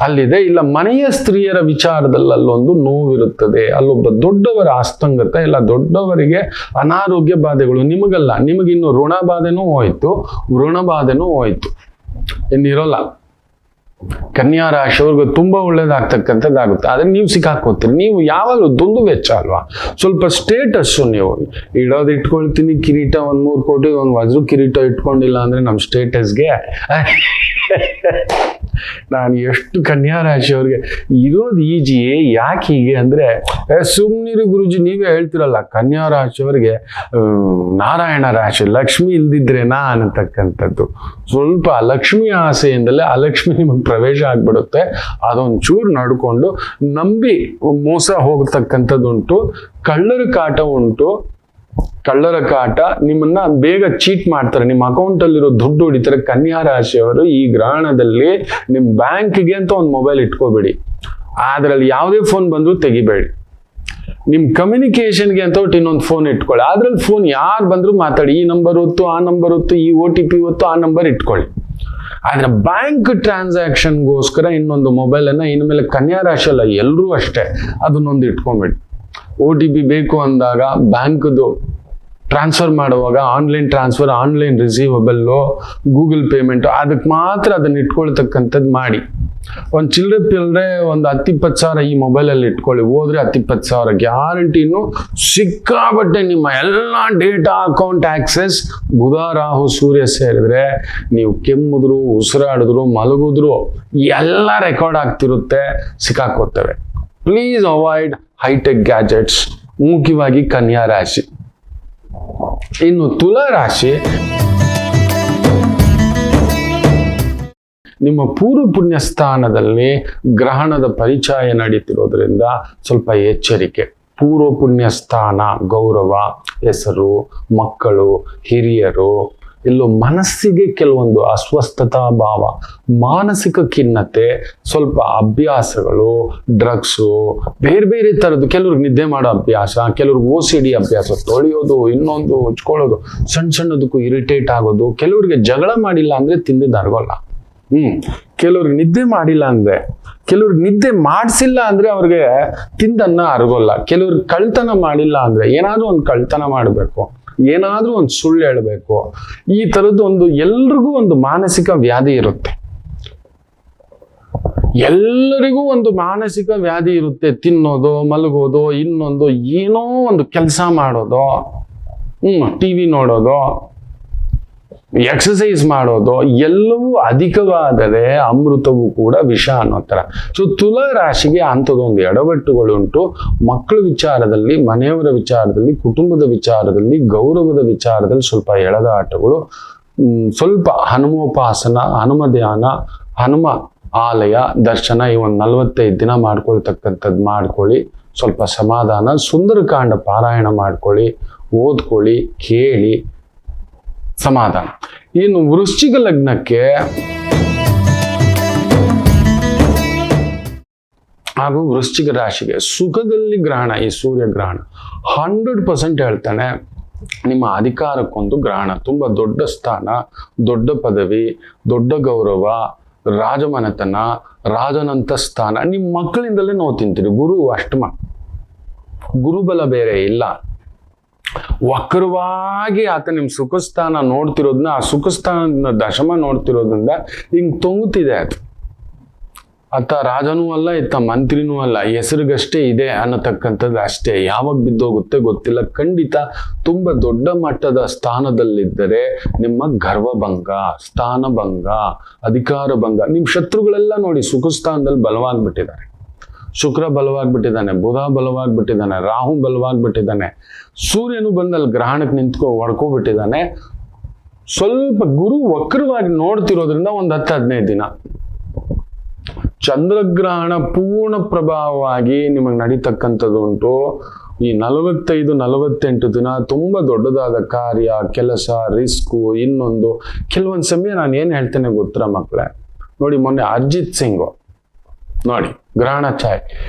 ಅಲ್ಲಿದೆ. ಇಲ್ಲ ಮನೆಯ ಸ್ತ್ರೀಯರ ವಿಚಾರದಲ್ಲಿ ಅಲ್ಲೊಂದು ನೋವಿರುತ್ತದೆ. ಅಲ್ಲೊಬ್ಬ ದೊಡ್ಡವರ ಅಸ್ತಂಗತ, ಇಲ್ಲ ದೊಡ್ಡವರಿಗೆ ಅನಾರೋಗ್ಯ ಬಾಧೆಗಳು. ನಿಮಗಲ್ಲ, ನಿಮಗಿನ್ನು ಋಣ ಬಾಧೆನೂ ಹೋಯ್ತು, ವೃಣ ಬಾಧೆನೂ ಹೋಯ್ತು, ಇನ್ನಿರೋಲ್ಲ. ಕನ್ಯಾ ರಾಶಿಯವ್ರಿಗೆ ತುಂಬಾ ಒಳ್ಳೇದಾಗ್ತಕ್ಕಂಥದ್ದಾಗುತ್ತೆ. ಆದ್ರೆ ನೀವು ಸಿಕ್ಕಾಕೋತೀರಿ. ನೀವು ಯಾವಾಗಲೂ ದುಂದು ವೆಚ್ಚ ಅಲ್ವಾ, ಸ್ವಲ್ಪ ಸ್ಟೇಟಸ್ಸು. ನೀವು ಇಡೋದು ಇಟ್ಕೊಳ್ತೀನಿ ಕಿರೀಟ, 1-3 ಕೋಟಿ ಒಂದು ವಜ್ರ ಕಿರೀಟ ಇಟ್ಕೊಂಡಿಲ್ಲ ಅಂದ್ರೆ ನಮ್ಮ ಸ್ಟೇಟಸ್ಗೆ ನಾನು ಎಷ್ಟು ಕನ್ಯಾ ರಾಶಿಯವ್ರಿಗೆ ಇರೋದು ಈಜಿ, ಯಾಕೆ ಹೀಗೆ ಅಂದರೆ ಸುಮ್ಮನಿರು ಗುರುಜಿ, ನೀವೇ ಹೇಳ್ತಿರಲ್ಲ ಕನ್ಯಾ ರಾಶಿಯವರಿಗೆ ನಾರಾಯಣ ರಾಶಿ, ಲಕ್ಷ್ಮಿ ಇಲ್ದಿದ್ರೇನಾ ಅನ್ನತಕ್ಕಂಥದ್ದು. ಸ್ವಲ್ಪ ಲಕ್ಷ್ಮಿ ಆಸೆಯಿಂದಲೇ ಅಲಕ್ಷ್ಮಿ ನಿಮಗೆ ಪ್ರವೇಶ ಆಗ್ಬಿಡುತ್ತೆ. ಅದೊಂದು ಚೂರು ನಡ್ಕೊಂಡು ನಂಬಿ ಮೋಸ ಹೋಗತಕ್ಕಂಥದ್ದುಂಟು, ಕಳ್ಳರ ಕಾಟ ಉಂಟು. ಕಳ್ಳರ ಕಾಟ ನಿಮ್ಮನ್ನ ಬೇಗ ಚೀಟ್ ಮಾಡ್ತಾರೆ, ನಿಮ್ಮ ಅಕೌಂಟ್ ಅಲ್ಲಿರೋ ದುಡ್ಡು ಹೊಡಿತಾರೆ. ಕನ್ಯಾ ರಾಶಿಯವರು ಈ ಗ್ರಹಣದಲ್ಲಿ ನಿಮ್ಮ ಬ್ಯಾಂಕ್ಗೆ ಅಂತ ಒಂದು ಮೊಬೈಲ್ ಇಟ್ಕೋಬೇಡಿ, ಅದ್ರಲ್ಲಿ ಯಾವುದೇ ಫೋನ್ ಬಂದರೂ ತೆಗಿಬೇಡಿ. ನಿಮ್ಮ ಕಮ್ಯುನಿಕೇಶನ್ಗೆ ಅಂತ ಒಟ್ಟು ಇನ್ನೊಂದು ಫೋನ್ ಇಟ್ಕೊಳ್ಳಿ, ಅದ್ರಲ್ಲಿ ಫೋನ್ ಯಾರು ಬಂದರೂ ಮಾತಾಡಿ, ಈ ನಂಬರ್ ಹೊತ್ತು ಆ ನಂಬರ್ ಹೊತ್ತು, ಈ OTP ಹೊತ್ತು ಆ ನಂಬರ್ ಇಟ್ಕೊಳ್ಳಿ. ಆದ್ರೆ ಬ್ಯಾಂಕ್ ಟ್ರಾನ್ಸಾಕ್ಷನ್ಗೋಸ್ಕರ ಇನ್ನೊಂದು ಮೊಬೈಲನ್ನು ಇನ್ಮೇಲೆ ಕನ್ಯಾ ರಾಶಿ ಅಲ್ಲ, ಎಲ್ಲರೂ ಅಷ್ಟೇ, ಅದನ್ನೊಂದು ಇಟ್ಕೊಂಬೇಡಿ. OTP ಬೇಕು ಅಂದಾಗ ಬ್ಯಾಂಕ್ದು ಟ್ರಾನ್ಸ್ಫರ್ ಮಾಡುವಾಗ ಆನ್ಲೈನ್ ಟ್ರಾನ್ಸ್ಫರ್, ಆನ್ಲೈನ್ ರಿಸೀವಬಲ್ಲು, ಗೂಗಲ್ ಪೇಮೆಂಟು, ಅದಕ್ಕೆ ಮಾತ್ರ ಅದನ್ನು ಇಟ್ಕೊಳ್ತಕ್ಕಂಥದ್ದು ಮಾಡಿ. ಒಂದು ಚಿಲ್ಲರೆ ಒಂದು 10-20 ಸಾವಿರ ಈ ಮೊಬೈಲಲ್ಲಿ ಇಟ್ಕೊಳ್ಳಿ, ಹೋದ್ರೆ 10-20 ಸಾವಿರ ಗ್ಯಾರಂಟಿ. ಇನ್ನು ಸಿಕ್ಕಾಬಟ್ಟೆ ನಿಮ್ಮ ಎಲ್ಲ ಡೇಟಾ, ಅಕೌಂಟ್ ಆಕ್ಸೆಸ್ ಬುಧ ರಾಹು ಸೂರ್ಯ ಸೇರಿದ್ರೆ ನೀವು ಕೆಮ್ಮಿದ್ರು, ಉಸಿರಾಡಿದ್ರು, ಮಲಗಿದ್ರು ಎಲ್ಲ ರೆಕಾರ್ಡ್ ಆಗ್ತಿರುತ್ತೆ, ಸಿಕ್ಕಾಕೋತವೆ. ಪ್ಲೀಸ್ ಅವಾಯ್ಡ್ ಹೈಟೆಕ್ ಗ್ಯಾಜೆಟ್ಸ್, ಮುಖ್ಯವಾಗಿ ಕನ್ಯಾ ರಾಶಿ. ಇನ್ನು ತುಲಾ ರಾಶಿ, ನಿಮ್ಮ ಪೂರ್ವ ಪುಣ್ಯ ಸ್ಥಾನದಲ್ಲಿ ಗ್ರಹಣದ ಪರಿಚಯ ನಡೀತಿರೋದ್ರಿಂದ ಸ್ವಲ್ಪ ಎಚ್ಚರಿಕೆ. ಪೂರ್ವ ಪುಣ್ಯ ಸ್ಥಾನ, ಗೌರವ, ಹೆಸರು, ಮಕ್ಕಳು, ಹಿರಿಯರು, ಇಲ್ಲೂ ಮನಸ್ಸಿಗೆ ಕೆಲವೊಂದು ಅಸ್ವಸ್ಥತಾ ಭಾವ, ಮಾನಸಿಕ ಖಿನ್ನತೆ, ಸ್ವಲ್ಪ ಅಭ್ಯಾಸಗಳು, ಡ್ರಗ್ಸು, ಬೇರೆ ಬೇರೆ ಥರದ್ದು. ಕೆಲವ್ರಿಗೆ ನಿದ್ದೆ ಮಾಡೋ ಅಭ್ಯಾಸ, ಕೆಲವ್ರಿಗೆ OCD ಅಭ್ಯಾಸ, ತೊಳೆಯೋದು, ಇನ್ನೊಂದು ಹಚ್ಕೊಳ್ಳೋದು, ಸಣ್ಣ ಸಣ್ಣದಕ್ಕೂ ಇರಿಟೇಟ್ ಆಗೋದು. ಕೆಲವ್ರಿಗೆ ಜಗಳ ಮಾಡಿಲ್ಲ ಅಂದರೆ ತಿಂದಿದ್ದು ಅರ್ಗೋಲ್ಲ. ಕೆಲವ್ರಿಗೆ ನಿದ್ದೆ ಮಾಡಿಲ್ಲ ಅಂದರೆ, ಕೆಲವ್ರಿಗೆ ನಿದ್ದೆ ಮಾಡಿಸಿಲ್ಲ ಅಂದರೆ ಅವ್ರಿಗೆ ತಿಂದನ್ನ ಅರ್ಗೋಲ್ಲ. ಕೆಲವ್ರಿಗೆ ಕಳ್ತನ ಮಾಡಿಲ್ಲ ಅಂದರೆ, ಏನಾದರೂ ಒಂದು ಕಳ್ತನ ಮಾಡಬೇಕು, ಏನಾದ್ರೂ ಒಂದು ಸುಳ್ಳು ಹೇಳಬೇಕು. ಈ ತರದ್ದು ಒಂದು ಎಲ್ರಿಗೂ ಒಂದು ಮಾನಸಿಕ ವ್ಯಾಧಿ ಇರುತ್ತೆ, ಎಲ್ಲರಿಗೂ ಒಂದು ಮಾನಸಿಕ ವ್ಯಾಧಿ ಇರುತ್ತೆ. ತಿನ್ನೋದು, ಮಲಗೋದು, ಇನ್ನೊಂದು ಏನೋ ಒಂದು ಕೆಲಸ ಮಾಡೋದು, TV ನೋಡೋದು, ಎಕ್ಸಸೈಸ್ ಮಾಡೋದು, ಎಲ್ಲವೂ ಅಧಿಕವಾದರೆ ಅಮೃತವೂ ಕೂಡ ವಿಷ ಅನ್ನೋ ಥರ. ಸೊ ತುಲಾ ರಾಶಿಗೆ ಅಂಥದ್ದೊಂದು ಎಡವಟ್ಟುಗಳುಂಟು. ಮಕ್ಕಳ ವಿಚಾರದಲ್ಲಿ, ಮನೆಯವರ ವಿಚಾರದಲ್ಲಿ, ಕುಟುಂಬದ ವಿಚಾರದಲ್ಲಿ, ಗೌರವದ ವಿಚಾರದಲ್ಲಿ ಸ್ವಲ್ಪ ಎಳೆದಾಟಗಳು. ಸ್ವಲ್ಪ ಹನುಮೋಪಾಸನ, ಹನುಮ ಧ್ಯಾನ, ಹನುಮ ಆಲಯ ದರ್ಶನ ಈ ಒಂದು 45 ದಿನ ಮಾಡ್ಕೊಳ್ತಕ್ಕಂಥದ್ದು ಮಾಡ್ಕೊಳ್ಳಿ. ಸ್ವಲ್ಪ ಸಮಾಧಾನ. ಸುಂದರಕಾಂಡ ಪಾರಾಯಣ ಮಾಡ್ಕೊಳ್ಳಿ, ಓದ್ಕೊಳ್ಳಿ, ಕೇಳಿ, ಸಮಾಧಾನ. ಇನ್ನು ವೃಶ್ಚಿಕ ಲಗ್ನಕ್ಕೆ ಹಾಗೂ ವೃಶ್ಚಿಕ ರಾಶಿಗೆ ಸುಖದಲ್ಲಿ ಗ್ರಹಣ, ಈ ಸೂರ್ಯಗ್ರಹಣ 100% ಹೇಳ್ತಾನೆ. ನಿಮ್ಮ ಅಧಿಕಾರಕ್ಕೊಂದು ಗ್ರಹಣ, ತುಂಬ ದೊಡ್ಡ ಸ್ಥಾನ, ದೊಡ್ಡ ಪದವಿ, ದೊಡ್ಡ ಗೌರವ, ರಾಜಮನೆತನ, ರಾಜನಂತ ಸ್ಥಾನ. ನಿಮ್ಮ ಮಕ್ಕಳಿಂದಲೇ ನೋವು ತಿಂತೀರಿ. ಗುರು ಅಷ್ಟಮ, ಗುರುಬಲ ಬೇರೆ ಇಲ್ಲ. ವಕ್ರವಾಗಿ ಆತ ನಿಮ್ಮ ಸುಖಸ್ಥಾನ ನೋಡ್ತಿರೋದನ್ನ, ಆ ಸುಖಸ್ಥಾನದ ದಶಮ ನೋಡ್ತಿರೋದ್ರಿಂದ ಹಿಂಗ್ ತೊಂಗುತ್ತಿದೆ. ಅದು ಆತ ರಾಜನೂ ಅಲ್ಲ, ಇತ್ತ ಮಂತ್ರಿನೂ ಅಲ್ಲ, ಹೆಸರಿಗಷ್ಟೇ ಇದೆ ಅನ್ನತಕ್ಕಂಥದ್ದು ಅಷ್ಟೇ. ಯಾವಾಗ ಬಿದ್ದೋಗುತ್ತೆ ಗೊತ್ತಿಲ್ಲ. ಖಂಡಿತ ತುಂಬ ದೊಡ್ಡ ಮಟ್ಟದ ಸ್ಥಾನದಲ್ಲಿದ್ದರೆ ನಿಮ್ಮ ಗರ್ವಭಂಗ, ಸ್ಥಾನಭಂಗ, ಅಧಿಕಾರ ಭಂಗ. ನಿಮ್ಮ ಶತ್ರುಗಳೆಲ್ಲ ನೋಡಿ ಸುಖಸ್ಥಾನದಲ್ಲಿ ಬಲವಾಗ್ಬಿಟ್ಟಿದ್ದಾರೆ. ಶುಕ್ರ ಬಲವಾಗ್ಬಿಟ್ಟಿದ್ದಾನೆ, ಬುಧ ಬಲವಾಗ್ಬಿಟ್ಟಿದ್ದಾನೆ, ರಾಹು ಬಲವಾಗ್ಬಿಟ್ಟಿದ್ದಾನೆ, ಸೂರ್ಯನು ಬಂದಲ್ಲಿ ಗ್ರಹಣಕ್ಕೆ ಹೊಡ್ಕೊಬಿಟ್ಟಿದ್ದಾನೆ. ಸ್ವಲ್ಪ ಗುರು ವಕ್ರವಾಗಿ ನೋಡ್ತಿರೋದ್ರಿಂದ ಒಂದು 10-15 ದಿನ ಚಂದ್ರಗ್ರಹಣ ಪೂರ್ಣ ಪ್ರಭಾವವಾಗಿ ನಿಮಗೆ ನಡೀತಕ್ಕಂಥದ್ದು ಉಂಟು. ಈ 45-48 ದಿನ ತುಂಬ ದೊಡ್ಡದಾದ ಕಾರ್ಯ, ಕೆಲಸ, ರಿಸ್ಕು, ಇನ್ನೊಂದು. ಕೆಲವೊಂದು ಸಮಯ ನಾನು ಏನು ಹೇಳ್ತೇನೆ ಗೊತ್ತರ ಮಕ್ಕಳೇ, ನೋಡಿ ಮೊನ್ನೆ ಅರ್ಜಿತ್ ಸಿಂಗು ನೋಡಿ ಗ್ರಹಣ ಛಾಯೆ,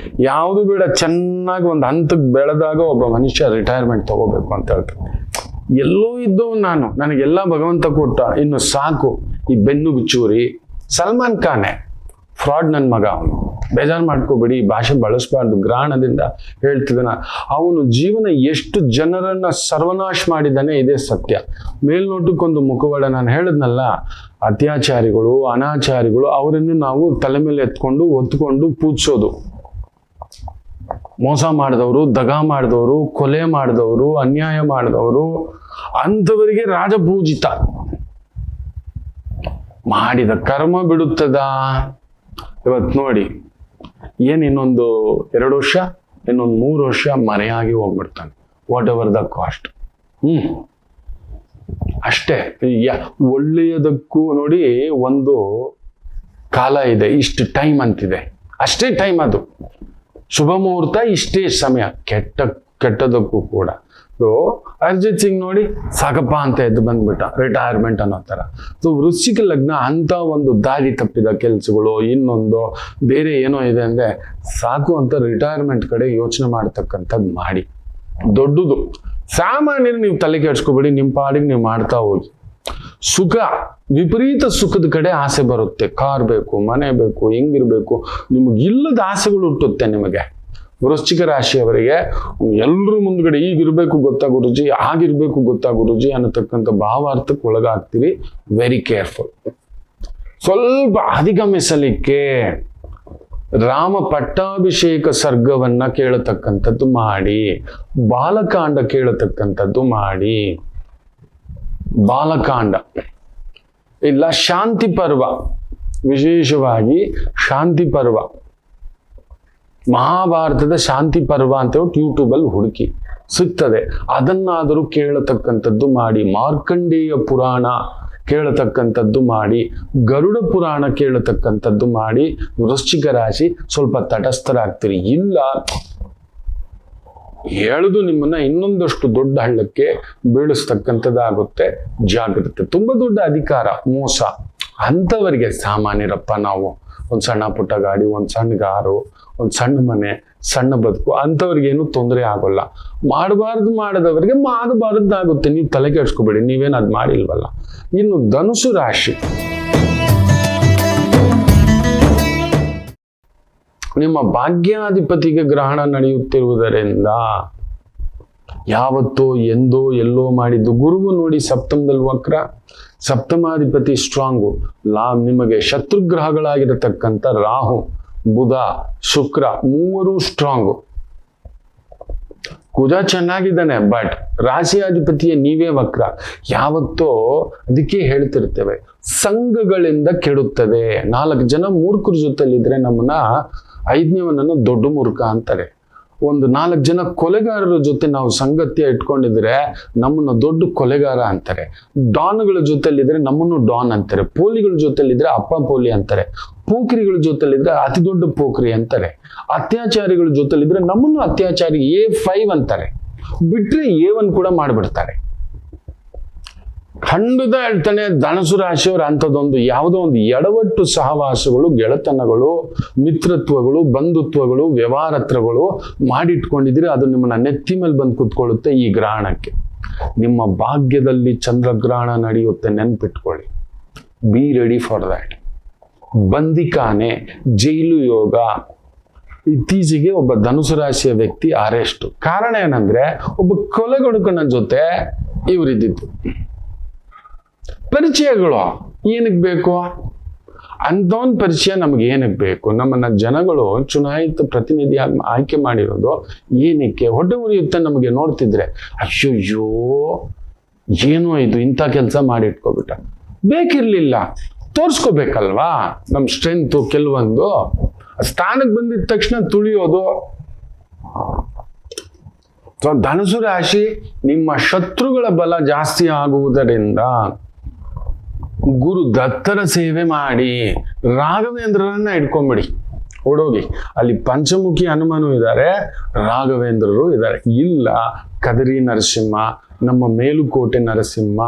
ಯಾವುದು ಬೇಡ, ಚೆನ್ನಾಗಿ ಒಂದು ಹಂತಕ್ಕೆ ಬೆಳೆದಾಗ ಒಬ್ಬ ಮನುಷ್ಯ ರಿಟೈರ್ಮೆಂಟ್ ತಗೋಬೇಕು ಅಂತ ಹೇಳ್ತಾರೆ. ಎಲ್ಲೋ ಇದ್ದವು ನಾನು, ನನಗೆಲ್ಲ ಭಗವಂತ ಕೊಟ್ಟ, ಇನ್ನು ಸಾಕು ಈ ಬೆನ್ನು ಚೂರಿ. ಸಲ್ಮಾನ್ ಖಾನೆ ಫ್ರಾಡ್ ನನ್ನ ಮಗ, ಅವನು ಬೇಜಾರು ಮಾಡ್ಕೋಬೇಡಿ, ಭಾಷೆ ಬಳಸಬಾರ್ದು. ಗ್ರಹಣದಿಂದ ಹೇಳ್ತಿದ್ದಾನ, ಅವನು ಜೀವನ ಎಷ್ಟು ಜನರನ್ನ ಸರ್ವನಾಶ ಮಾಡಿದ್ದಾನೆ, ಇದೇ ಸತ್ಯ. ಮೇಲ್ನೋಟಕ್ಕೊಂದು ಮುಖವಾಡ. ನಾನು ಹೇಳಿದ್ನಲ್ಲ, ಅತ್ಯಾಚಾರಿಗಳು, ಅನಾಚಾರಿಗಳು, ಅವರನ್ನು ನಾವು ತಲೆ ಮೇಲೆ ಎತ್ಕೊಂಡು ಒತ್ಕೊಂಡು ಪೂಜಿಸೋದು. ಮೋಸ ಮಾಡಿದವರು, ದಗಾ ಮಾಡಿದವರು, ಕೊಲೆ ಮಾಡಿದವರು, ಅನ್ಯಾಯ ಮಾಡಿದವರು, ಅಂಥವರಿಗೆ ರಾಜಪೂಜಿತ. ಮಾಡಿದ ಕರ್ಮ ಬಿಡುತ್ತದ? ಇವತ್ತು ನೋಡಿ ಏನ್ ಇನ್ನೊಂದು 2 ವರ್ಷ, ಇನ್ನೊಂದು 3 ವರ್ಷ ಮರೆಯಾಗಿ ಹೋಗ್ಬಿಡ್ತಾನೆ, ವಾಟ್ ಎವರ್ ದ ಕಾಸ್ಟ್. ಅಷ್ಟೇ. ಒಳ್ಳೆಯದಕ್ಕೂ ನೋಡಿ ಒಂದು ಕಾಲ ಇದೆ, ಇಷ್ಟು ಟೈಮ್ ಅಂತಿದೆ, ಅಷ್ಟೇ ಟೈಮ್ ಅದು. ಶುಭ ಮುಹೂರ್ತ ಇಷ್ಟೇ ಸಮಯ, ಕೆಟ್ಟದಕ್ಕೂ ಕೂಡ. ಸೊ ಅರ್ಜಿತ್ ಸಿಂಗ್ ನೋಡಿ ಸಾಕಪ್ಪ ಅಂತ ಎದ್ದು ಬಂದ್ಬಿಟ್ಟ, ರಿಟೈರ್ಮೆಂಟ್ ಅನ್ನೋ ಥರ. ಸೊ ವೃಶ್ಚಿಕ ಲಗ್ನ ಅಂತ ಒಂದು ದಾರಿ ತಪ್ಪಿದ ಕೆಲಸಗಳು, ಇನ್ನೊಂದು ಬೇರೆ ಏನೋ ಇದೆ ಅಂದರೆ ಸಾಕು ಅಂತ ರಿಟೈರ್ಮೆಂಟ್ ಕಡೆ ಯೋಚನೆ ಮಾಡ್ತಕ್ಕಂಥದ್ದು ಮಾಡಿ. ದೊಡ್ಡದು ಸಾಮಾನ್ಯರು ನೀವು ತಲೆ ಕೆಡ್ಸ್ಕೊಬೇಡಿ, ನಿಮ್ಮ ಪಾಡಿಗೆ ನೀವು ಮಾಡ್ತಾ ಹೋಗಿ. ಸುಖ, ವಿಪರೀತ ಸುಖದ ಕಡೆ ಆಸೆ ಬರುತ್ತೆ. ಕಾರ್ ಬೇಕು, ಮನೆ ಬೇಕು, ಹೆಂಗಿರ್ಬೇಕು, ನಿಮಗೆ ಇಲ್ಲದ ಆಸೆಗಳು ಹುಟ್ಟುತ್ತೆ ನಿಮಗೆ. ವೃಶ್ಚಿಕ ರಾಶಿಯವರಿಗೆ ಎಲ್ಲರೂ ಮುಂದ್ಗಡೆ ಈಗಿರ್ಬೇಕು ಗೊತ್ತಾ ಗುರುಜಿ, ಆಗಿರ್ಬೇಕು ಗೊತ್ತಾ ಗುರುಜಿ ಅನ್ನತಕ್ಕಂಥ ಭಾವಾರ್ಥಕ್ಕೆ ಒಳಗಾಗ್ತೀರಿ. Very careful. ಸ್ವಲ್ಪ ಅಧಿಗಮಿಸಲಿಕ್ಕೆ ರಾಮ ಪಟ್ಟಾಭಿಷೇಕ ಸರ್ಗವನ್ನ ಕೇಳತಕ್ಕಂಥದ್ದು ಮಾಡಿ, ಬಾಲಕಾಂಡ ಕೇಳತಕ್ಕಂಥದ್ದು ಮಾಡಿ. ಬಾಲಕಾಂಡ ಇಲ್ಲ ಶಾಂತಿ ಪರ್ವ, ವಿಶೇಷವಾಗಿ ಶಾಂತಿ ಪರ್ವ, ಮಹಾಭಾರತದ ಶಾಂತಿ ಪರ್ವ ಅಂತ ಯೂಟ್ಯೂಬಲ್ಲಿ ಹುಡುಕಿ ಸಿಗ್ತದೆ. ಅದನ್ನಾದರೂ ಕೇಳತಕ್ಕಂಥದ್ದು ಮಾಡಿ. ಮಾರ್ಕಂಡೇಯ ಪುರಾಣ ಕೇಳತಕ್ಕಂಥದ್ದು ಮಾಡಿ, ಗರುಡ ಪುರಾಣ ಕೇಳತಕ್ಕಂಥದ್ದು ಮಾಡಿ. ವೃಶ್ಚಿಕ ರಾಶಿ ಸ್ವಲ್ಪ ತಟಸ್ಥರಾಗ್ತೀರಿ. ಇಲ್ಲ ಹೇಳುದು ನಿಮ್ಮನ್ನ ಇನ್ನೊಂದಷ್ಟು ದೊಡ್ಡ ಹಳ್ಳಕ್ಕೆ ಬೀಳಿಸ್ತಕ್ಕಂಥದ್ದಾಗುತ್ತೆ. ಜಾಗ್ರತೆ. ತುಂಬಾ ದೊಡ್ಡ ಅಧಿಕಾರ, ಮೋಸ ಅಂಥವರಿಗೆ ಸಾಮಾನ್ಯರಪ್ಪ ನಾವು. ಒಂದು ಸಣ್ಣ ಪುಟ್ಟ ಗಾಡಿ, ಒಂದು ಸಣ್ಣ ಕಾರು, ಒಂದು ಸಣ್ಣ ಮನೆ, ಸಣ್ಣ ಬದುಕು, ಅಂಥವ್ರಿಗೇನು ತೊಂದರೆ ಆಗೋಲ್ಲ. ಮಾಡಬಾರ್ದು ಮಾಡದವರಿಗೆ ಆಗಬಾರ್ದಾಗುತ್ತೆ. ನೀವು ತಲೆ ಕೆಡ್ಸ್ಕೊಬೇಡಿ, ನೀವೇನು ಅದು ಮಾಡಿಲ್ವಲ್ಲ. ಇನ್ನು ಧನುಸು ರಾಶಿ, ನಿಮ್ಮ ಭಾಗ್ಯಾಧಿಪತಿಗೆ ಗ್ರಹಣ ನಡೆಯುತ್ತಿರುವುದರಿಂದ ಯಾವತ್ತೋ ಎಂದೋ ಎಲ್ಲೋ ಮಾಡಿದ್ದು ಗುರುವು ನೋಡಿ ಸಪ್ತಮದಲ್ಲಿ ವಕ್ರ, ಸಪ್ತಮಾಧಿಪತಿ ಸ್ಟ್ರಾಂಗು. ನಿಮಗೆ ಶತ್ರುಗ್ರಹಗಳಾಗಿರತಕ್ಕಂಥ ರಾಹು, ಬುಧ, ಶುಕ್ರ ಮೂವರು ಸ್ಟ್ರಾಂಗು. ಕುಜ ಚೆನ್ನಾಗಿದ್ದಾನೆ, ಬಟ್ ರಾಶಿಯಾಧಿಪತಿಯ ನೀವೇ ವಕ್ರ. ಯಾವತ್ತೋ ಅದಕ್ಕೆ ಹೇಳ್ತಿರ್ತೇವೆ, ಸಂಘಗಳಿಂದ ಕೆಡುತ್ತದೆ. 4 ಜನ ಮೂರ್ಖರ ಜೊತೆಲಿದ್ರೆ ನಮ್ಮನ್ನ 5ನೇವನನ್ನು ದೊಡ್ಡ ಮೂರ್ಖ ಅಂತಾರೆ. ಒಂದು 4 ಜನ ಕೊಲೆಗಾರರ ಜೊತೆ ನಾವು ಸಂಗತಿಯ ಇಟ್ಕೊಂಡಿದ್ರೆ ನಮ್ಮನ್ನು ದೊಡ್ಡ ಕೊಲೆಗಾರ ಅಂತಾರೆ. ಡಾನ್ಗಳ ಜೊತೆಲಿದ್ರೆ ನಮ್ಮನ್ನು ಡಾನ್ ಅಂತಾರೆ. ಪೋಲಿಗಳ ಜೊತೆಲಿದ್ರೆ ಅಪ್ಪ ಪೋಲಿ ಅಂತಾರೆ. ಪೋಖ್ರಿಗಳ ಜೊತೆಲಿದ್ರೆ ಅತಿ ದೊಡ್ಡ ಪೋಖ್ರಿ ಅಂತಾರೆ. ಅತ್ಯಾಚಾರಿಗಳ ಜೊತೆಲಿದ್ರೆ ನಮ್ಮನ್ನು ಅತ್ಯಾಚಾರಿ A5 ಅಂತಾರೆ. ಬಿಟ್ರೆ A1 ಕೂಡ ಮಾಡಿಬಿಡ್ತಾರೆ. ಖಂಡಿತ ಹೇಳ್ತಾನೆ ಧನುಸು ರಾಶಿಯವರು ಅಂಥದ್ದೊಂದು ಯಾವುದೋ ಒಂದು ಎಡವಟ್ಟು ಸಹವಾಸಗಳು, ಗೆಳೆತನಗಳು, ಮಿತ್ರತ್ವಗಳು, ಬಂಧುತ್ವಗಳು, ವ್ಯವಹಾರತ್ರಗಳು ಮಾಡಿಟ್ಕೊಂಡಿದ್ರೆ ಅದು ನಿಮ್ಮನ್ನ ನೆತ್ತಿ ಮೇಲೆ ಬಂದು ಕೂತ್ಕೊಳ್ಳುತ್ತೆ. ಈ ಗ್ರಹಣಕ್ಕೆ ನಿಮ್ಮ ಭಾಗ್ಯದಲ್ಲಿ ಚಂದ್ರಗ್ರಹಣ ನಡೆಯುತ್ತೆ, ನೆನ್ಪಿಟ್ಕೊಳ್ಳಿ. Be ready for that. ಬಂದಿಖಾನೆ, ಜೈಲು ಯೋಗ. ಇತ್ತೀಚೆಗೆ ಒಬ್ಬ ಧನುಸು ರಾಶಿಯ ವ್ಯಕ್ತಿ ಅರೆಸ್ಟ್. ಕಾರಣ ಏನಂದ್ರೆ ಒಬ್ಬ ಕೊಲೆಗಡುಕನ ಜೊತೆ ಇವರಿದ್ದಿತ್ತು. ಪರಿಚಯಗಳು ಏನಕ್ಕೆ ಬೇಕು? ಅಂಥವನ್ ಪರಿಚಯ ನಮ್ಗೆ ಏನಕ್ಕೆ ಬೇಕು? ನಮ್ಮನ್ನ ಜನಗಳು ಚುನಾಯಿತ ಪ್ರತಿನಿಧಿಯಾಗಿ ಆಯ್ಕೆ ಮಾಡಿರೋದು ಏನಕ್ಕೆ? ಹೊಟ್ಟೆ ಉರಿಯುತ್ತೆ ನಮಗೆ ನೋಡ್ತಿದ್ರೆ. ಅಯ್ಯೋ ಏನೋ ಇದು ಇಂಥ ಕೆಲಸ ಮಾಡಿಟ್ಕೊಬಿಟ್ಟ. ಬೇಕಿರ್ಲಿಲ್ಲ, ತೋರ್ಸ್ಕೋಬೇಕಲ್ವಾ ನಮ್ಮ ಸ್ಟ್ರೆಂತು. ಕೆಲವೊಂದು ಸ್ಥಾನಕ್ಕೆ ಬಂದಿದ ತಕ್ಷಣ ತುಳಿಯೋದು. ಸೊ ಧನುಸು ರಾಶಿ, ನಿಮ್ಮ ಶತ್ರುಗಳ ಬಲ ಜಾಸ್ತಿ ಆಗುವುದರಿಂದ ಗುರು ದತ್ತರ ಸೇವೆ ಮಾಡಿ. ರಾಘವೇಂದ್ರರನ್ನ ಇಟ್ಕೊಂಡ್ಬಿಡಿ, ಓಡೋಗಿ. ಅಲ್ಲಿ ಪಂಚಮುಖಿ ಹನುಮನು ಇದ್ದಾರೆ, ರಾಘವೇಂದ್ರರು ಇದ್ದಾರೆ. ಇಲ್ಲ ಕದರಿ ನರಸಿಂಹ, ನಮ್ಮ ಮೇಲುಕೋಟೆ ನರಸಿಂಹ,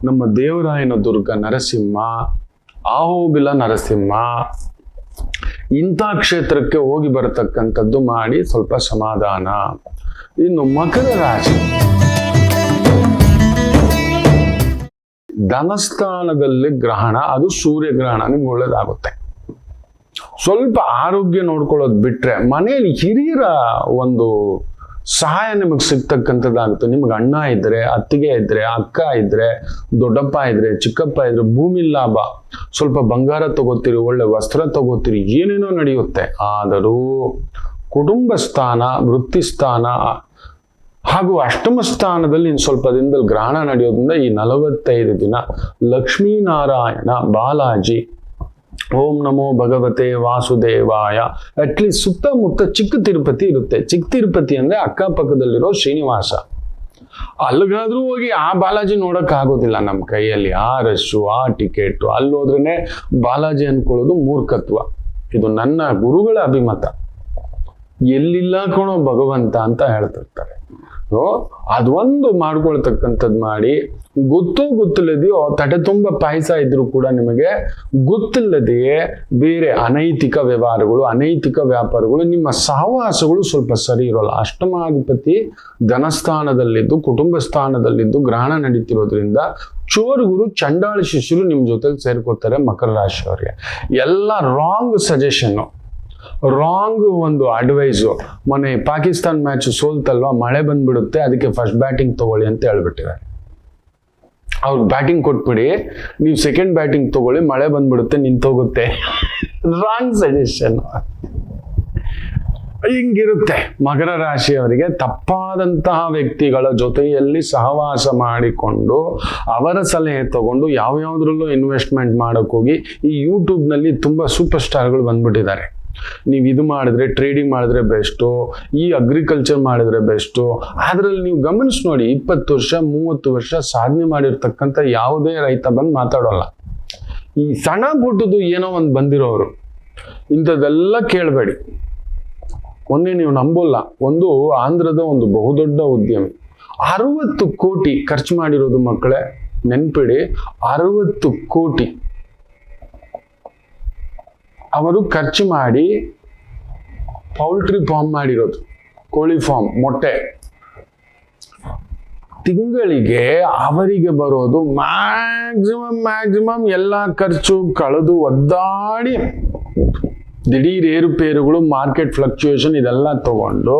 ನಮ್ಮ ದೇವರಾಯನ ದುರ್ಗ ನರಸಿಂಹ, ಆಹೋಬಿಲ ನರಸಿಂಹ, ಇಂಥ ಕ್ಷೇತ್ರಕ್ಕೆ ಹೋಗಿ ಬರತಕ್ಕಂಥದ್ದು ಮಾಡಿ ಸ್ವಲ್ಪ ಸಮಾಧಾನ. ಇನ್ನು ಮಕರ ರಾಶಿ, ಧನಸ್ಥಾನದಲ್ಲಿ ಗ್ರಹಣ, ಅದು ಸೂರ್ಯಗ್ರಹಣ. ನಿಮ್ಗೆ ಒಳ್ಳೇದಾಗುತ್ತೆ. ಸ್ವಲ್ಪ ಆರೋಗ್ಯ ನೋಡ್ಕೊಳ್ಳೋದು ಬಿಟ್ರೆ ಮನೆಯಲ್ಲಿ ಹಿರಿಯರ ಒಂದು ಸಹಾಯ ನಿಮಗೆ ಸಿಗ್ತಕ್ಕಂಥದ್ದಾಗುತ್ತೆ. ನಿಮ್ಗೆ ಅಣ್ಣ ಇದ್ರೆ, ಅತ್ತಿಗೆ ಇದ್ರೆ, ಅಕ್ಕ ಇದ್ರೆ, ದೊಡ್ಡಪ್ಪ ಇದ್ರೆ, ಚಿಕ್ಕಪ್ಪ ಇದ್ರೆ ಭೂಮಿ ಲಾಭ, ಸ್ವಲ್ಪ ಬಂಗಾರ ತಗೋತೀರಿ, ಒಳ್ಳೆ ವಸ್ತ್ರ ತಗೋತೀರಿ, ಏನೇನೋ ನಡೆಯುತ್ತೆ. ಆದರೂ ಕುಟುಂಬ ಸ್ಥಾನ, ವೃತ್ತಿ ಸ್ಥಾನ ಹಾಗೂ ಅಷ್ಟಮ ಸ್ಥಾನದಲ್ಲಿ ಇನ್ನು ಸ್ವಲ್ಪ ದಿನದಲ್ಲಿ ಗ್ರಹಣ ನಡೆಯೋದ್ರಿಂದ ಈ 45 ದಿನ ಲಕ್ಷ್ಮೀನಾರಾಯಣ, ಬಾಲಾಜಿ ಓಂ ನಮೋ ಭಗವತೆ ವಾಸುದೇವಾಯ. ಅಟ್ಲೀಸ್ಟ್ ಸುತ್ತಮುತ್ತ ಚಿಕ್ಕ ತಿರುಪತಿ ಇರುತ್ತೆ. ಚಿಕ್ಕ ತಿರುಪತಿ ಅಂದ್ರೆ ಅಕ್ಕಪಕ್ಕದಲ್ಲಿರೋ ಶ್ರೀನಿವಾಸ. ಅಲ್ಲಿಗಾದ್ರೂ ಹೋಗಿ ಆ ಬಾಲಾಜಿ ನೋಡಕ್ ಆಗೋದಿಲ್ಲ ನಮ್ಮ ಕೈಯಲ್ಲಿ. ಆ ರಶ್ಶು, ಆ ಟಿಕೆಟ್, ಅಲ್ಲಿ ಹೋದ್ರೇನೆ ಬಾಲಾಜಿ ಅನ್ಕೊಳ್ಳೋದು ಮೂರ್ಖತ್ವ. ಇದು ನನ್ನ ಗುರುಗಳ ಅಭಿಮತ. ಎಲ್ಲಿಲ್ಲ ಕಣೋ ಭಗವಂತ ಅಂತ ಹೇಳ್ತಿರ್ತಾರೆ. ಅದೊಂದು ಮಾಡ್ಕೊಳ್ತಕ್ಕಂಥದ್ದು ಮಾಡಿ, ಗೊತ್ತಿಲ್ಲದೆಯೋ ತಟೆ ತುಂಬ ಪಾಯಸ ಇದ್ರೂ ಕೂಡ ನಿಮಗೆ ಗೊತ್ತಿಲ್ಲದೆಯೇ ಬೇರೆ ಅನೈತಿಕ ವ್ಯವಹಾರಗಳು, ಅನೈತಿಕ ವ್ಯಾಪಾರಗಳು, ನಿಮ್ಮ ಸಹವಾಸಗಳು ಸ್ವಲ್ಪ ಸರಿ ಇರೋಲ್ಲ. ಅಷ್ಟಮಾಧಿಪತಿ ಧನಸ್ಥಾನದಲ್ಲಿದ್ದು, ಕುಟುಂಬ ಸ್ಥಾನದಲ್ಲಿದ್ದು ಗ್ರಹಣ ನಡೀತಿರೋದ್ರಿಂದ ಚೋರುಗುರು ಚಂಡಾಳ ಶಿಷ್ಯರು ನಿಮ್ಮ ಜೊತೆಲಿ ಸೇರ್ಕೋತಾರೆ. ಮಕರ ರಾಶಿಯವರಿಗೆ ಎಲ್ಲ ರಾಂಗ್ ಸಜೆಷನ್ನು, ರಾಂಗ್ ಒಂದು ಅಡ್ವೈಸು. ಮೊನ್ನೆ ಪಾಕಿಸ್ತಾನ್ ಮ್ಯಾಚ್ ಸೋಲ್ತಲ್ವಾ, ಮಳೆ ಬಂದ್ಬಿಡುತ್ತೆ, ಅದಕ್ಕೆ ಫಸ್ಟ್ ಬ್ಯಾಟಿಂಗ್ ತಗೊಳ್ಳಿ ಅಂತ ಹೇಳ್ಬಿಟ್ಟಿದ್ದಾರೆ. ಅವ್ರಿಗೆ ಬ್ಯಾಟಿಂಗ್ ಕೊಟ್ಬಿಡಿ, ನೀವು ಸೆಕೆಂಡ್ ಬ್ಯಾಟಿಂಗ್ ತಗೊಳ್ಳಿ, ಮಳೆ ಬಂದ್ಬಿಡುತ್ತೆ, ನಿಂತೋಗುತ್ತೆ. Wrong suggestion. ಹಿಂಗಿರುತ್ತೆ ಮಕರ ರಾಶಿಯವರಿಗೆ. ತಪ್ಪಾದಂತಹ ವ್ಯಕ್ತಿಗಳ ಜೊತೆಯಲ್ಲಿ ಸಹವಾಸ ಮಾಡಿಕೊಂಡು ಅವರ ಸಲಹೆ ತಗೊಂಡು ಯಾವ್ಯಾವ್ದ್ರಲ್ಲೂ ಇನ್ವೆಸ್ಟ್ಮೆಂಟ್ ಮಾಡಕ್ ಹೋಗಿ ಈ ಯೂಟ್ಯೂಬ್ನಲ್ಲಿ ತುಂಬಾ ಸೂಪರ್ ಸ್ಟಾರ್ಗಳು ಬಂದ್ಬಿಟ್ಟಿದ್ದಾರೆ. ನೀವು ಇದು ಮಾಡಿದ್ರೆ, ಟ್ರೇಡಿಂಗ್ ಮಾಡಿದ್ರೆ ಬೆಸ್ಟು, ಈ ಅಗ್ರಿಕಲ್ಚರ್ ಮಾಡಿದ್ರೆ ಬೆಸ್ಟು. ಅದ್ರಲ್ಲಿ ನೀವು ಗಮನಿಸಿ ನೋಡಿ, 20 ವರ್ಷ 30 ವರ್ಷ ಸಾಧನೆ ಮಾಡಿರ್ತಕ್ಕಂಥ ಯಾವುದೇ ರೈತ ಬಂದು ಮಾತಾಡೋಲ್ಲ. ಈ ಸಣ್ಣ ಪುಟ್ಟದು ಏನೋ ಒಂದು ಬಂದಿರೋರು ಇಂಥದ್ದೆಲ್ಲ ಕೇಳಬೇಡಿ. ಮೊನ್ನೆ ನೀವು ನಂಬೋಲ್ಲ, ಒಂದು ಆಂಧ್ರದ ಒಂದು ಬಹುದೊಡ್ಡ ಉದ್ಯಮಿ 60 ಕೋಟಿ ಖರ್ಚು ಮಾಡಿರೋದು. ಮಕ್ಕಳೇ ನೆನ್ಪಿಡಿ, 60 ಕೋಟಿ ಅವರು ಖರ್ಚು ಮಾಡಿ ಪೌಲ್ಟ್ರಿ ಫಾರ್ಮ್ ಮಾಡಿರೋದು, ಕೋಳಿ ಫಾರ್ಮ್, ಮೊಟ್ಟೆ. ತಿಂಗಳಿಗೆ ಅವರಿಗೆ ಬರೋದು ಮ್ಯಾಕ್ಸಿಮಮ್ ಎಲ್ಲ ಖರ್ಚು ಕಳೆದು ಒದ್ದಾಡಿ ದಿಢೀರ್ ಏರುಪೇರುಗಳು, ಮಾರ್ಕೆಟ್ ಫ್ಲಕ್ಚುಯೇಷನ್ ಇದೆಲ್ಲ ತಗೊಂಡು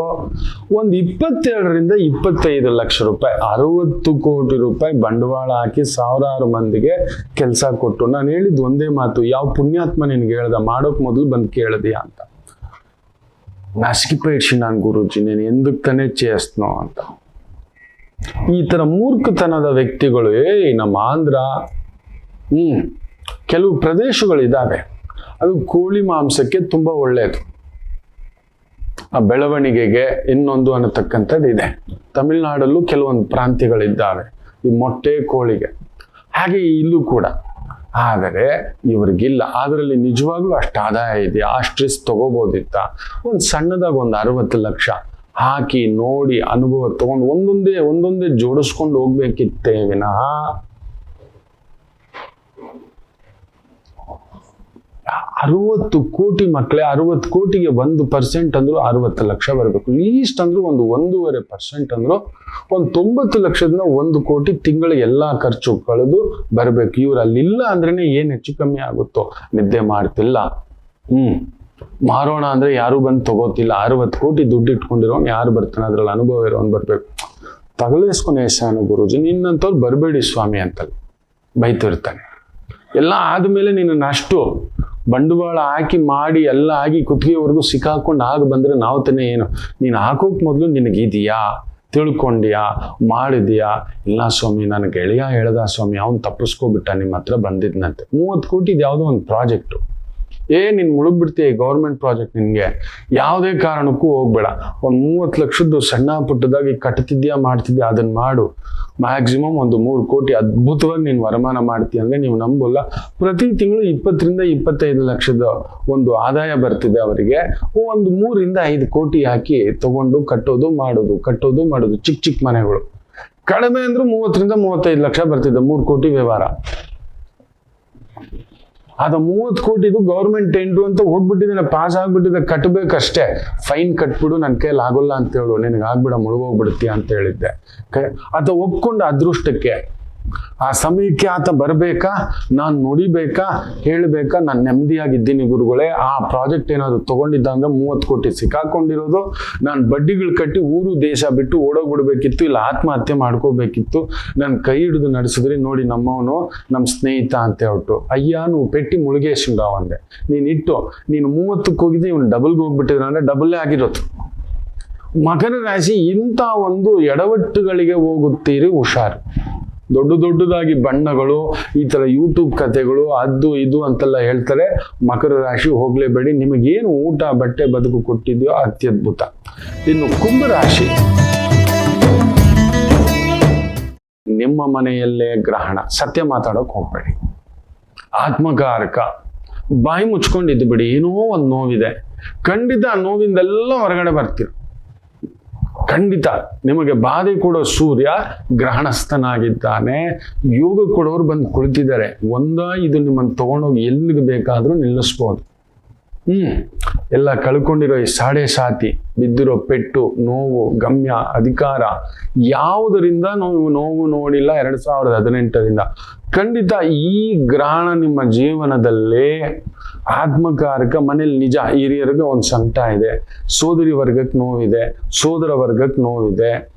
ಒಂದು 27ರಿಂದ 25 ಲಕ್ಷ ರೂಪಾಯಿ, 60 ಕೋಟಿ ರೂಪಾಯಿ ಬಂಡವಾಳ ಹಾಕಿ ಸಾವಿರಾರು ಮಂದಿಗೆ ಕೆಲಸ ಕೊಟ್ಟು. ನಾನು ಹೇಳಿದ್ದು ಒಂದೇ ಮಾತು, ಯಾವ ಪುಣ್ಯಾತ್ಮ ನಿನ್ಗೆ ಹೇಳ್ದ, ಮಾಡೋಕ್ ಮೊದಲು ಬಂದು ಕೇಳದಿಯಾ ಅಂತ. ನಸ್ಕಿಪೇಡ್ಸಿ ನಾನು ಗುರೂಜಿ, ನೀನು ಎಂದಕ್ಕೆ ತಾನೇ ಚೇಸ್ತನೋ ಅಂತ. ಈ ತರ ಮೂರ್ಖತನದ ವ್ಯಕ್ತಿಗಳು ನಮ್ಮ ಆಂಧ್ರ ಕೆಲವು ಪ್ರದೇಶಗಳಿದ್ದಾವೆ, ಅದು ಕೋಳಿ ಮಾಂಸಕ್ಕೆ ತುಂಬಾ ಒಳ್ಳೆಯದು, ಆ ಬೆಳವಣಿಗೆಗೆ ಇನ್ನೊಂದು ಅನ್ನತಕ್ಕಂಥದ್ದು ಇದೆ. ತಮಿಳುನಾಡಲ್ಲೂ ಕೆಲವೊಂದು ಪ್ರಾಂತ್ಯಗಳಿದ್ದಾವೆ ಈ ಮೊಟ್ಟೆ ಕೋಳಿಗೆ, ಹಾಗೆ ಇಲ್ಲೂ ಕೂಡ. ಆದರೆ ಇವ್ರಿಗಿಲ್ಲ. ಅದರಲ್ಲಿ ನಿಜವಾಗ್ಲೂ ಅಷ್ಟು ಆದಾಯ ಇದೆ, ಆ ಸ್ಟ್ರೆಸ್ ತಗೋಬೋದಿತ್ತ. ಒಂದು ಸಣ್ಣದಾಗ ಒಂದು 60 ಲಕ್ಷ ಹಾಕಿ ನೋಡಿ ಅನುಭವ ತಗೊಂಡು ಒಂದೊಂದೇ ಜೋಡಿಸ್ಕೊಂಡು ಹೋಗ್ಬೇಕಿತ್ತೇ ವಿನಃ 60 ಕೋಟಿ ಮಕ್ಕಳೇ, 60 ಕೋಟಿಗೆ 1% ಅಂದ್ರು 60 ಲಕ್ಷ ಬರಬೇಕು. ಲೀಸ್ಟ್ ಅಂದ್ರು 1.5% ಅಂದ್ರು ಒಂದು 90 ಲಕ್ಷದಿಂದ 1 ಕೋಟಿ ತಿಂಗಳಿಗೆ ಎಲ್ಲಾ ಖರ್ಚು ಕಳೆದು ಬರಬೇಕು. ಇವ್ರು ಅಲ್ಲಿಲ್ಲ ಅಂದ್ರೇನೆ ಏನ್ ಹೆಚ್ಚು ಕಮ್ಮಿ ಆಗುತ್ತೋ. ನಿದ್ದೆ ಮಾಡ್ತಿಲ್ಲ, ಮಾರೋಣ ಅಂದ್ರೆ ಯಾರು ಬಂದು ತಗೋತಿಲ್ಲ. 60 ಕೋಟಿ ದುಡ್ಡು ಇಟ್ಕೊಂಡಿರೋನ್ ಯಾರು ಬರ್ತಾನೆ, ಅದ್ರಲ್ಲಿ ಅನುಭವ ಇರೋನ್ ಬರ್ಬೇಕು. ತಗಲೇಸ್ಕೊನೆ ಶಾನು ಗುರುಜಿ, ನಿನ್ನಂತವ್ರು ಬರಬೇಡಿ ಸ್ವಾಮಿ ಅಂತಲ್ಲಿ ಬೈತಿರ್ತಾನೆ. ಎಲ್ಲ ಆದ್ಮೇಲೆ ನಿನ್ನ ಅಷ್ಟು ಬಂಡವಾಳ ಹಾಕಿ ಮಾಡಿ ಎಲ್ಲ ಆಗಿ ಕುತ್ತಿಗೆವರೆಗೂ ಸಿಕ್ಕಾಕೊಂಡು ಆಗ ಬಂದ್ರೆ ನಾವು ತಾನೇ ಏನು. ನೀನು ಹಾಕೋಕ್ ಮೊದಲು ನಿನಗಿದೆಯಾ, ತಿಳ್ಕೊಂಡಿಯಾ, ಮಾಡಿದ್ಯಾ? ಇಲ್ಲ ಸ್ವಾಮಿ, ನನ್ನ ಗೆಳೆಯ ಹೇಳ್ದ ಸ್ವಾಮಿ, ಅವ್ನು ತಪ್ಪಿಸ್ಕೊಬಿಟ್ಟ, ನಿಮ್ಮ ಹತ್ರ ಬಂದಿದ್ನಂತೆ. 30 ಕೋಟಿದು ಯಾವುದೋ ಒಂದು ಪ್ರಾಜೆಕ್ಟು. ನೀನು ಮುಳುಗ್ಬಿಡ್ತೀಯ ಗೌರ್ಮೆಂಟ್ ಪ್ರಾಜೆಕ್ಟ್. ನಿನ್ಗೆ ಯಾವುದೇ ಕಾರಣಕ್ಕೂ ಹೋಗ್ಬೇಡ. ಒಂದು 30 ಲಕ್ಷದ್ದು ಸಣ್ಣ ಪುಟ್ಟದಾಗಿ ಕಟ್ತಿದ್ಯಾ ಮಾಡ್ತಿದ್ಯಾ ಅದನ್ನ ಮಾಡು. ಮ್ಯಾಕ್ಸಿಮಮ್ ಒಂದು 3 ಕೋಟಿ ಅದ್ಭುತವಾಗಿ ನೀನು ವರಮಾನ ಮಾಡ್ತೀಯ ಅಂದ್ರೆ ನೀವು ನಂಬಲ್ಲ. ಪ್ರತಿ ತಿಂಗಳು 20ರಿಂದ 25 ಲಕ್ಷದ ಒಂದು ಆದಾಯ ಬರ್ತಿದೆ ಅವರಿಗೆ. ಒಂದು 3ರಿಂದ 5 ಕೋಟಿ ಹಾಕಿ ತಗೊಂಡು ಕಟ್ಟೋದು ಮಾಡೋದು ಚಿಕ್ಕ ಮನೆಗಳು. ಕಡಿಮೆ ಅಂದ್ರೂ 30ರಿಂದ 35 ಲಕ್ಷ ಬರ್ತಿದೆ 3 ಕೋಟಿ ವ್ಯವಹಾರ. ಅದು 30 ಕೋಟಿದು ಗೌರ್ಮೆಂಟ್ ಟೆಂಡು ಅಂತ ಹೋಗ್ಬಿಟ್ಟಿದ್ದೇನೆ, ಪಾಸ್ ಆಗ್ಬಿಟ್ಟಿದೆ, ಕಟ್ಟಬೇಕಷ್ಟೇ. ಫೈನ್ ಕಟ್ಬಿಡು, ನನ್ನ ಕೈಯಲ್ಲಿ ಆಗೋಲ್ಲ ಅಂತ ಹೇಳು, ನಿನಗೆ ಆಗ್ಬಿಡ, ಮುಳುಗೋಗ್ಬಿಡ್ತೀಯ ಅಂತ ಹೇಳಿದ್ದೆ. ಆತ ಒಪ್ಕೊಂಡು ಅದೃಷ್ಟಕ್ಕೆ ಆ ಸಮಯಕ್ಕೆ ಆತ ಬರಬೇಕಾ, ನಾನು ನುಡಿಬೇಕಾ, ಹೇಳಬೇಕಾ, ನಾನು ನೆಮ್ಮದಿಯಾಗಿದ್ದೀನಿ ಗುರುಗಳೇ. ಆ ಪ್ರಾಜೆಕ್ಟ್ ಏನಾದ್ರು ತಗೊಂಡಿದ್ದ ಅಂದ್ರೆ 30 ಕೋಟಿ ಸಿಕ್ಕಾಕೊಂಡಿರೋದು. ನಾನು ಬಡ್ಡಿಗಳು ಕಟ್ಟಿ ಊರು ದೇಶ ಬಿಟ್ಟು ಓಡೋಗ್ಬಿಡ್ಬೇಕಿತ್ತು, ಇಲ್ಲ ಆತ್ಮಹತ್ಯೆ ಮಾಡ್ಕೋಬೇಕಿತ್ತು. ನಾನು ಕೈ ಹಿಡಿದು ನಡೆಸಿದ್ರಿ ನೋಡಿ ನಮ್ಮವನು, ನಮ್ಮ ಸ್ನೇಹಿತ ಅಂತ ಹೇಳ್ಬಿಟ್ಟು. ಅಯ್ಯ ನೀವು ಪೆಟ್ಟಿ ಮುಳುಗೇಶಿಂದ ಅವಂದೆ. ನೀನು 30ಕ್ಕೆ ಹೋಗಿದ್ದೆ, ಇವನು ಡಬಲ್ಗೆ ಹೋಗ್ಬಿಟ್ಟಿದ್ರೆ ಅಂದ್ರೆ ಡಬಲ್ಲೇ ಆಗಿರೋದು. ಮಕರ ರಾಶಿ ಇಂಥ ಒಂದು ಎಡವಟ್ಟುಗಳಿಗೆ ಹೋಗುತ್ತೀರಿ, ಹುಷಾರು. ದೊಡ್ಡದಾಗಿ ಬಣ್ಣಗಳು, ಈ ತರ ಯೂಟ್ಯೂಬ್ ಕಥೆಗಳು, ಅದು ಇದು ಅಂತೆಲ್ಲ ಹೇಳ್ತಾರೆ. ಮಕರ ರಾಶಿ ಹೋಗ್ಲೇಬೇಡಿ, ನಿಮಗೇನು ಊಟ ಬಟ್ಟೆ ಬದುಕು ಕೊಟ್ಟಿದೆಯೋ ಅತ್ಯದ್ಭುತ. ಇನ್ನು ಕುಂಭರಾಶಿ, ನಿಮ್ಮ ಮನೆಯಲ್ಲೇ ಗ್ರಹಣ, ಸತ್ಯ ಮಾತಾಡೋಕೆ ಹೋಗ್ಬೇಡಿ. ಆತ್ಮಕಾರಕ, ಬಾಯಿ ಮುಚ್ಕೊಂಡಿದ್ದು ಬಿಡಿ. ಏನೋ ಒಂದು ನೋವಿದೆ, ಖಂಡಿತ ಆ ನೋವಿಂದೆಲ್ಲ ಹೊರಗಡೆ ಬರ್ತೀರ. ಖಂಡಿತ ನಿಮಗೆ ಬಾಧೆ ಕೊಡೋ ಸೂರ್ಯ ಗ್ರಹಣಸ್ಥನಾಗಿದ್ದಾನೆ. ಯೋಗ ಕೊಡೋರು ಬಂದು ಕುಳಿತಿದ್ದಾರೆ. ಇದು ನಿಮ್ಮನ್ನು ತಗೊಂಡೋಗಿ ಎಲ್ಲಿಗೆ ಬೇಕಾದ್ರೂ ನಿಲ್ಲಿಸ್ಬೋದು. ಎಲ್ಲ ಕಳ್ಕೊಂಡಿರೋ ಈ ಸಾಡೆ ಬಿದ್ದಿರೋ ಪೆಟ್ಟು, ನೋವು, ಗಮ್ಯ, ಅಧಿಕಾರ, ಯಾವುದರಿಂದ ನೋವು ನೋಡಿಲ್ಲ 2018ರಿಂದ. ಖಂಡಿತ ಈ ಗ್ರಹಣ ನಿಮ್ಮ ಜೀವನದಲ್ಲೇ ಆತ್ಮಕಾರಕ. ಮನೇಲಿ ನಿಜ ಹಿರಿಯರಿಗೆ ಒಂದು ಸಂಕಟ ಇದೆ, ಸೋದರಿ ವರ್ಗಕ್ಕೆ ನೋವಿದೆ, ಸೋದರ ವರ್ಗಕ್ಕೆ ನೋವಿದೆ,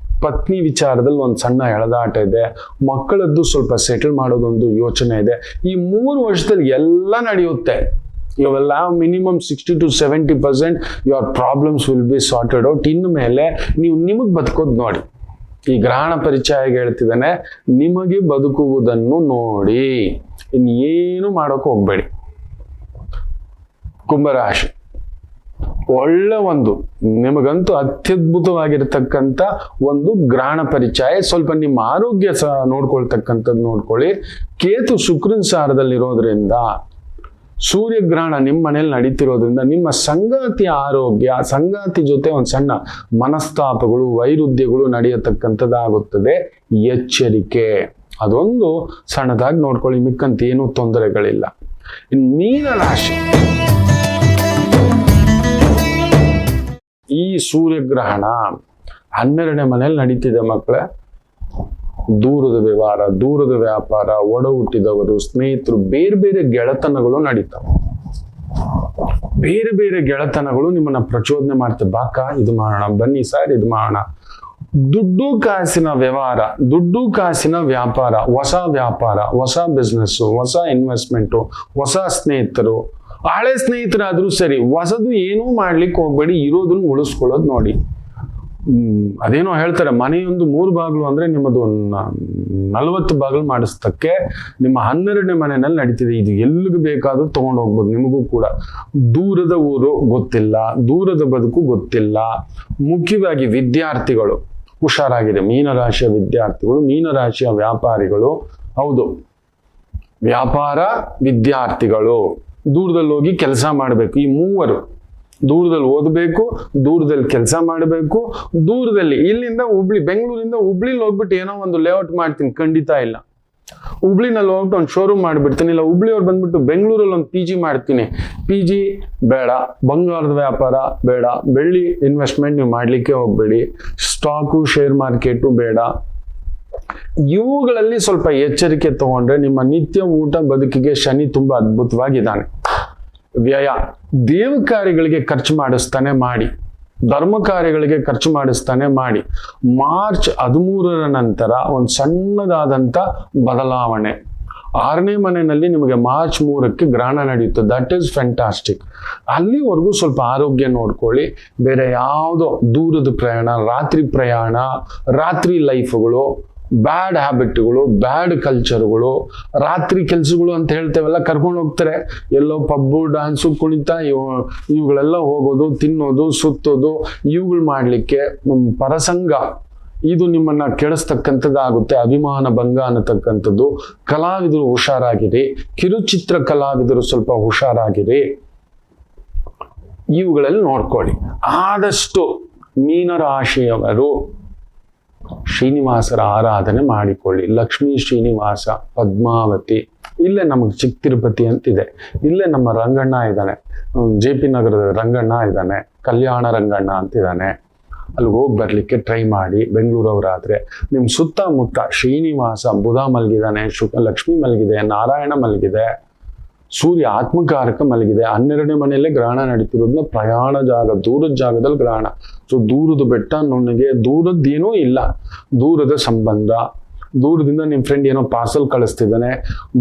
ಪತ್ನಿ ವಿಚಾರದಲ್ಲಿ ಒಂದು ಸಣ್ಣ ಎಳೆದಾಟ ಇದೆ, ಮಕ್ಕಳದ್ದು ಸ್ವಲ್ಪ ಸೆಟಲ್ ಮಾಡೋದೊಂದು ಯೋಚನೆ ಇದೆ. ಈ 3 ವರ್ಷದಲ್ಲಿ ಎಲ್ಲ ನಡೆಯುತ್ತೆ. You will have minimum 60 to 70% your problems will be sorted out. ಇನ್ನು ಮೇಲೆ ನೀವು ನಿಮಗೆ ಬದುಕೋದು ನೋಡಿ. ಈ ಗ್ರಹಣ ಪರಿಚಯ ಹೇಳ್ತಿದ್ದಾನೆ, ನಿಮಗೆ ಬದುಕುವುದನ್ನು ನೋಡಿ, ಇನ್ನೇನು ಮಾಡೋಕೆ ಹೋಗ್ಬೇಡಿ. ಕುಂಭರಾಶಿ, ಒಳ್ಳೆ ಒಂದು ನಿಮಗಂತೂ ಅತ್ಯದ್ಭುತವಾಗಿರ್ತಕ್ಕಂಥ ಒಂದು ಗ್ರಹಣ ಪರಿಚಯ. ಸ್ವಲ್ಪ ನಿಮ್ಮ ಆರೋಗ್ಯ ಸಹ ನೋಡ್ಕೊಳ್ತಕ್ಕಂಥದ್ದು ನೋಡ್ಕೊಳ್ಳಿ. ಕೇತು ಶುಕ್ರನ ಸಾರದಲ್ಲಿರೋದ್ರಿಂದ, ಸೂರ್ಯಗ್ರಹಣ ನಿಮ್ಮ ಮನೇಲಿ ನಡೀತಿರೋದ್ರಿಂದ ನಿಮ್ಮ ಸಂಗಾತಿಯ ಆರೋಗ್ಯ, ಸಂಗಾತಿ ಜೊತೆ ಒಂದು ಸಣ್ಣ ಮನಸ್ತಾಪಗಳು, ವೈರುಧ್ಯಗಳು ನಡೆಯತಕ್ಕಂಥದ್ದಾಗುತ್ತದೆ. ಎಚ್ಚರಿಕೆ, ಅದೊಂದು ಸಣ್ಣದಾಗಿ ನೋಡ್ಕೊಳ್ಳಿ, ಮಿಕ್ಕಂತ ಏನೂ ತೊಂದರೆಗಳಿಲ್ಲ. ಇನ್ನು ಮೀನರಾಶಿ, ಈ ಸೂರ್ಯಗ್ರಹಣ 12ನೇ ಮನೇಲಿ ನಡೀತಿದೆ ಮಕ್ಕಳೇ. ದೂರದ ವ್ಯವಹಾರ, ದೂರದ ವ್ಯಾಪಾರ, ಒಡ ಹುಟ್ಟಿದವರು, ಸ್ನೇಹಿತರು, ಬೇರೆ ಬೇರೆ ಗೆಳೆತನಗಳು ನಡೀತಾವೆ. ಬೇರೆ ಬೇರೆ ಗೆಳೆತನಗಳು ನಿಮ್ಮನ್ನ ಪ್ರಚೋದನೆ ಮಾಡ್ತವೆ. ಬಾಕ ಇದು ಮಾಡೋಣ, ಬನ್ನಿ ಸರ್ ಇದು ಮಾಡೋಣ. ದುಡ್ಡು ಕಾಸಿನ ವ್ಯವಹಾರ, ದುಡ್ಡು ಕಾಸಿನ ವ್ಯಾಪಾರ, ಹೊಸ ಬಿಸ್ನೆಸ್, ಹೊಸ ಇನ್ವೆಸ್ಟ್ಮೆಂಟು, ಹೊಸ ಸ್ನೇಹಿತರು. ಹಳೆ ಸ್ನೇಹಿತರಾದ್ರೂ ಸರಿ, ಹೊಸದು ಏನೂ ಮಾಡ್ಲಿಕ್ಕೆ ಹೋಗ್ಬೇಡಿ, ಇರೋದನ್ನ ಉಳಿಸ್ಕೊಳ್ಳೋದು ನೋಡಿ. ಅದೇನೋ ಹೇಳ್ತಾರೆ, ಮನೆಯೊಂದು 3 ಬಾಗಿಲು ಅಂದ್ರೆ ನಿಮ್ಮದು 40 ಬಾಗಿಲು ಮಾಡಿಸ್ತಕ್ಕೆ ನಿಮ್ಮ 12ನೇ ಮನೆಯಲ್ಲಿ ನಡೀತಿದೆ. ಇದು ಎಲ್ಲಿಗೆ ಬೇಕಾದ್ರೂ ತಗೊಂಡು ಹೋಗ್ಬೋದು. ನಿಮಗೂ ಕೂಡ ದೂರದ ಊರು ಗೊತ್ತಿಲ್ಲ, ದೂರದ ಬದುಕು ಗೊತ್ತಿಲ್ಲ. ಮುಖ್ಯವಾಗಿ ವಿದ್ಯಾರ್ಥಿಗಳು ಹುಷಾರಾಗಿದೆ. ಮೀನರಾಶಿಯ ವಿದ್ಯಾರ್ಥಿಗಳು, ಮೀನರಾಶಿಯ ವ್ಯಾಪಾರಿಗಳು, ಹೌದು ವ್ಯಾಪಾರ ವಿದ್ಯಾರ್ಥಿಗಳು ದೂರದಲ್ಲಿ ಹೋಗಿ ಕೆಲಸ ಮಾಡಬೇಕು. ಈ ಮೂವರು ದೂರದಲ್ಲಿ ಓದಬೇಕು, ದೂರದಲ್ಲಿ ಕೆಲಸ ಮಾಡಬೇಕು. ದೂರದಲ್ಲಿ ಇಲ್ಲಿಂದ ಬೆಂಗಳೂರಿಂದ ಹುಬ್ಳಿಲಿ ಹೋಗ್ಬಿಟ್ಟು ಏನೋ ಒಂದು ಲೇಔಟ್ ಮಾಡ್ತೀನಿ, ಖಂಡಿತ ಇಲ್ಲ. ಹುಬ್ಳಿನಲ್ಲಿ ಹೋಗ್ಬಿಟ್ಟು ಒಂದು ಶೋರೂಮ್ ಮಾಡಿಬಿಡ್ತೀನಿ, ಇಲ್ಲ ಹುಬ್ಳಿಯವ್ರು ಬಂದ್ಬಿಟ್ಟು ಬೆಂಗಳೂರಲ್ಲಿ ಒಂದು PG ಮಾಡ್ತೀನಿ. PG ಬೇಡ, ಬಂಗಾರದ ವ್ಯಾಪಾರ ಬೇಡ, ಬೆಳ್ಳಿ ಇನ್ವೆಸ್ಟ್ಮೆಂಟ್ ನೀವು ಮಾಡ್ಲಿಕ್ಕೆ ಹೋಗ್ಬೇಡಿ, ಸ್ಟಾಕು ಶೇರ್ ಮಾರ್ಕೆಟು ಬೇಡ. ಇವುಗಳಲ್ಲಿ ಸ್ವಲ್ಪ ಎಚ್ಚರಿಕೆ ತಗೊಂಡ್ರೆ ನಿಮ್ಮ ನಿತ್ಯ ಊಟ ಬದುಕಿಗೆ ಶನಿ ತುಂಬಾ ಅದ್ಭುತವಾಗಿದ್ದಾನೆ. ವ್ಯಯ, ದೇವ ಕಾರ್ಯಗಳಿಗೆ ಖರ್ಚು ಮಾಡಿಸ್ತಾನೆ ಮಾಡಿ, ಧರ್ಮ ಕಾರ್ಯಗಳಿಗೆ ಖರ್ಚು ಮಾಡಿಸ್ತಾನೆ ಮಾಡಿ. ಮಾರ್ಚ್ 13ರ ನಂತರ ಒಂದು ಸಣ್ಣದಾದಂಥ ಬದಲಾವಣೆ. 6ನೇ ಮನೆಯಲ್ಲಿ ನಿಮಗೆ ಮಾರ್ಚ್ 3ಕ್ಕೆ ಗ್ರಹಣ ನಡೆಯುತ್ತೆ. That is fantastic. ಅಲ್ಲಿವರೆಗೂ ಸ್ವಲ್ಪ ಆರೋಗ್ಯ ನೋಡ್ಕೊಳ್ಳಿ. ಬೇರೆ ಯಾವುದೋ ದೂರದ ಪ್ರಯಾಣ, ರಾತ್ರಿ ಲೈಫ್ಗಳು, ಬ್ಯಾಡ್ ಹ್ಯಾಬಿಟ್ಗಳು, ಬ್ಯಾಡ್ ಕಲ್ಚರ್ಗಳು, ರಾತ್ರಿ ಕೆಲಸಗಳು ಅಂತ ಹೇಳ್ತೇವಲ್ಲ, ಕರ್ಕೊಂಡು ಹೋಗ್ತಾರೆ ಎಲ್ಲೋ ಪಬ್ಬು, ಡ್ಯಾನ್ಸು, ಕುಣಿತ, ಇವುಗಳೆಲ್ಲ ಹೋಗೋದು, ತಿನ್ನೋದು, ಸುತ್ತೋದು, ಇವುಗಳು ಮಾಡಲಿಕ್ಕೆ ಪರಸಂಗ, ಇದು ನಿಮ್ಮನ್ನ ಕೆಡಿಸ್ತಕ್ಕಂಥದ್ದಾಗುತ್ತೆ. ಅಭಿಮಾನ ಭಂಗ ಅನ್ನತಕ್ಕಂಥದ್ದು. ಕಲಾವಿದರು ಹುಷಾರಾಗಿರಿ, ಕಿರುಚಿತ್ರ ಕಲಾವಿದರು ಸ್ವಲ್ಪ ಹುಷಾರಾಗಿರಿ. ಇವುಗಳಲ್ಲಿ ನೋಡ್ಕೊಳ್ಳಿ. ಆದಷ್ಟು ಮೀನರಾಶಿಯವರು ಶ್ರೀನಿವಾಸರ ಆರಾಧನೆ ಮಾಡಿಕೊಳ್ಳಿ. ಲಕ್ಷ್ಮೀ ಶ್ರೀನಿವಾಸ, ಪದ್ಮಾವತಿ, ಇಲ್ಲೇ ನಮಗೆ ಚಿಕ್ಕ ತಿರುಪತಿ ಅಂತಿದೆ, ಇಲ್ಲೇ ನಮ್ಮ ರಂಗಣ್ಣ ಇದ್ದಾನೆ, JP ನಗರದ ರಂಗಣ್ಣ ಇದ್ದಾನೆ, ಕಲ್ಯಾಣ ರಂಗಣ್ಣ ಅಂತಿದ್ದಾನೆ. ಅಲ್ಲಿಗೆ ಹೋಗಿ ಬರ್ಲಿಕ್ಕೆ ಟ್ರೈ ಮಾಡಿ. ಬೆಂಗಳೂರವರಾದ್ರೆ ನಿಮ್ಮ ಸುತ್ತಮುತ್ತ ಶ್ರೀನಿವಾಸ, ಬುಧ ಮಲಗಿದಾನೆ, ಲಕ್ಷ್ಮಿ ಮಲಗಿದೆ, ನಾರಾಯಣ ಮಲಗಿದೆ, ಸೂರ್ಯ ಆತ್ಮಕಾರಕ ಮಲಗಿದೆ. 12ನೇ ಮನೆಯಲ್ಲೇ ಗ್ರಹಣ ನಡೀತಿರೋದ್ರಿಂದ ಪ್ರಯಾಣ ಜಾಗ, ದೂರದ ಜಾಗದಲ್ಲಿ ಗ್ರಹಣ. ಸೊ ದೂರದ ಬೆಟ್ಟ ನನಗೆ ದೂರದ್ದೇನೂ ಇಲ್ಲ, ದೂರದ ಸಂಬಂಧ. ದೂರದಿಂದ ನಿಮ್ಮ ಫ್ರೆಂಡ್ ಏನೋ ಪಾರ್ಸಲ್ ಕಳಿಸ್ತಿದ್ದಾನೆ,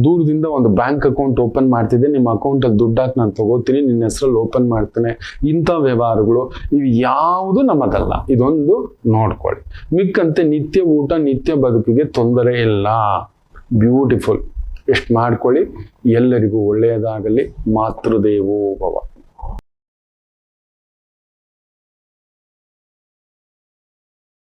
ದೂರದಿಂದ ಒಂದು ಬ್ಯಾಂಕ್ ಅಕೌಂಟ್ ಓಪನ್ ಮಾಡ್ತಿದ್ದೆ, ನಿಮ್ಮ ಅಕೌಂಟಲ್ಲಿ ದುಡ್ಡು ಹಾಕಿ ನಾನು ತಗೋತೀನಿ, ನಿನ್ನ ಹೆಸರಲ್ಲಿ ಓಪನ್ ಮಾಡ್ತೇನೆ. ಇಂಥ ವ್ಯವಹಾರಗಳು ಇವು ಯಾವುದು ನಮ್ಮದಲ್ಲ. ಇದೊಂದು ನೋಡ್ಕೊಳ್ಳಿ. ಮಿಕ್ಕಂತೆ ನಿತ್ಯ ಊಟ, ನಿತ್ಯ ಬದುಕಿಗೆ ತೊಂದರೆ ಇಲ್ಲ. ಬ್ಯೂಟಿಫುಲ್. ಎಷ್ಟು ಮಾಡ್ಕೊಳ್ಳಿ. ಎಲ್ಲರಿಗೂ ಒಳ್ಳೆಯದಾಗಲಿ. ಮಾತೃದೇವೋ ಭವ.